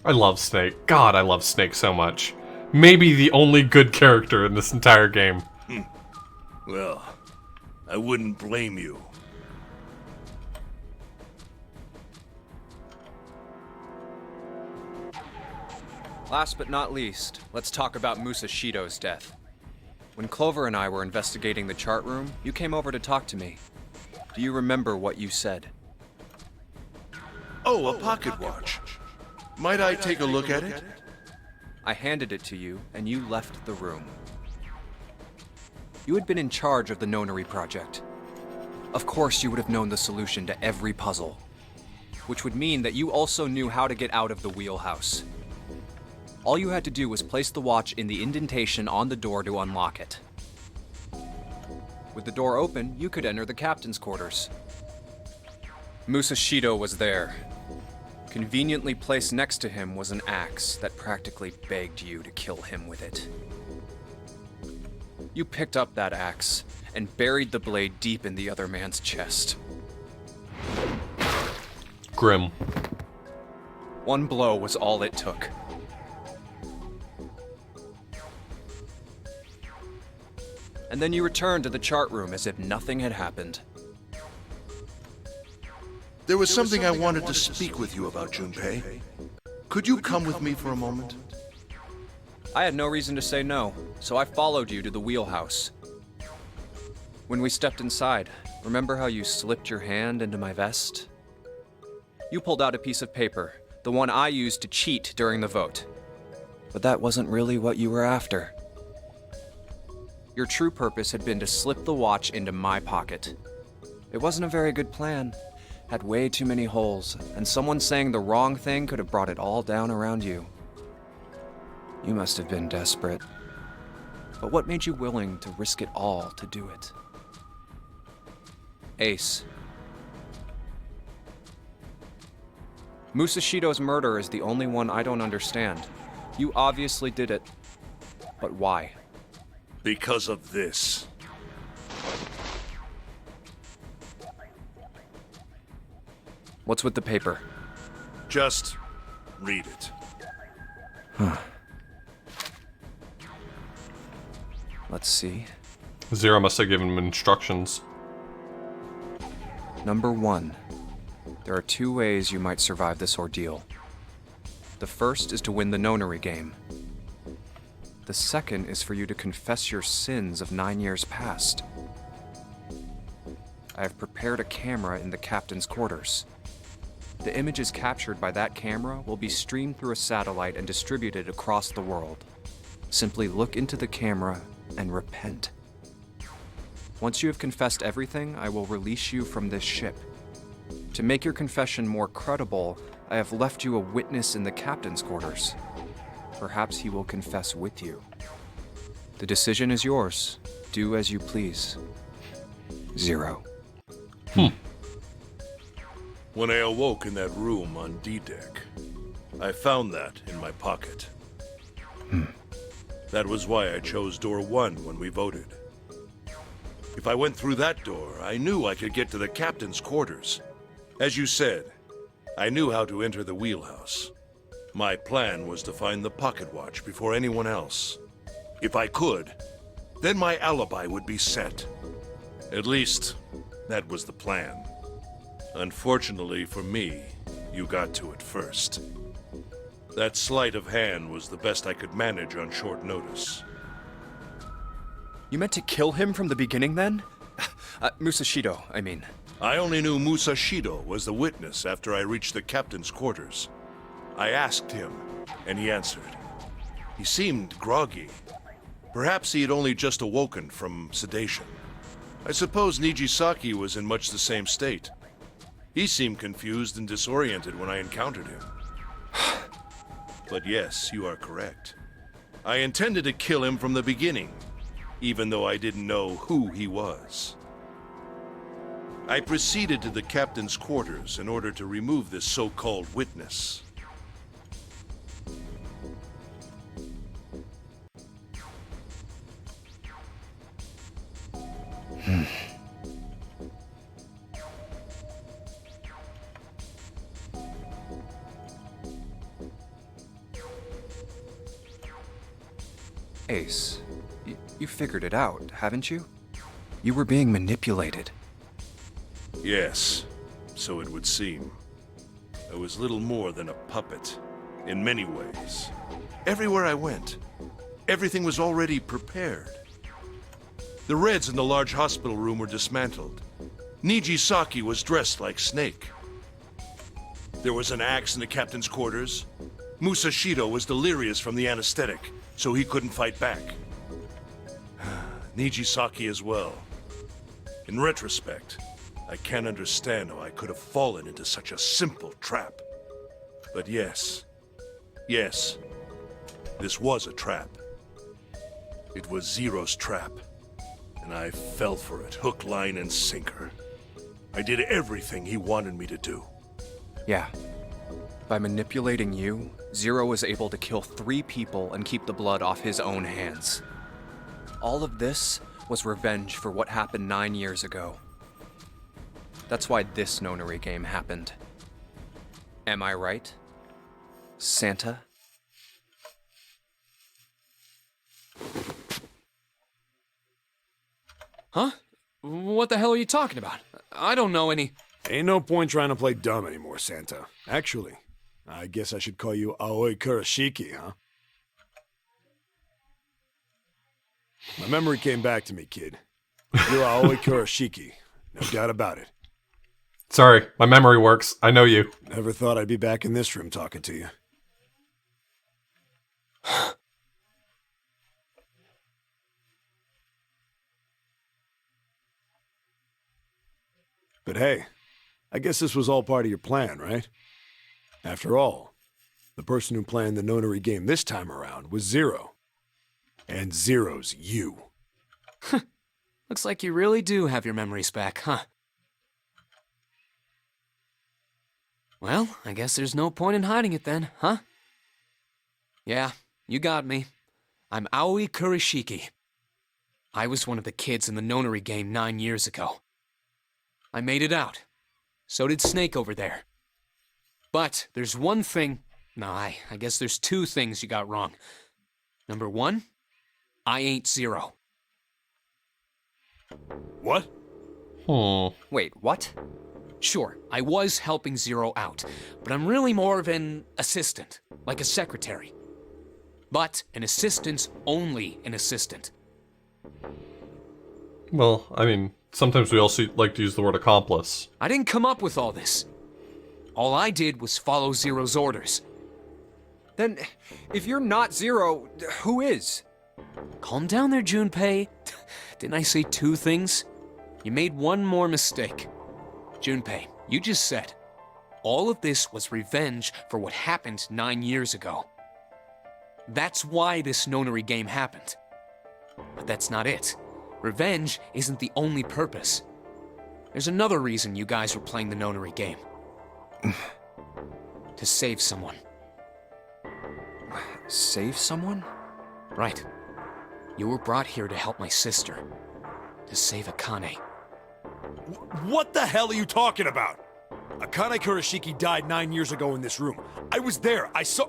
I love Snake. God, I love Snake so much. Maybe the only good character in this entire game. Well, I wouldn't blame you. Last but not least, let's talk about Musashido's death. When Clover and I were investigating the chart room, you came over to talk to me. Do you remember what you said? Oh, a pocket watch. Might I take a look at it? I handed it to you, and you left the room. You had been in charge of the Nonary project. Of course you would have known the solution to every puzzle. Which would mean that you also knew how to get out of the wheelhouse. All you had to do was place the watch in the indentation on the door to unlock it. With the door open, you could enter the captain's quarters. Musashido was there. Conveniently placed next to him was an axe that practically begged you to kill him with it. You picked up that axe and buried the blade deep in the other man's chest. Grim. One blow was all it took. And then you returned to the chart room as if nothing had happened. There was something I wanted to speak with you about, Junpei. Could you come with me for a moment? I had no reason to say no, so I followed you to the wheelhouse. When we stepped inside, remember how you slipped your hand into my vest? You pulled out a piece of paper, the one I used to cheat during the vote. But that wasn't really what you were after. Your true purpose had been to slip the watch into my pocket. It wasn't a very good plan, had way too many holes, and someone saying the wrong thing could have brought it all down around you. You must have been desperate. But what made you willing to risk it all to do it? Ace. Musashido's murder is the only one I don't understand. You obviously did it. But why? Because of this. What's with the paper? Just read it. Let's see. Zero must have given him instructions. Number 1. There are 2 ways you might survive this ordeal. The first is to win the nonary game. The second is for you to confess your sins of 9 years past. I have prepared a camera in the captain's quarters. The images captured by that camera will be streamed through a satellite and distributed across the world. Simply look into the camera and repent. Once you have confessed everything, I will release you from this ship. To make your confession more credible, I have left you a witness in the captain's quarters. Perhaps he will confess with you. The decision is yours. Do as you please. Zero. When I awoke in that room on D-Deck, I found that in my pocket. That was why I chose door 1 when we voted. If I went through that door, I knew I could get to the captain's quarters. As you said, I knew how to enter the wheelhouse. My plan was to find the pocket watch before anyone else. If I could, then my alibi would be set. At least, that was the plan. Unfortunately for me, you got to it first. That sleight of hand was the best I could manage on short notice. You meant to kill him from the beginning then? Musashido, I mean. I only knew Musashido was the witness after I reached the captain's quarters. I asked him, and he answered. He seemed groggy. Perhaps he had only just awoken from sedation. I suppose Nijisaki was in much the same state. He seemed confused and disoriented when I encountered him. But yes, you are correct. I intended to kill him from the beginning, even though I didn't know who he was. I proceeded to the captain's quarters in order to remove this so-called witness. Ace, you figured it out, haven't you? You were being manipulated. Yes, so it would seem. I was little more than a puppet, in many ways. Everywhere I went, everything was already prepared. The Reds in the large hospital room were dismantled. Nijisaki was dressed like Snake. There was an axe in the captain's quarters. Musashido was delirious from the anesthetic, so he couldn't fight back. Nijisaki as well. In retrospect, I can't understand how I could have fallen into such a simple trap. But yes, this was a trap. It was Zero's trap, and I fell for it, hook, line, and sinker. I did everything he wanted me to do. Yeah. By manipulating you, Zero was able to kill 3 people and keep the blood off his own hands. All of this was revenge for what happened 9 years ago. That's why this nonary game happened. Am I right, Santa? Huh? What the hell are you talking about? I don't know any... Ain't no point trying to play dumb anymore, Santa. Actually, I guess I should call you Aoi Kurashiki, huh? My memory came back to me, kid. You're Aoi Kurashiki. No doubt about it. Sorry, my memory works. I know you. Never thought I'd be back in this room talking to you. But hey, I guess this was all part of your plan, right? After all, the person who planned the nonary game this time around was Zero. And Zero's you. Looks like you really do have your memories back, huh? Well, I guess there's no point in hiding it then, huh? Yeah, you got me. I'm Aoi Kurashiki. I was one of the kids in the nonary game 9 years ago. I made it out. So did Snake over there. But there's one thing... No, I guess there's two things you got wrong. Number one, I ain't Zero. What? Wait, what? Sure, I was helping Zero out, but I'm really more of an assistant, like a secretary. But an assistant's only an assistant. Well, I mean, sometimes we also like to use the word accomplice. I didn't come up with all this. All I did was follow Zero's orders. Then, if you're not Zero, who is? Calm down there, Junpei. Didn't I say two things? You made one more mistake. Junpei, you just said, all of this was revenge for what happened 9 years ago. That's why this nonary game happened. But that's not it. Revenge isn't the only purpose. There's another reason you guys were playing the nonary game. To save someone. Save someone? Right. You were brought here to help my sister. To save Akane. What the hell are you talking about? Akane Kurashiki died 9 years ago in this room. I was there. I saw...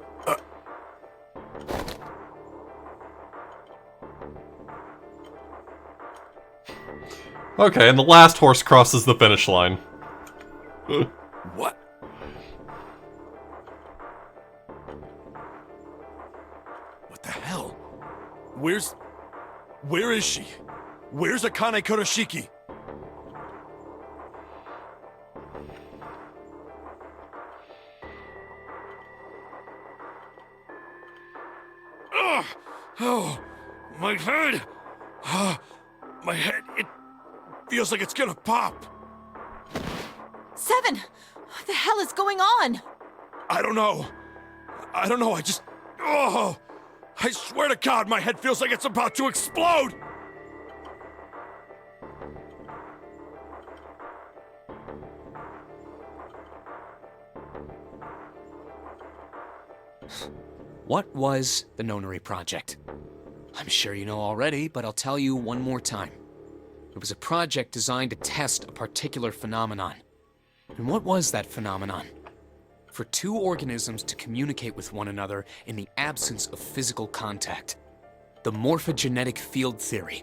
Okay, and the last horse crosses the finish line. What? What the hell? Where is she? Where's Akane Kurashiki? Ugh! Oh, my head! My head, it feels like it's gonna pop. Seven! What the hell is going on? I don't know. I just... Oh! I swear to God, my head feels like it's about to explode! What was the Nonary Project? I'm sure you know already, but I'll tell you one more time. It was a project designed to test a particular phenomenon. And what was that phenomenon? For two organisms to communicate with one another in the absence of physical contact. The morphogenetic field theory.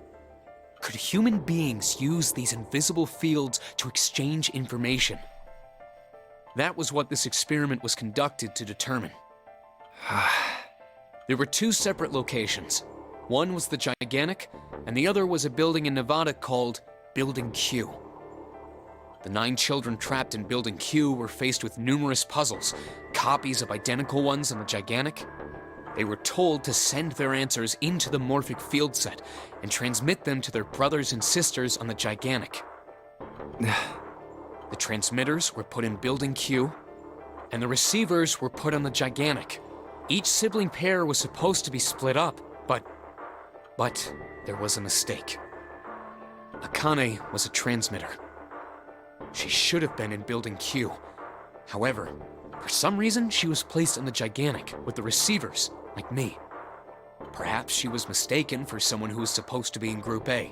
Could human beings use these invisible fields to exchange information? That was what this experiment was conducted to determine. There were two separate locations. One was the Gigantic, and the other was a building in Nevada called Building Q. The 9 children trapped in Building Q were faced with numerous puzzles, copies of identical ones on the Gigantic. They were told to send their answers into the morphic field set and transmit them to their brothers and sisters on the Gigantic. The transmitters were put in Building Q, and the receivers were put on the Gigantic. Each sibling pair was supposed to be split up, but there was a mistake. Akane was a transmitter. She should have been in Building Q. However, for some reason, she was placed in the Gigantic with the receivers, like me. Perhaps she was mistaken for someone who was supposed to be in Group A.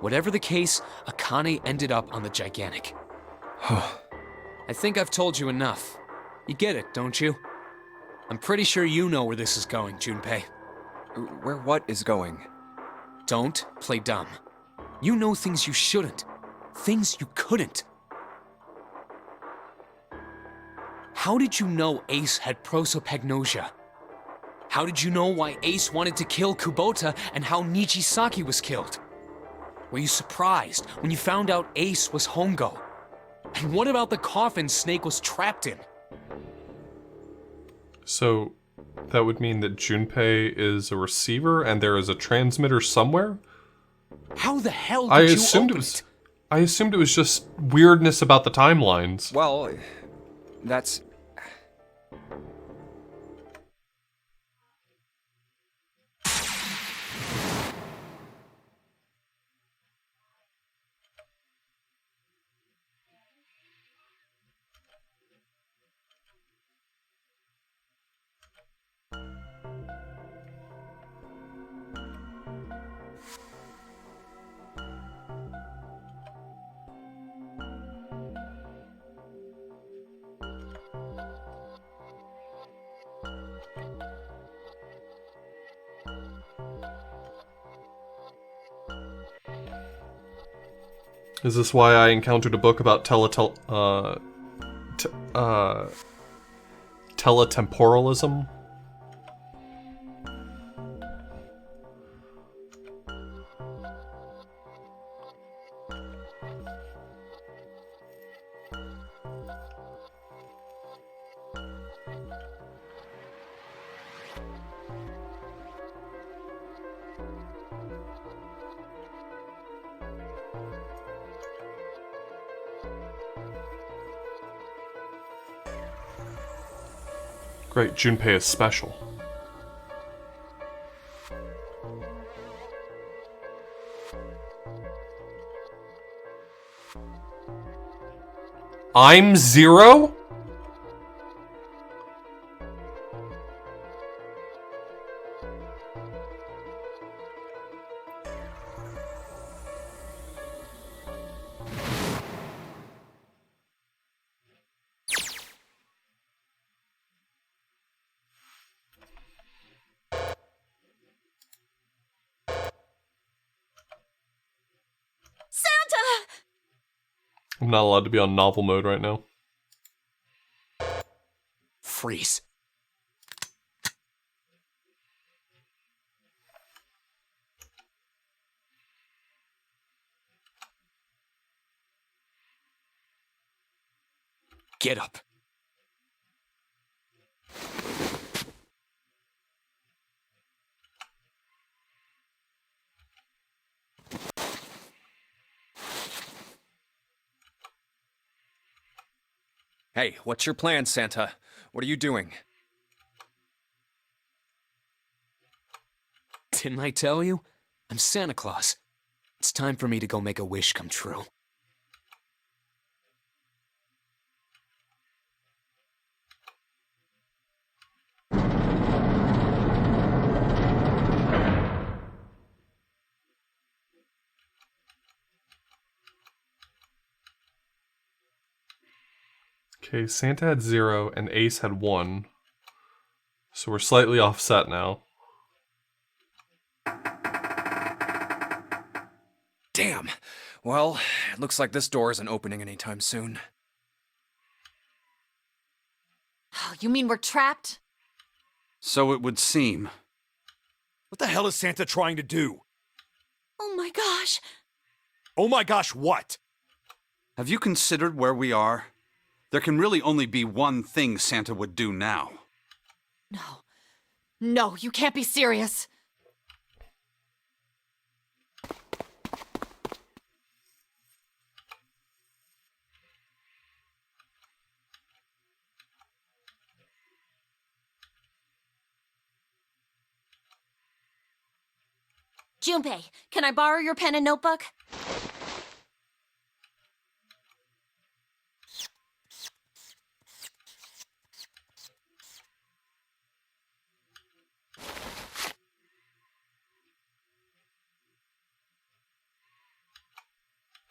Whatever the case, Akane ended up on the Gigantic. I think I've told you enough. You get it, don't you? I'm pretty sure you know where this is going, Junpei. Where what is going? Don't play dumb. You know things you shouldn't. Things you couldn't. How did you know Ace had prosopagnosia? How did you know why Ace wanted to kill Kubota and how Nijisaki was killed? Were you surprised when you found out Ace was Hongo? And what about the coffin Snake was trapped in? So, that would mean that Junpei is a receiver and there is a transmitter somewhere? How the hell did you open it? I assumed it was just weirdness about the timelines. Well, that's... Is this why I encountered a book about teletemporalism? Great, Junpei is special. I'm Zero? Santa! I'm not allowed to be on novel mode right now. Freeze. Get up. Hey, what's your plan, Santa? What are you doing? Didn't I tell you? I'm Santa Claus. It's time for me to go make a wish come true. Okay, Santa had 0 and Ace had 1. So we're slightly offset now. Damn. Well, it looks like this door isn't opening anytime soon. Oh, you mean we're trapped? So it would seem. What the hell is Santa trying to do? Oh my gosh. Oh my gosh, what? Have you considered where we are? There can really only be one thing Santa would do now. No. No, you can't be serious. Junpei, can I borrow your pen and notebook?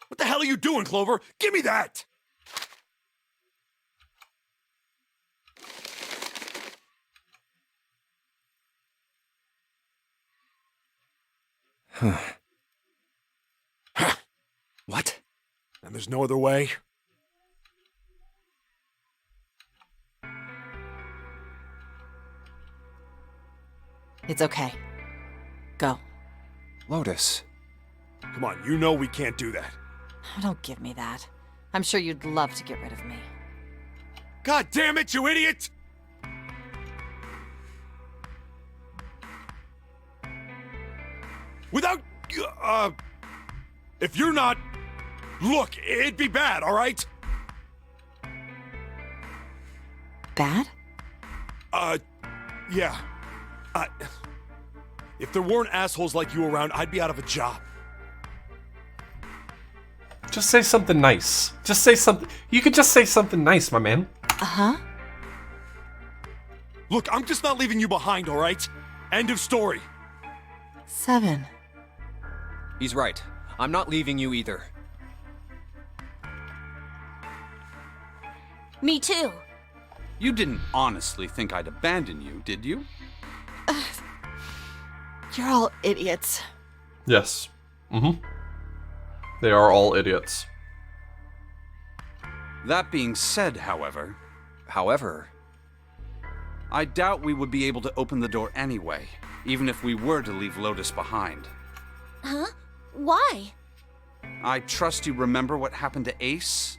What the hell are you doing, Clover? Give me that! What? And there's no other way? It's okay. Go. Lotus. Come on, you know we can't do that. Oh, don't give me that. I'm sure you'd love to get rid of me. God damn it, you idiot! Without... if you're not... Look, it'd be bad, all right? Bad? Yeah. If there weren't assholes like you around, I'd be out of a job. Just say something nice. Just say something. You could just say something nice, my man. Uh-huh. Look, I'm just not leaving you behind, all right? End of story. 7. He's right. I'm not leaving you either. Me too. You didn't honestly think I'd abandon you, did you? You're all idiots. Yes. Mm-hmm. They are all idiots. That being said, however, I doubt we would be able to open the door anyway, even if we were to leave Lotus behind. Huh? Why? I trust you remember what happened to Ace?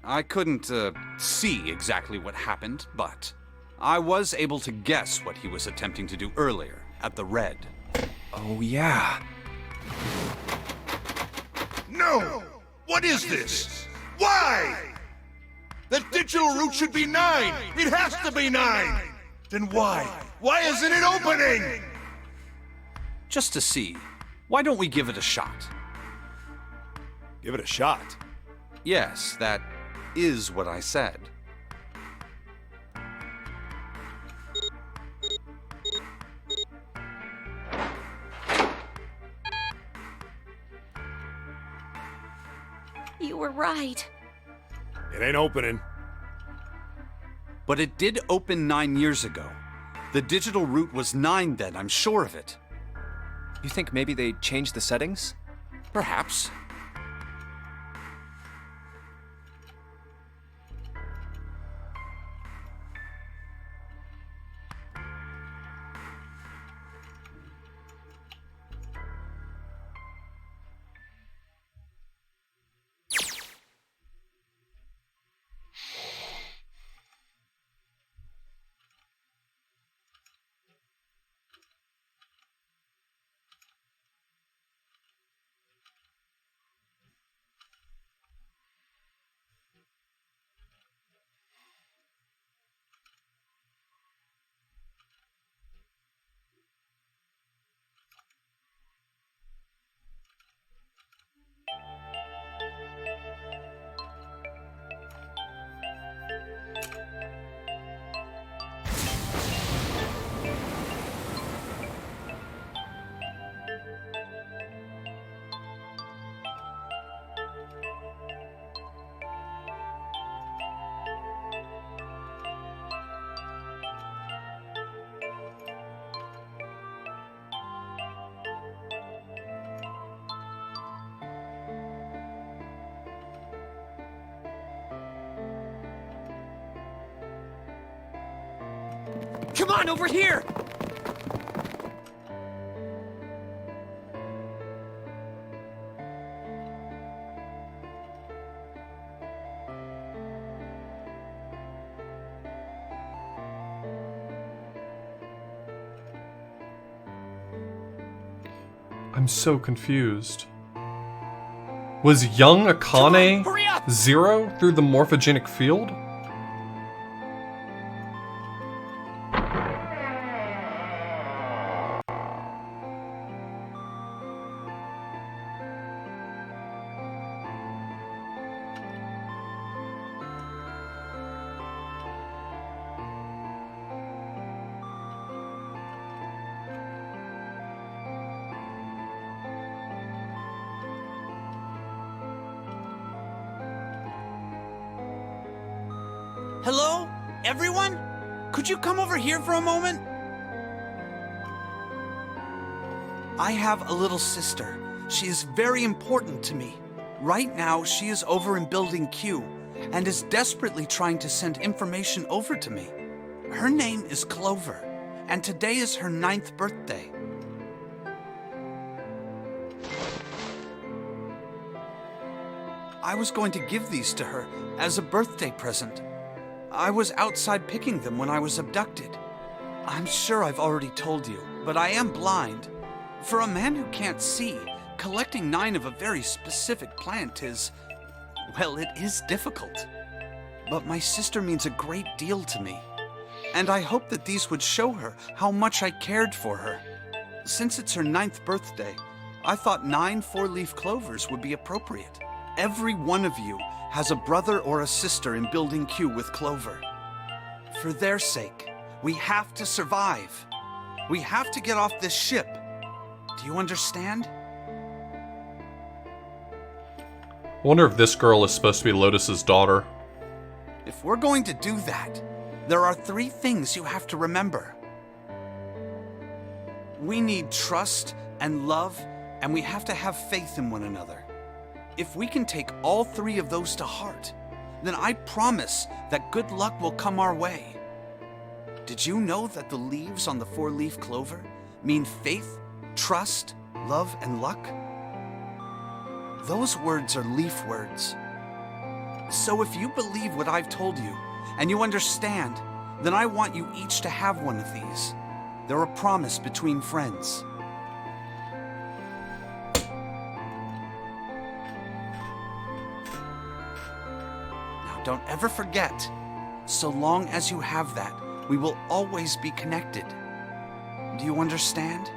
I couldn't, see exactly what happened, but I was able to guess what he was attempting to do earlier at the Red. Oh, yeah. No! What is this? Why? The digital route should be 9! It has to be 9! Then why? Why isn't it opening? Just to see. Why don't we give it a shot? Give it a shot. Yes, that is what I said. You were right. It ain't opening. But it did open 9 years ago. The digital route was 9 then, I'm sure of it. You think maybe they changed the settings? Perhaps. Come on, over here! I'm so confused. Was young Akane Hurry up! 0 through the morphogenic field? Hello? Everyone? Could you come over here for a moment? I have a little sister. She is very important to me. Right now, she is over in Building Q and is desperately trying to send information over to me. Her name is Clover, and today is her 9th birthday. I was going to give these to her as a birthday present. I was outside picking them when I was abducted. I'm sure I've already told you, but I am blind. For a man who can't see, collecting 9 of a very specific plant is Well, it is difficult. But my sister means a great deal to me. And I hope that these would show her how much I cared for her. Since it's her 9th birthday, I thought 9 four-leaf clovers would be appropriate. Every one of you has a brother or a sister in Building Q with Clover. For their sake, we have to survive. We have to get off this ship. Do you understand? I wonder if this girl is supposed to be Lotus's daughter. If we're going to do that, there are 3 things you have to remember. We need trust and love, and we have to have faith in one another. If we can take all 3 of those to heart, then I promise that good luck will come our way. Did you know that the leaves on the 4-leaf clover mean faith, trust, love, and luck? Those words are leaf words. So if you believe what I've told you, and you understand, then I want you each to have one of these. They're a promise between friends. Now don't ever forget, so long as you have that, we will always be connected. Do you understand?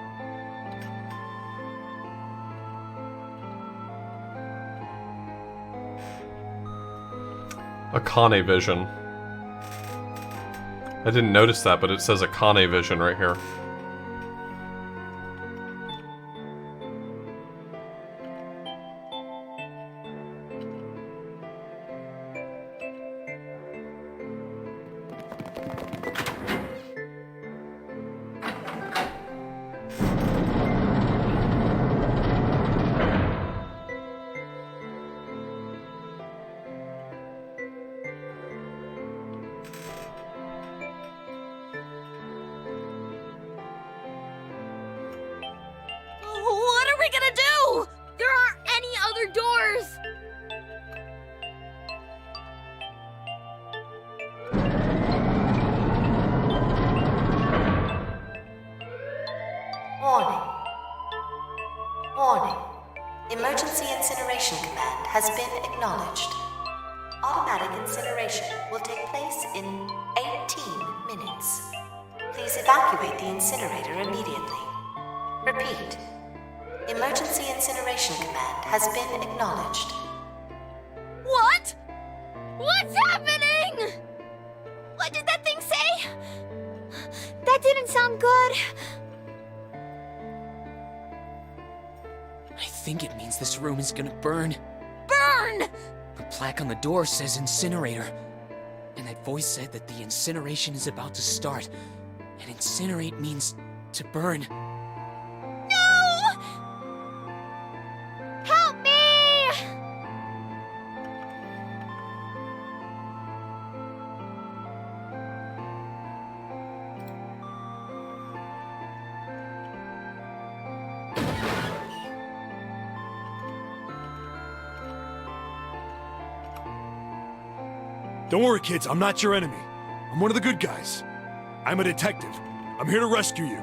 Akane vision. I didn't notice that, but it says Akane vision right here. What are we gonna do? There aren't any other doors! Warning. Warning. Emergency incineration command has been acknowledged. Automatic incineration will take place in 18 minutes. Please evacuate the incinerator immediately. Repeat. Emergency incineration command has been acknowledged. What? What's happening? What did that thing say? That didn't sound good. I think it means this room is gonna burn. Burn! The plaque on the door says incinerator. And that voice said that the incineration is about to start. And incinerate means to burn. No! Help me! Don't worry, kids. I'm not your enemy. I'm one of the good guys. I'm a detective. I'm here to rescue you.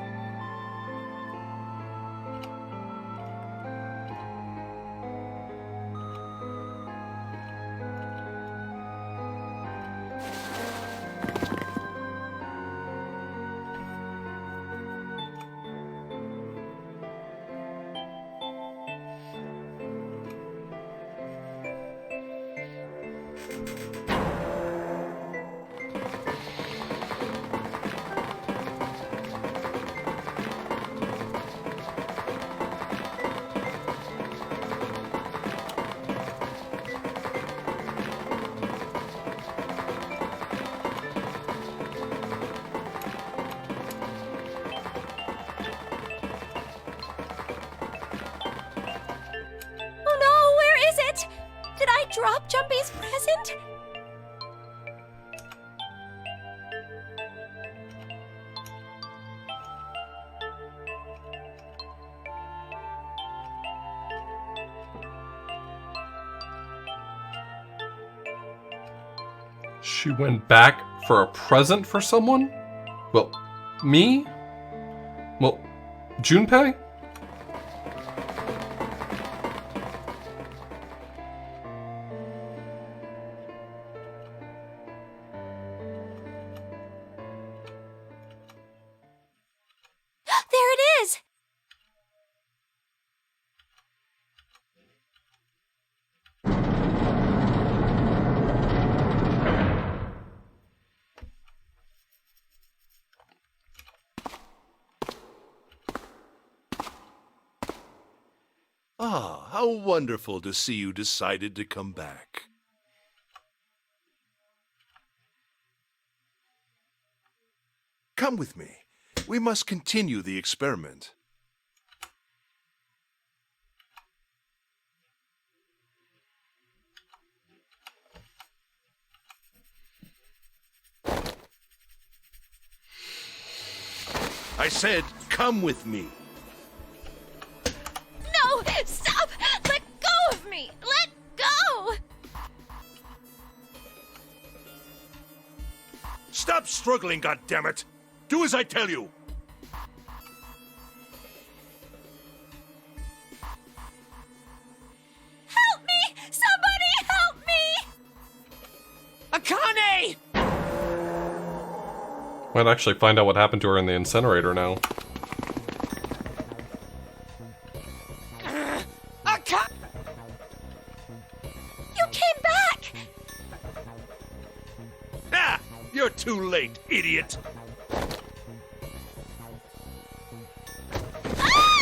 Oh no, where is it? Did I drop Jumpy's present? She went back for a present for someone? Well, me? Well, Junpei? Ah, how wonderful to see you decided to come back. Come with me. We must continue the experiment. I said, come with me. No! Stop! Let go of me! Let go! Stop struggling, goddammit! Do as I tell you! Help me! Somebody help me! Akane! Might actually find out what happened to her in the incinerator now. Akane! You came back! Ah! You're too late, idiot! Ah!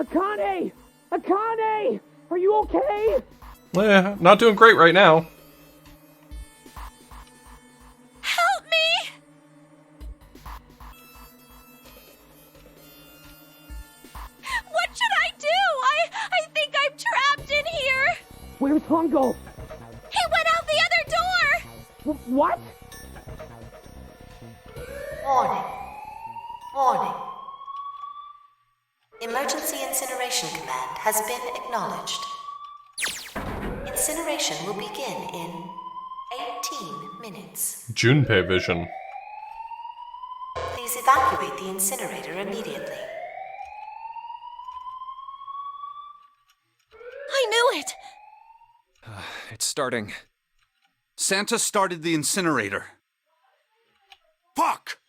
Akane! Akane! Are you okay? Not doing great right now. Help me! What should I do? I think I'm trapped in here! Where's Hongo? He went out the other door! What? Warning. Warning. Emergency Incineration Command has been acknowledged. Incineration will begin in 18 minutes. Junpei vision. Please evacuate the incinerator immediately. I knew it! It's starting. Santa started the incinerator. Fuck!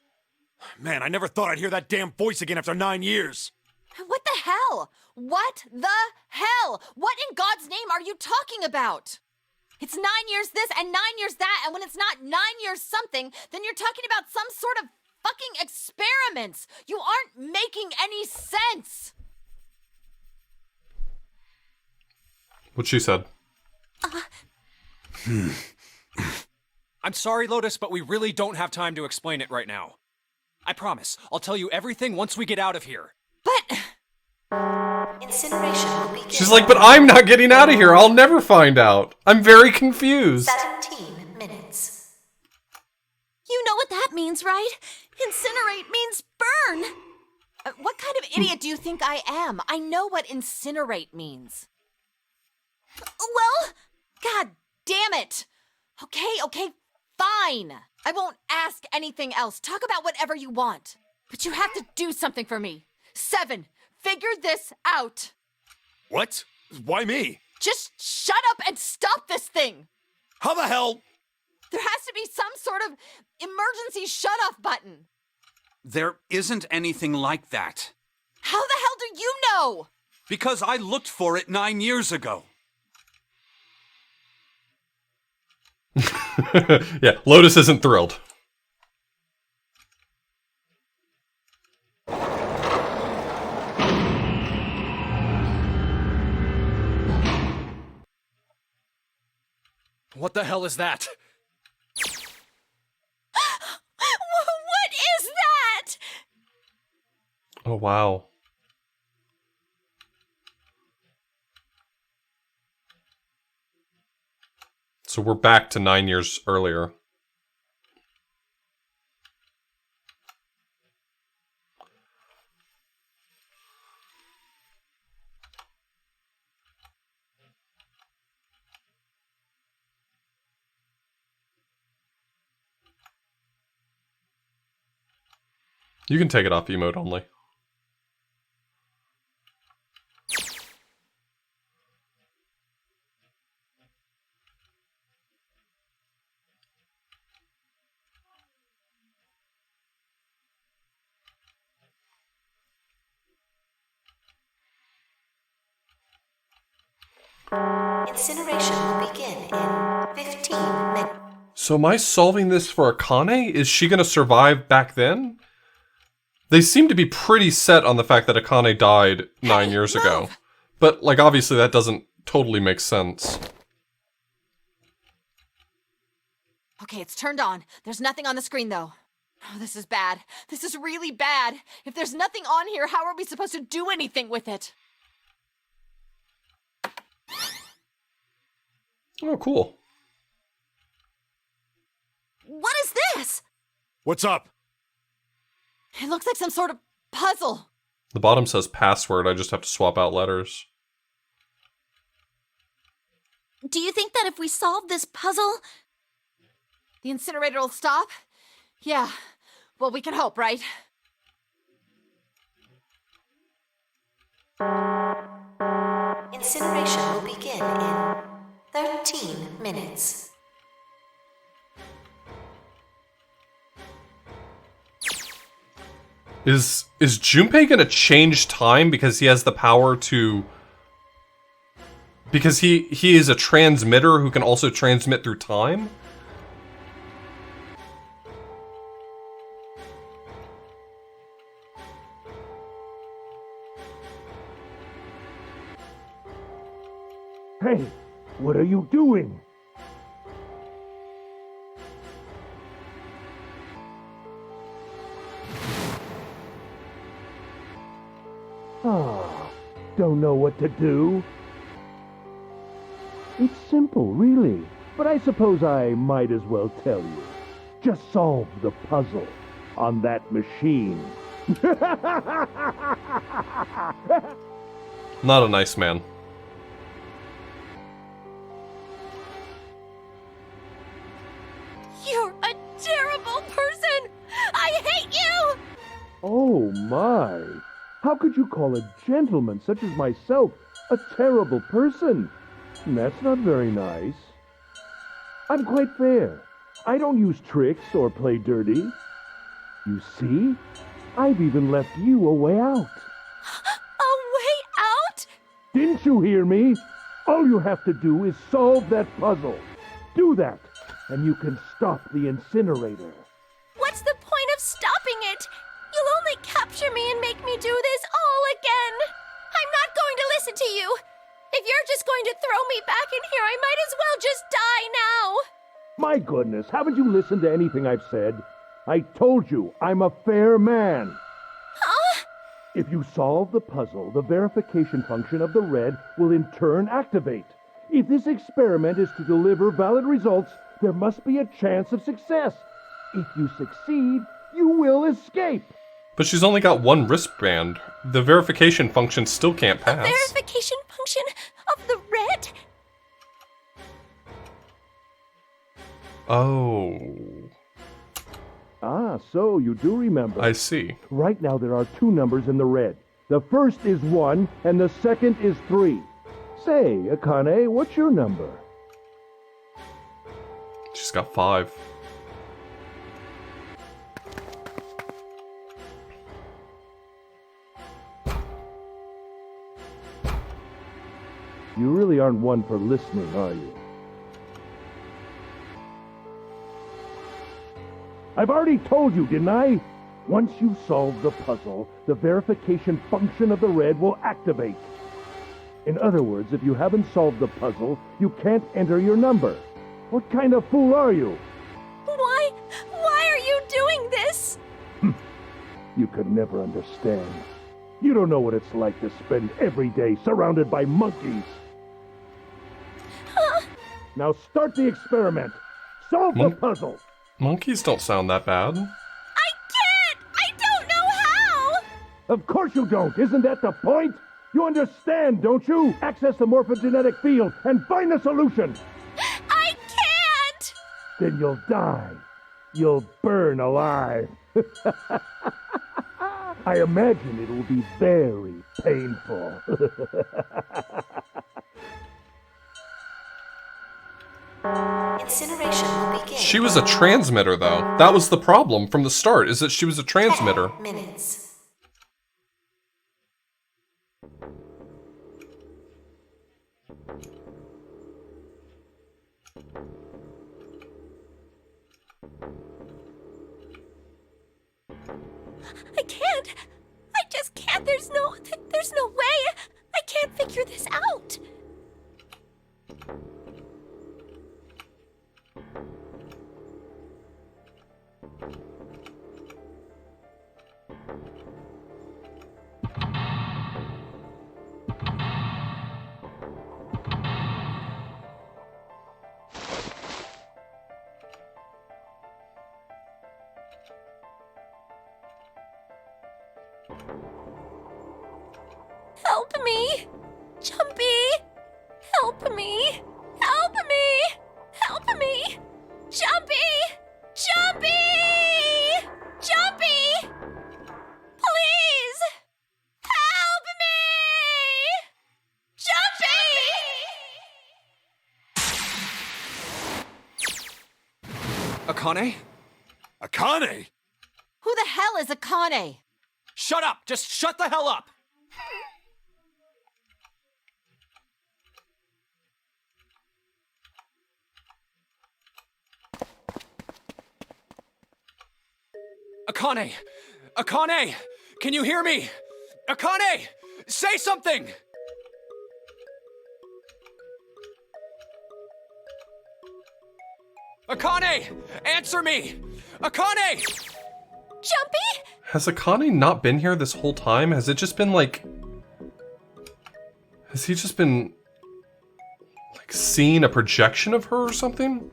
Man, I never thought I'd hear that damn voice again after 9 years. What the hell? What the hell? What in God's name are you talking about? It's 9 years this and 9 years that, and when it's not 9 years something, then you're talking about some sort of fucking experiments. You aren't making any sense. What she said. I'm sorry, Lotus, but we really don't have time to explain it right now. I promise, I'll tell you everything once we get out of here. But Incineration will begin. She's like, but I'm not getting out of here. I'll never find out. I'm very confused. 17 minutes. You know what that means, right? Incinerate means burn! what kind of idiot do you think I am? I know what incinerate means. Well, God damn it! Okay, fine. I won't ask anything else. Talk about whatever you want. But you have to do something for me. 7, figure this out. What? Why me? Just shut up and stop this thing. How the hell? There has to be some sort of emergency shut-off button. There isn't anything like that. How the hell do you know? Because I looked for it 9 years ago. Yeah, Lotus isn't thrilled. What the hell is that? what is that? Oh, wow. So we're back to 9 years earlier. You can take it off emote only. Incineration will begin in 15 minutes. So am I solving this for Akane? Is she gonna survive back then? They seem to be pretty set on the fact that Akane died 9 years ago. But, like, obviously that doesn't totally make sense. Okay, it's turned on. There's nothing on the screen, though. Oh, this is bad. This is really bad. If there's nothing on here, how are we supposed to do anything with it? Oh, cool. What is this? What's up? It looks like some sort of puzzle. The bottom says password, I just have to swap out letters. Do you think that if we solve this puzzle... The incinerator will stop? Yeah. Well, we can hope, right? Incineration will begin in 13 minutes. Is Junpei gonna change time because he has the power to... Because he is a transmitter who can also transmit through time? Hey, what are you doing? Ah, don't know what to do? It's simple, really. But I suppose I might as well tell you. Just solve the puzzle on that machine. Not a nice man. You're a terrible person! I hate you! Oh my! How could you call a gentleman such as myself a terrible person? That's not very nice. I'm quite fair. I don't use tricks or play dirty. You see? I've even left you a way out. A way out? Didn't you hear me? All you have to do is solve that puzzle. Do that, and you can stop the incinerator. What's the point of stopping it? You'll only capture me and make me do this all again. I'm not going to listen to you. If you're just going to throw me back in here, I might as well just die now. My goodness, haven't you listened to anything I've said? I told you, I'm a fair man. Huh? If you solve the puzzle, the verification function of the red will in turn activate. If this experiment is to deliver valid results, there must be a chance of success. If you succeed, you will escape. But she's only got one wristband. The verification function still can't pass. The verification function of the red? Oh. Ah, so you do remember. I see. Right now there are two numbers in the red. The first is 1, and the second is 3. Say, Akane, what's your number? She's got 5. You really aren't one for listening, are you? I've already told you, didn't I? Once you solve the puzzle, the verification function of the red will activate. In other words, if you haven't solved the puzzle, you can't enter your number. What kind of fool are you? Why are you doing this? You could never understand. You don't know what it's like to spend every day surrounded by monkeys. Now start the experiment. Solve the puzzle. Monkeys don't sound that bad. I can't! I don't know how! Of course you don't. Isn't that the point? You understand, don't you? Access the morphogenetic field and find the solution. I can't! Then you'll die. You'll burn alive. I imagine it will be very painful. Incineration will begin. She was a transmitter, though. That was the problem from the start, is that she was a transmitter. 10 minutes. I can't. I just can't. There's no way. I can't figure this out. Help me! Jumpy! Help me! Help me! Help me! Jumpy! Jumpy! Jumpy! Please! Help me! Jumpy! Akane? Akane? Who the hell is Akane? Shut up! Just shut the hell up! Akane! Akane! Can you hear me? Akane! Say something! Akane! Answer me! Akane! Jumpy? Has Akane not been here this whole time? Has it just been like... Has he just been... like, seeing a projection of her or something?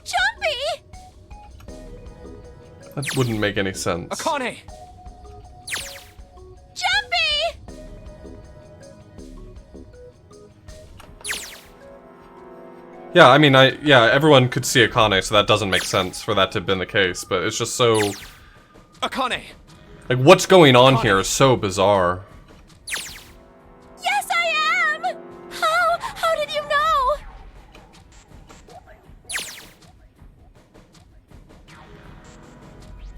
Jumpy! That wouldn't make any sense. Akane! Jumpy! Yeah, I mean, everyone could see Akane, so that doesn't make sense for that to have been the case, but it's just so... Akane! Like, what's going on here is so bizarre. Yes, I am! How did you know?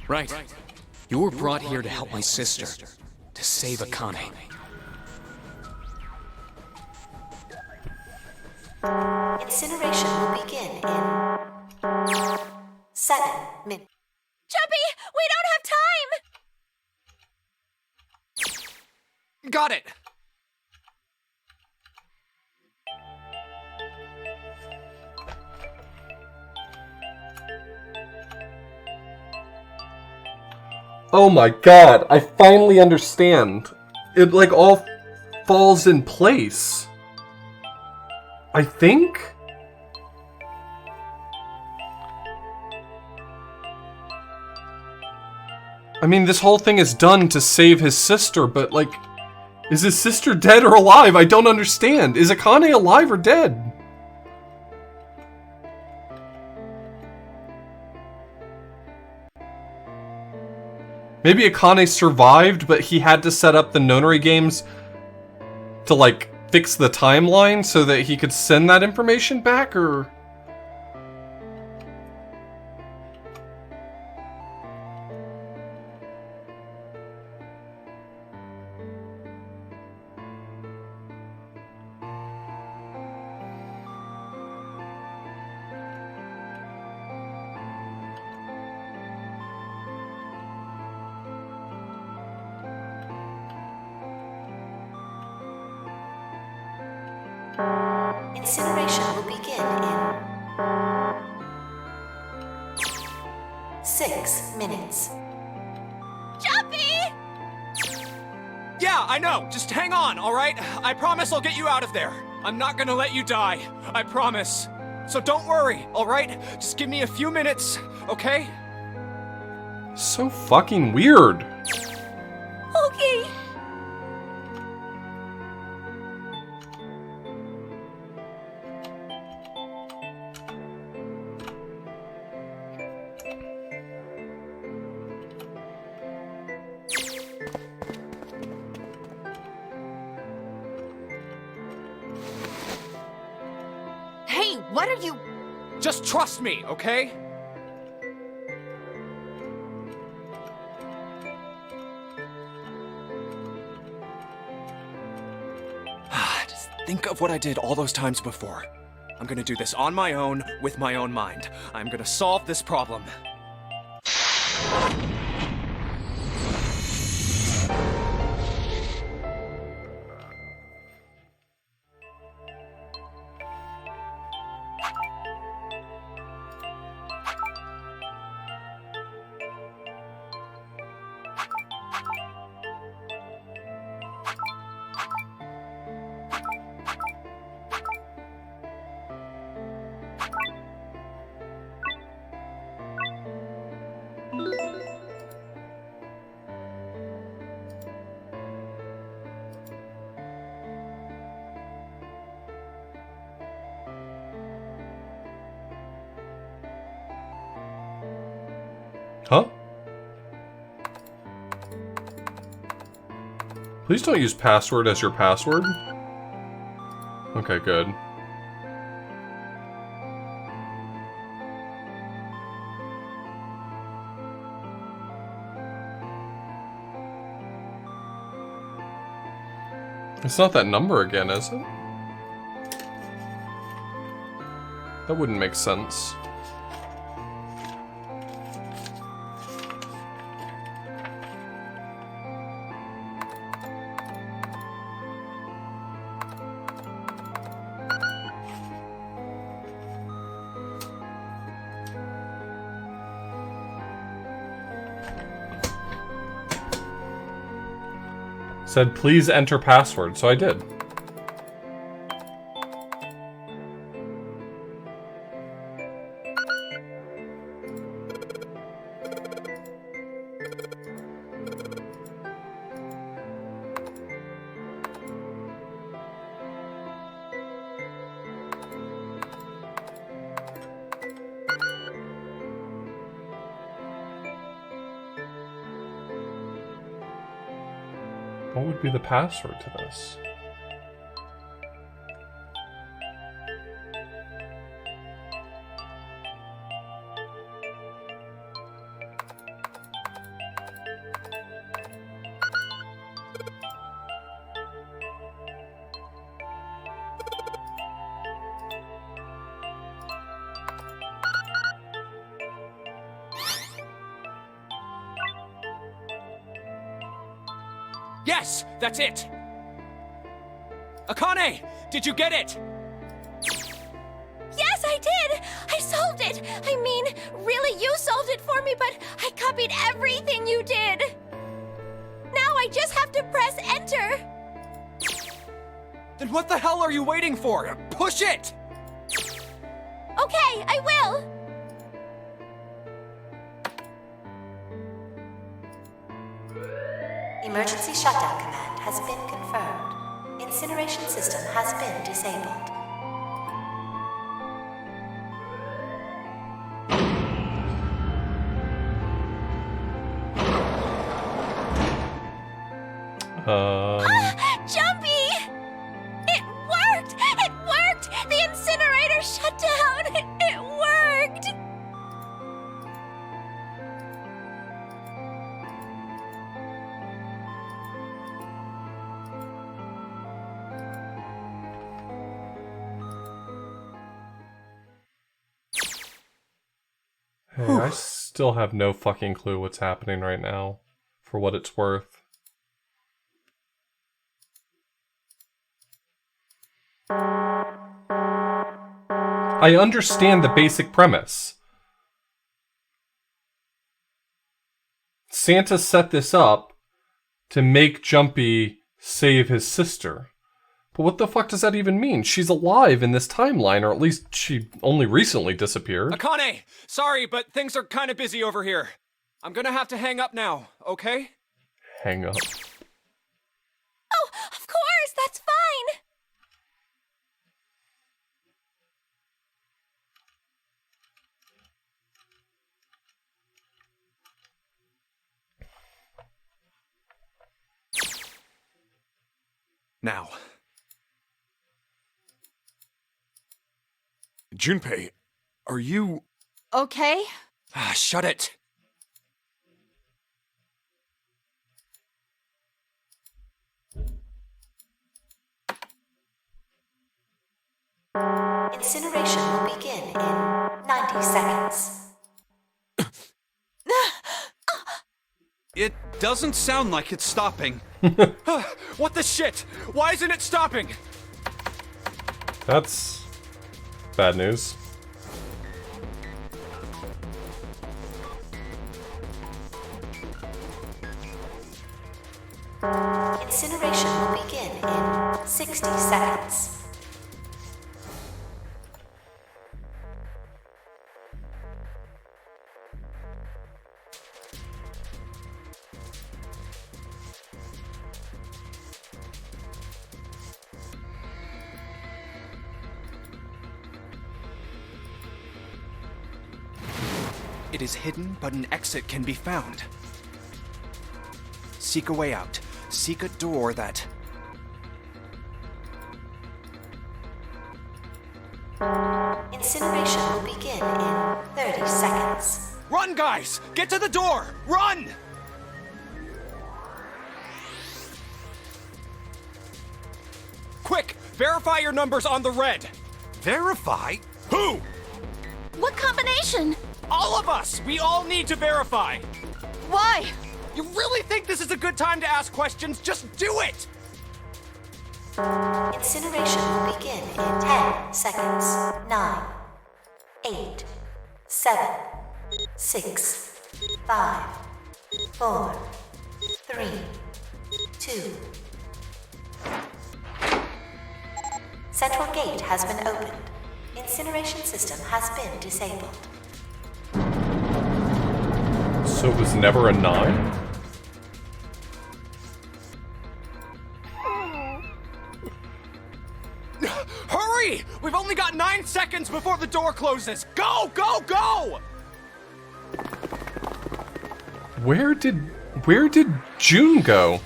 Right. You were brought here to help my sister, to save Akane. Incineration will begin in 7 minutes. Jumpy, we don't have time! Got it! Oh my god, I finally understand. It, like, all falls in place. I think? I mean, this whole thing is done to save his sister, but, like, is his sister dead or alive? I don't understand. Is Akane alive or dead? Maybe Akane survived, but he had to set up the Nonary games to, like, fix the timeline so that he could send that information back, or... Incineration will begin in 6 minutes. Jumpy! Yeah, I know! Just hang on, alright? I promise I'll get you out of there. I'm not gonna let you die. I promise. So don't worry, alright? Just give me a few minutes, okay? So fucking weird. Okay. What are you... Just trust me, okay? Just think of what I did all those times before. I'm gonna do this on my own, with my own mind. I'm gonna solve this problem. Huh? Please don't use password as your password. Okay, good. It's not that number again, is it? That wouldn't make sense. Said, please enter password, so I did. What would be the password to this? Yes, that's it! Akane, did you get it? Yes, I did! I solved it! I mean, really, you solved it for me, but I copied everything you did! Now I just have to press enter! Then what the hell are you waiting for? Push it! Okay, I will! Emergency shutdown command has been confirmed. Incineration system has been disabled. Jumpy! It worked! It worked! The incinerator shut down! It worked! Hey, I still have no fucking clue what's happening right now, for what it's worth. I understand the basic premise. Santa set this up to make Jumpy save his sister. But what the fuck does that even mean? She's alive in this timeline, or at least she only recently disappeared. Akane, sorry, but things are kind of busy over here. I'm gonna have to hang up now, okay? Hang up. Oh, of course, that's fine! Now. Junpei, are you... Okay? Ah, shut it. Incineration will begin in 90 seconds. It doesn't sound like it's stopping. What the shit? Why isn't it stopping? That's bad news. Incineration will begin in 60 seconds. It is hidden, but an exit can be found. Seek a way out. Seek a door that... Incineration will begin in 30 seconds. Run, guys! Get to the door! Run! Quick! Verify your numbers on the red! Verify? Who? What combination? All of us! We all need to verify! Why? You really think this is a good time to ask questions? Just do it! Incineration will begin in 10 seconds. 9, 8, 7, 6, 5, 4, 3, 2. Central gate has been opened. Incineration system has been disabled. So it was never a 9? Hurry! We've only got 9 seconds before the door closes! Go, go, go! Where did June go?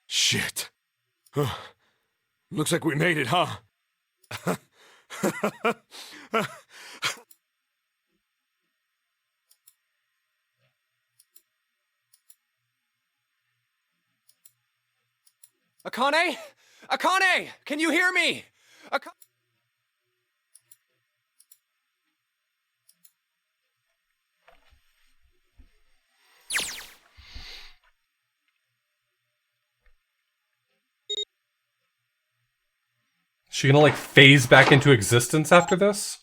Shit. Looks like we made it, huh? Akane? Akane! Can you hear me? She gonna like phase back into existence after this?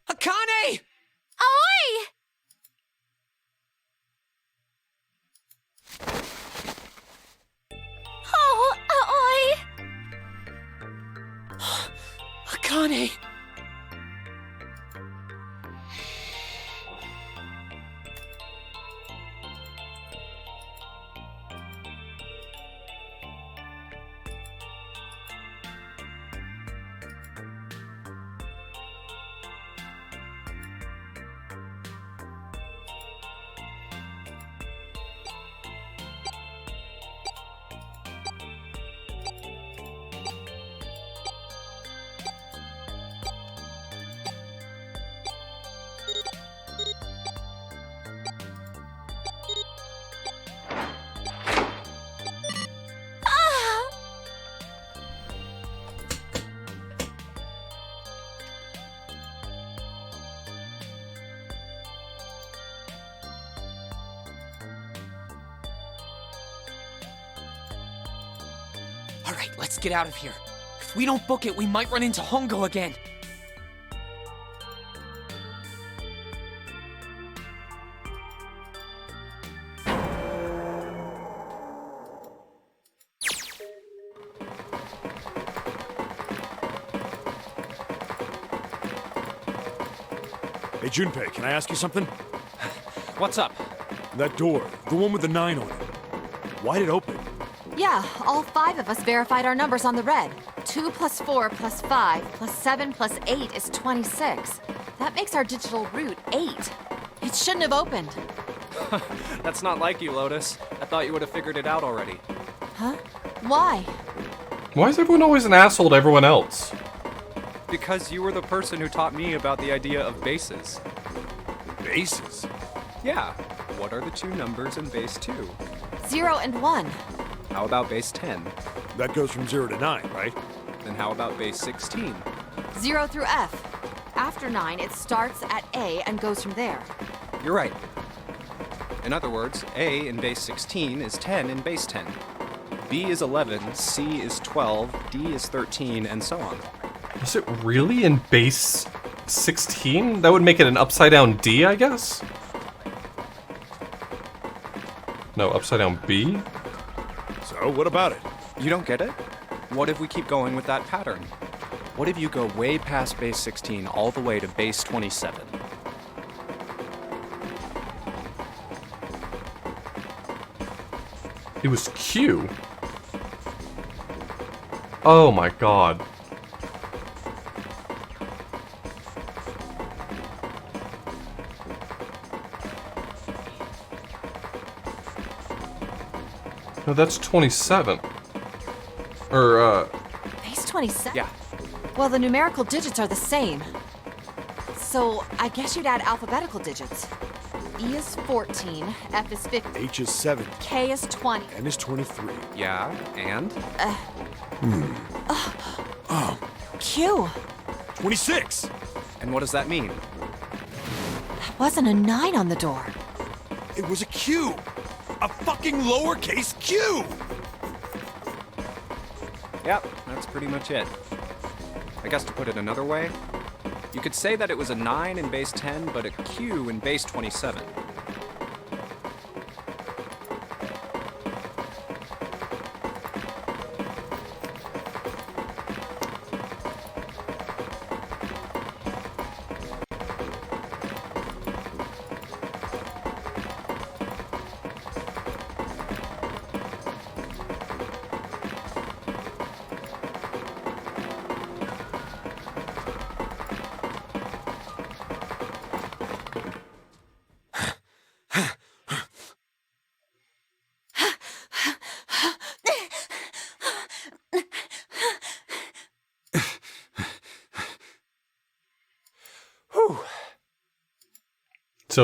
Akane! Oi! Oh, oi! Akane! Alright, let's get out of here. If we don't book it, we might run into Hongo again. Hey, Junpei, can I ask you something? What's up? That door, the one with the 9 on it. Why'd it open? Yeah, all 5 of us verified our numbers on the red. 2 plus 4 plus 5 plus 7 plus 8 is 26. That makes our digital root 8. It shouldn't have opened. That's not like you, Lotus. I thought you would have figured it out already. Huh? Why? Why is everyone always an asshole to everyone else? Because you were the person who taught me about the idea of bases. Bases? Yeah. What are the 2 numbers in base 2? 0 and 1. How about base 10? That goes from 0 to 9, right? Then how about base 16? 0 through F. After 9, it starts at A and goes from there. You're right. In other words, A in base 16 is 10 in base 10. B is 11, C is 12, D is 13, and so on. Was it really in base 16? That would make it an upside down D, I guess? No, upside down B? So, what about it? You don't get it? What if we keep going with that pattern? What if you go way past base 16 all the way to base 27? It was Q. Oh my god. No, that's 27. Or, Base 27? Yeah. Well, the numerical digits are the same. So, I guess you'd add alphabetical digits. E is 14, F is 15, H is 7, K is 20. N is 23. Yeah, and? Q! 26! And what does that mean? That wasn't a 9 on the door. It was a Q! A fucking lowercase q! Yep, that's pretty much it. I guess to put it another way, you could say that it was a 9 in base 10, but a Q in base 27.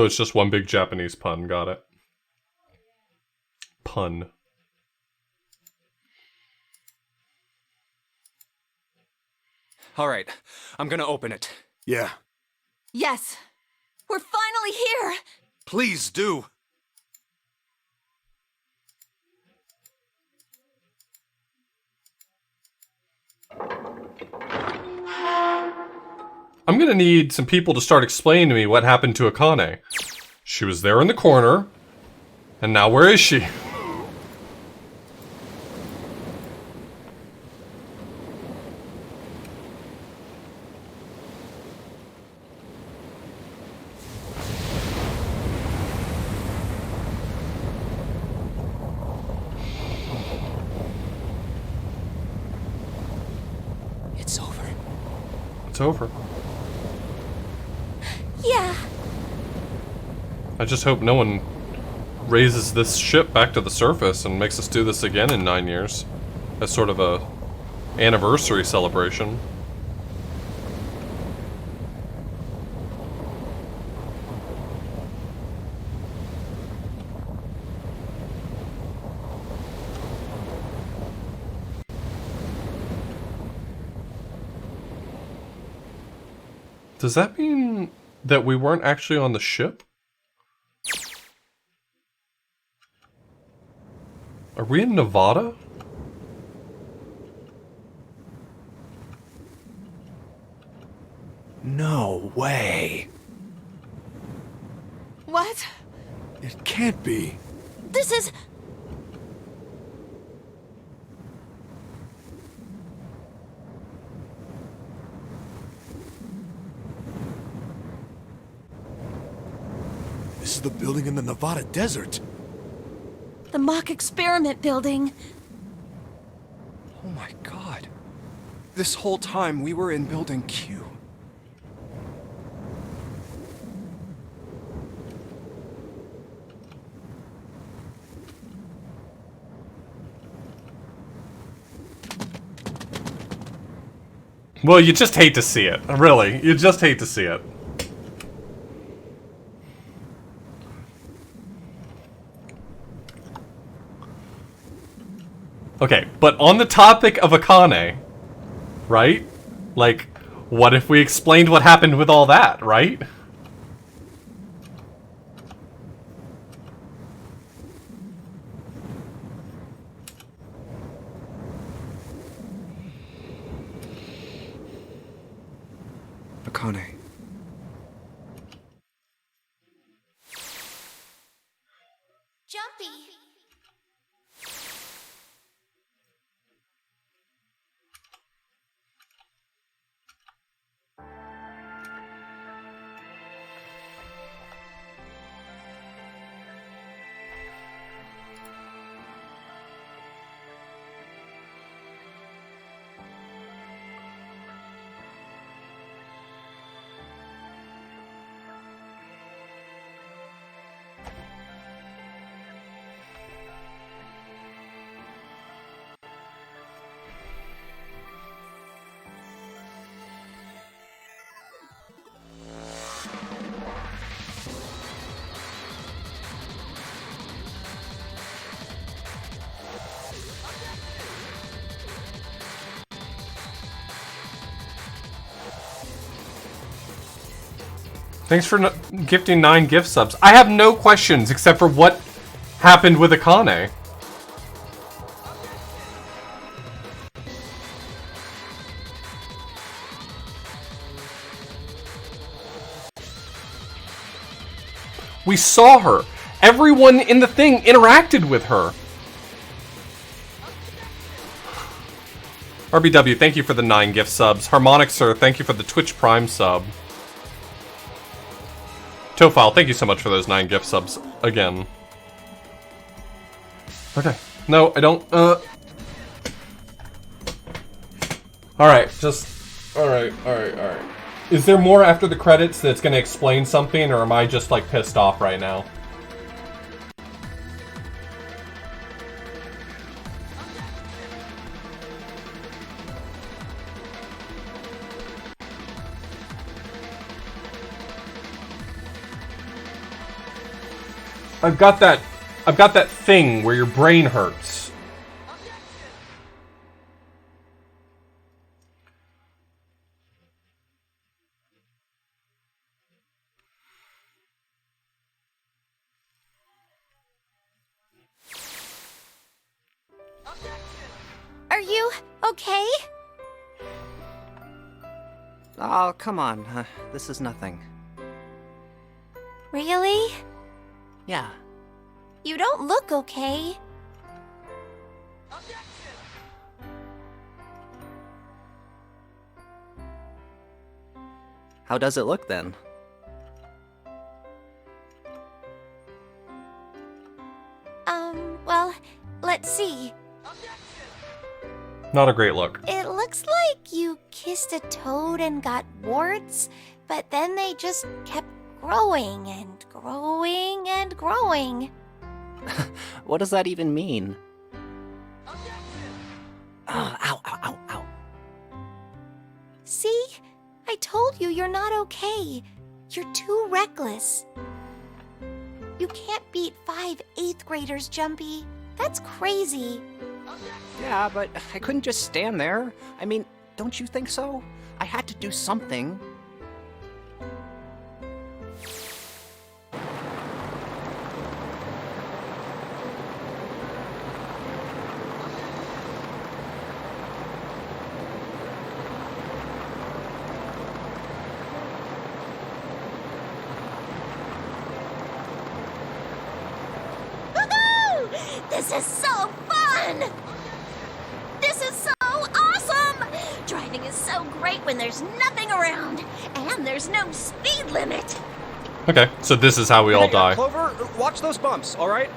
so it's just one big Japanese pun, got it. Pun. All right, I'm gonna open it. Yeah. Yes! We're finally here! Please do! I'm gonna need some people to start explaining to me what happened to Akane. She was there in the corner, and now where is she? It's over. It's over. Yeah. I just hope no one raises this ship back to the surface and makes us do this again in 9 years. As sort of a anniversary celebration. Does that mean that we weren't actually on the ship? Are we in Nevada? No way. What? It can't be. This is... to the building in the Nevada desert. The mock experiment building. Oh my god. This whole time we were in Building Q. Well, you just hate to see it. Really, you just hate to see it. Okay, but on the topic of Akane, right? Like, what if we explained what happened with all that, right? Akane. Jumpy. Thanks for gifting 9 gift subs. I have no questions except for what happened with Akane. We saw her. Everyone in the thing interacted with her. RBW, thank you for the 9 gift subs. Harmonic Sir, thank you for the Twitch Prime sub. Tofile, thank you so much for those 9 gift subs again. Okay. No, I don't, Alright, just... Alright. Is there more after the credits that's gonna explain something, or am I just, like, pissed off right now? I've got that thing where your brain hurts. Are you okay? Oh, come on. This is nothing. Really? Yeah. You don't look okay. How does it look then? Well, let's see. Not a great look. It looks like you kissed a toad and got warts, but then they just kept growing and growing and growing. What does that even mean? Oh, ow. See? I told you you're not okay. You're too reckless. You can't beat 5 8th graders, Jumpy. That's crazy. Yeah, but I couldn't just stand there. I mean, don't you think so? I had to do something. This is so fun! This is so awesome! Driving is so great when there's nothing around, and there's no speed limit. Okay, so this is how we all die. Clover, watch those bumps, all right?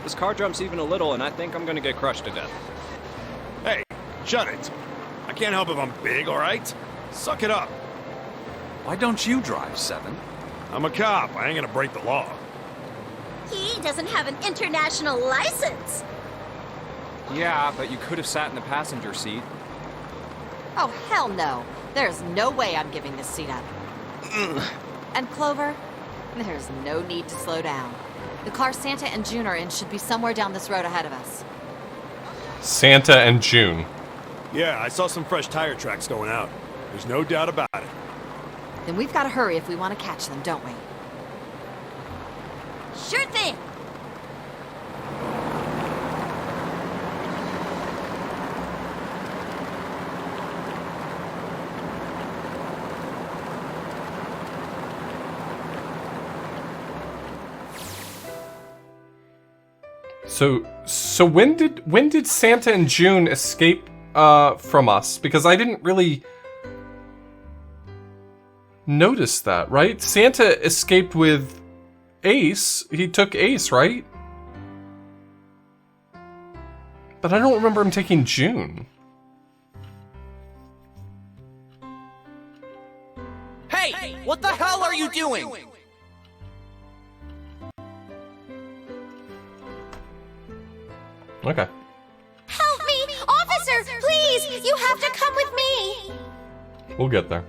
This car jumps even a little, and I think I'm gonna get crushed to death. Hey, shut it. I can't help if I'm big, all right? Suck it up. Why don't you drive, Seven? I'm a cop. I ain't gonna break the law. He doesn't have an international license. Yeah, but you could have sat in the passenger seat. Oh, hell no. There's no way I'm giving this seat up. And Clover, there's no need to slow down. The car Santa and June are in should be somewhere down this road ahead of us. Santa and June. Yeah, I saw some fresh tire tracks going out. There's no doubt about it. Then we've got to hurry if we want to catch them, don't we? Sure thing. So when did Santa and June escape from us? Because I didn't really notice that, right? Santa escaped with Ace. He took Ace, right? But I don't remember him taking June. Hey! What the hell are you doing? Okay. Help me! Officer, please! You have to come with me! We'll get there.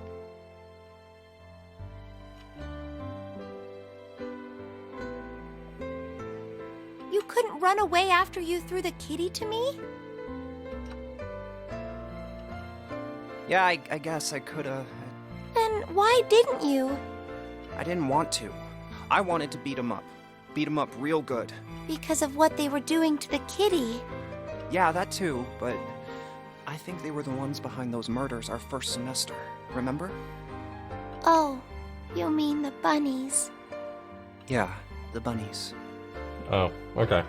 You couldn't run away after you threw the kitty to me? Yeah, I guess I could've. Then why didn't you? I didn't want to. I wanted to beat him up. Beat him up real good. Because of what they were doing to the kitty. Yeah, that too, but I think they were the ones behind those murders our first semester. Remember? Oh, you mean the bunnies. Yeah, the bunnies. Oh, okay.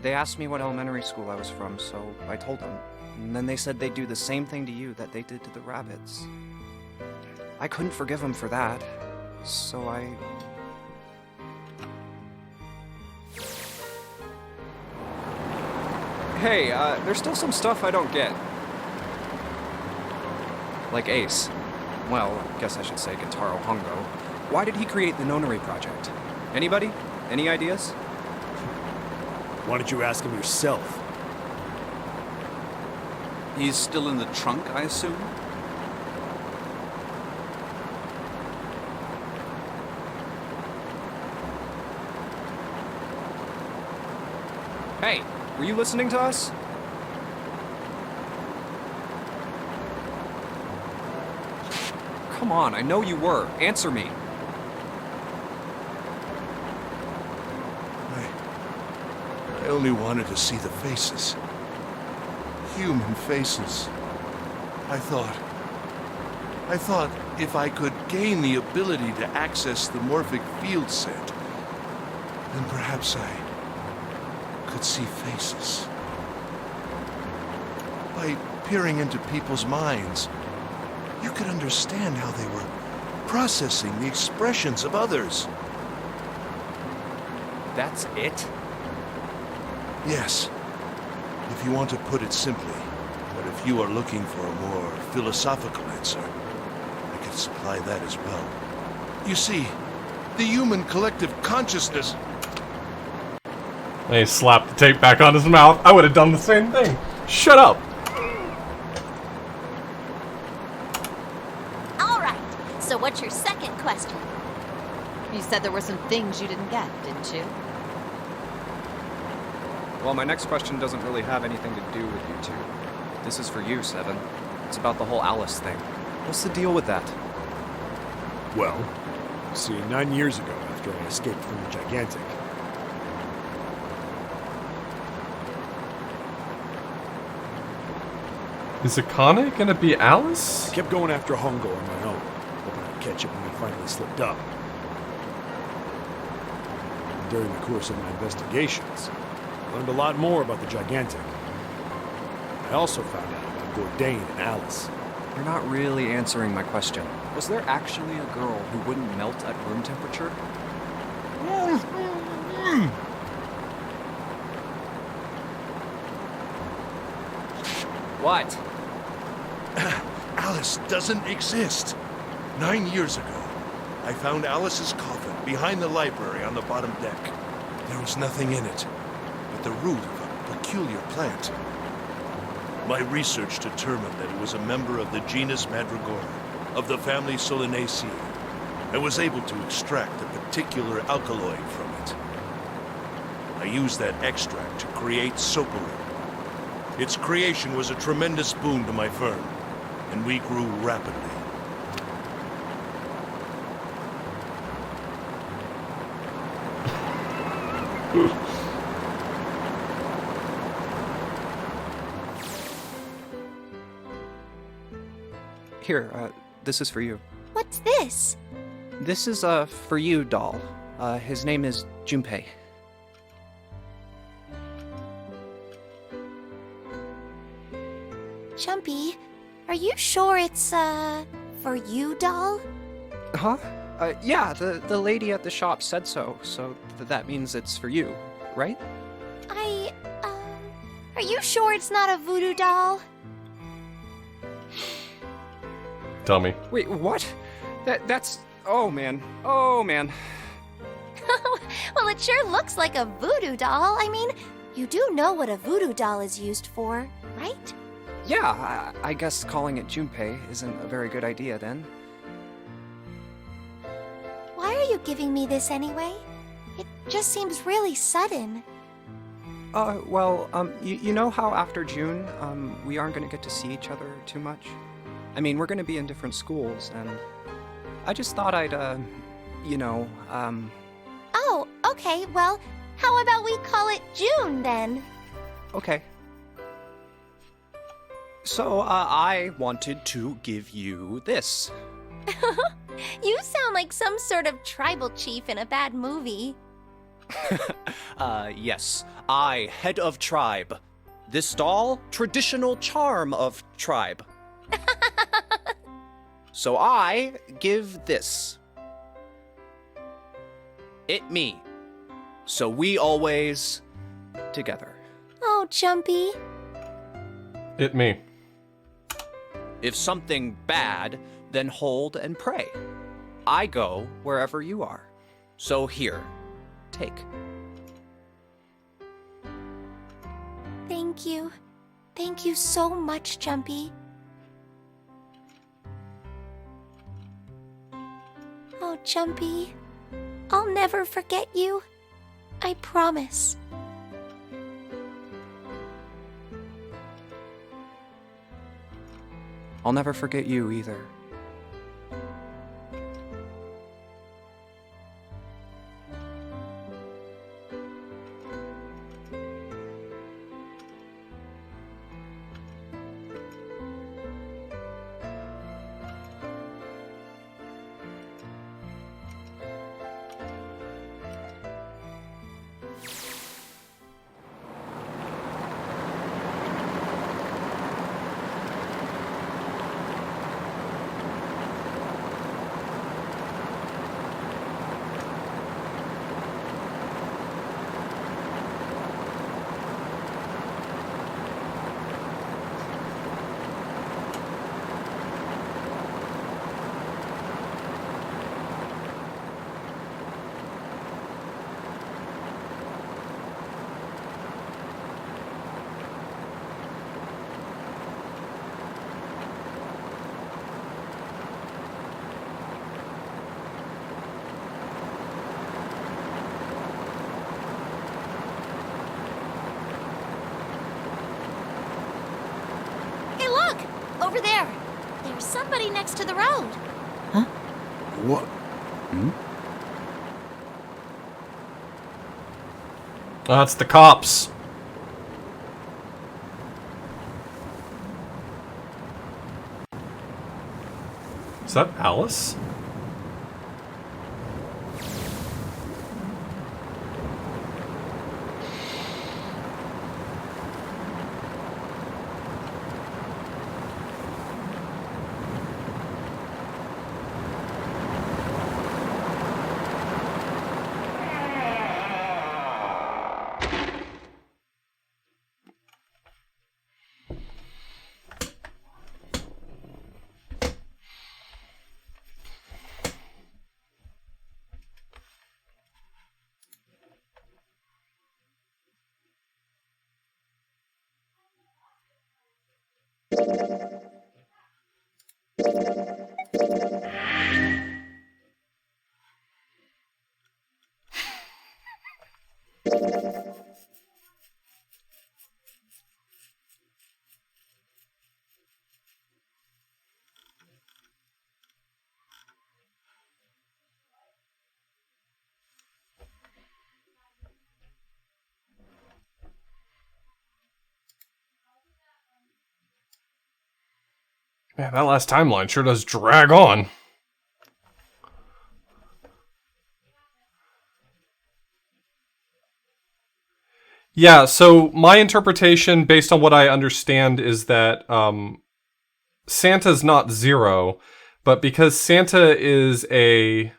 They asked me what elementary school I was from, so I told them. And then they said they'd do the same thing to you that they did to the rabbits. I couldn't forgive them for that, so I... Hey, there's still some stuff I don't get. Like Ace. Well, I guess I should say Gentaro Hongo. Why did he create the Nonary Project? Anybody? Any ideas? Why don't you ask him yourself? He's still in the trunk, I assume? Hey, were you listening to us? Come on, I know you were. Answer me. I only wanted to see the faces. Human faces. I thought if I could gain the ability to access the morphic field set, then perhaps I could see faces. By peering into people's minds, you could understand how they were processing the expressions of others. That's it? Yes, if you want to put it simply. But if you are looking for a more philosophical answer, I can supply that as well. You see, the human collective consciousness... He slapped the tape back on his mouth. I would have done the same thing. Shut up. All right, so what's your second question? You said there were some things you didn't get, didn't you? Well, my next question doesn't really have anything to do with you two. This is for you, Seven. It's about the whole Alice thing. What's the deal with that? Well, see, 9 years ago, after I escaped from the Gigantic, Is Akane gonna be Alice? I kept going after Hongo on my own, hoping I'd catch him when he finally slipped up. And during the course of my investigations, I learned a lot more about the Gigantic. I also found out about Bourdain and Alice. You're not really answering my question. Was there actually a girl who wouldn't melt at room temperature? What? Alice doesn't exist. 9 years ago, I found Alice's coffin behind the library on the bottom deck. There was nothing in it but the root of a peculiar plant. My research determined that it was a member of the genus Mandragora, of the family Solanaceae. I was able to extract a particular alkaloid from it. I used that extract to create Soparin. Its creation was a tremendous boon to my firm, and we grew rapidly. Here, this is for you. What's this? This is a for you doll. His name is Junpei. Jumpy, are you sure it's, for you, doll? Huh? Yeah, the lady at the shop said so, so that means it's for you, right? Are you sure it's not a voodoo doll? Tell me. Wait, what? That's... Oh, man. Oh, man. Well, it sure looks like a voodoo doll. I mean, you do know what a voodoo doll is used for, right? Yeah, I guess calling it Junpei isn't a very good idea then. Why are you giving me this anyway? It just seems really sudden. You know how after June, we aren't gonna get to see each other too much? I mean, we're gonna be in different schools, and I just thought I'd, Oh, okay, well, how about we call it June then? Okay. So, I wanted to give you this. You sound like some sort of tribal chief in a bad movie. Yes. I, head of tribe. This doll, traditional charm of tribe. So I give this. It me. So we always together. Oh, Jumpy. It me. If something bad, then hold and pray. I go wherever you are. So here, take. Thank you. Thank you so much, Jumpy. Oh, Jumpy. I'll never forget you. I promise. I'll never forget you either. Over there. There's somebody next to the road. Huh? What? Oh, it's the cops. Is that Alice? Man, that last timeline sure does drag on. Yeah, so my interpretation, based on what I understand, is that Santa's not Zero, but because Santa is a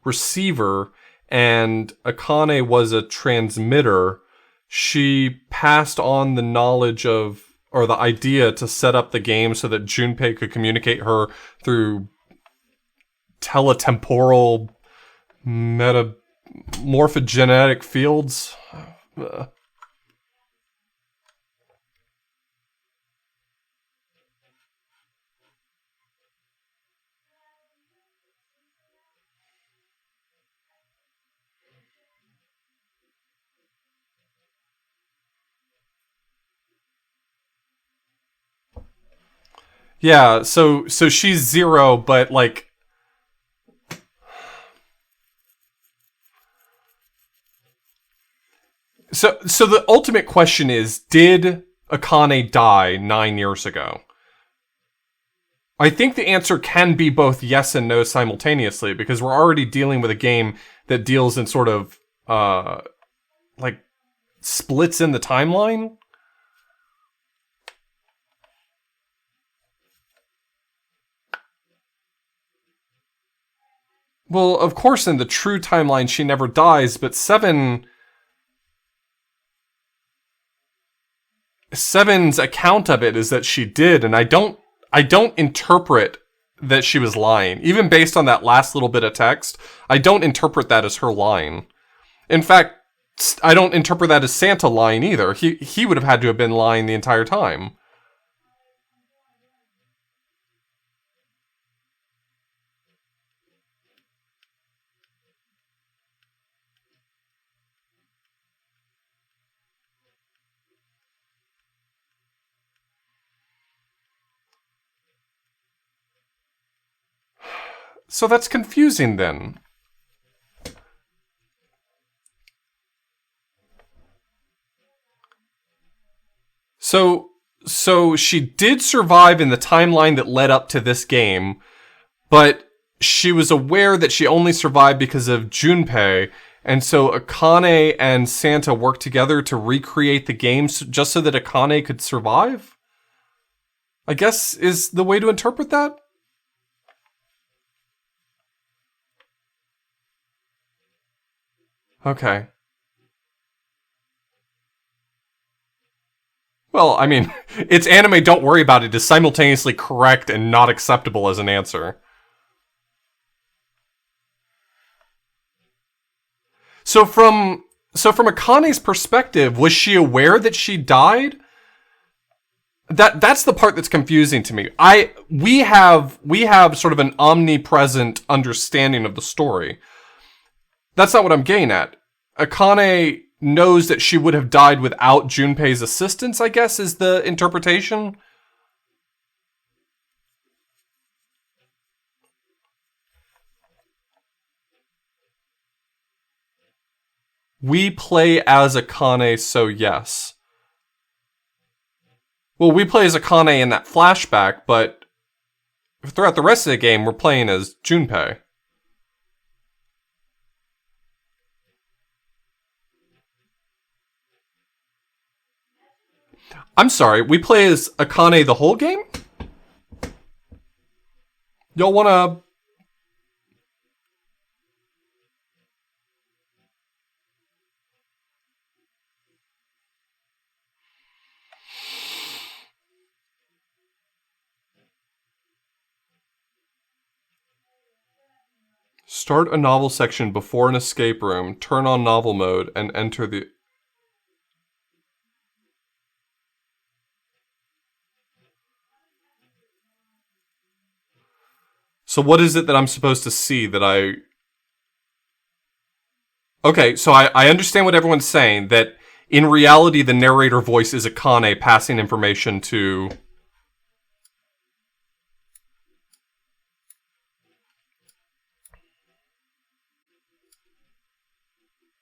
receiver and Akane was a transmitter, she passed on the knowledge of, or the idea to set up the game so that Junpei could communicate her through teletemporal morphogenetic fields. Yeah, so she's Zero, but like, so the ultimate question is, did Akane die 9 years ago? I think the answer can be both yes and no simultaneously, because we're already dealing with a game that deals in sort of like splits in the timeline. Well, of course, in the true timeline, she never dies, but Seven's account of it is that she did, and I don't interpret that she was lying. Even based on that last little bit of text, I don't interpret that as her lying. In fact, I don't interpret that as Santa lying either. He would have had to have been lying the entire time. So that's confusing then. So she did survive in the timeline that led up to this game, but she was aware that she only survived because of Junpei, and so Akane and Santa worked together to recreate the game just so that Akane could survive? I guess is the way to interpret that? Okay. Well, I mean, it's anime, don't worry about it, is simultaneously correct and not acceptable as an answer. So from Akane's perspective, was she aware that she died? That's the part that's confusing to me. We have sort of an omnipresent understanding of the story. That's not what I'm getting at. Akane knows that she would have died without Junpei's assistance, I guess, is the interpretation. We play as Akane, so yes. Well, we play as Akane in that flashback, but throughout the rest of the game, we're playing as Junpei. I'm sorry, we play as Akane the whole game? Y'all wanna... Start a novel section before an escape room, turn on novel mode, and enter the... So what is it that I'm supposed to see that I... Okay, so I understand what everyone's saying, that in reality the narrator voice is Akane passing information to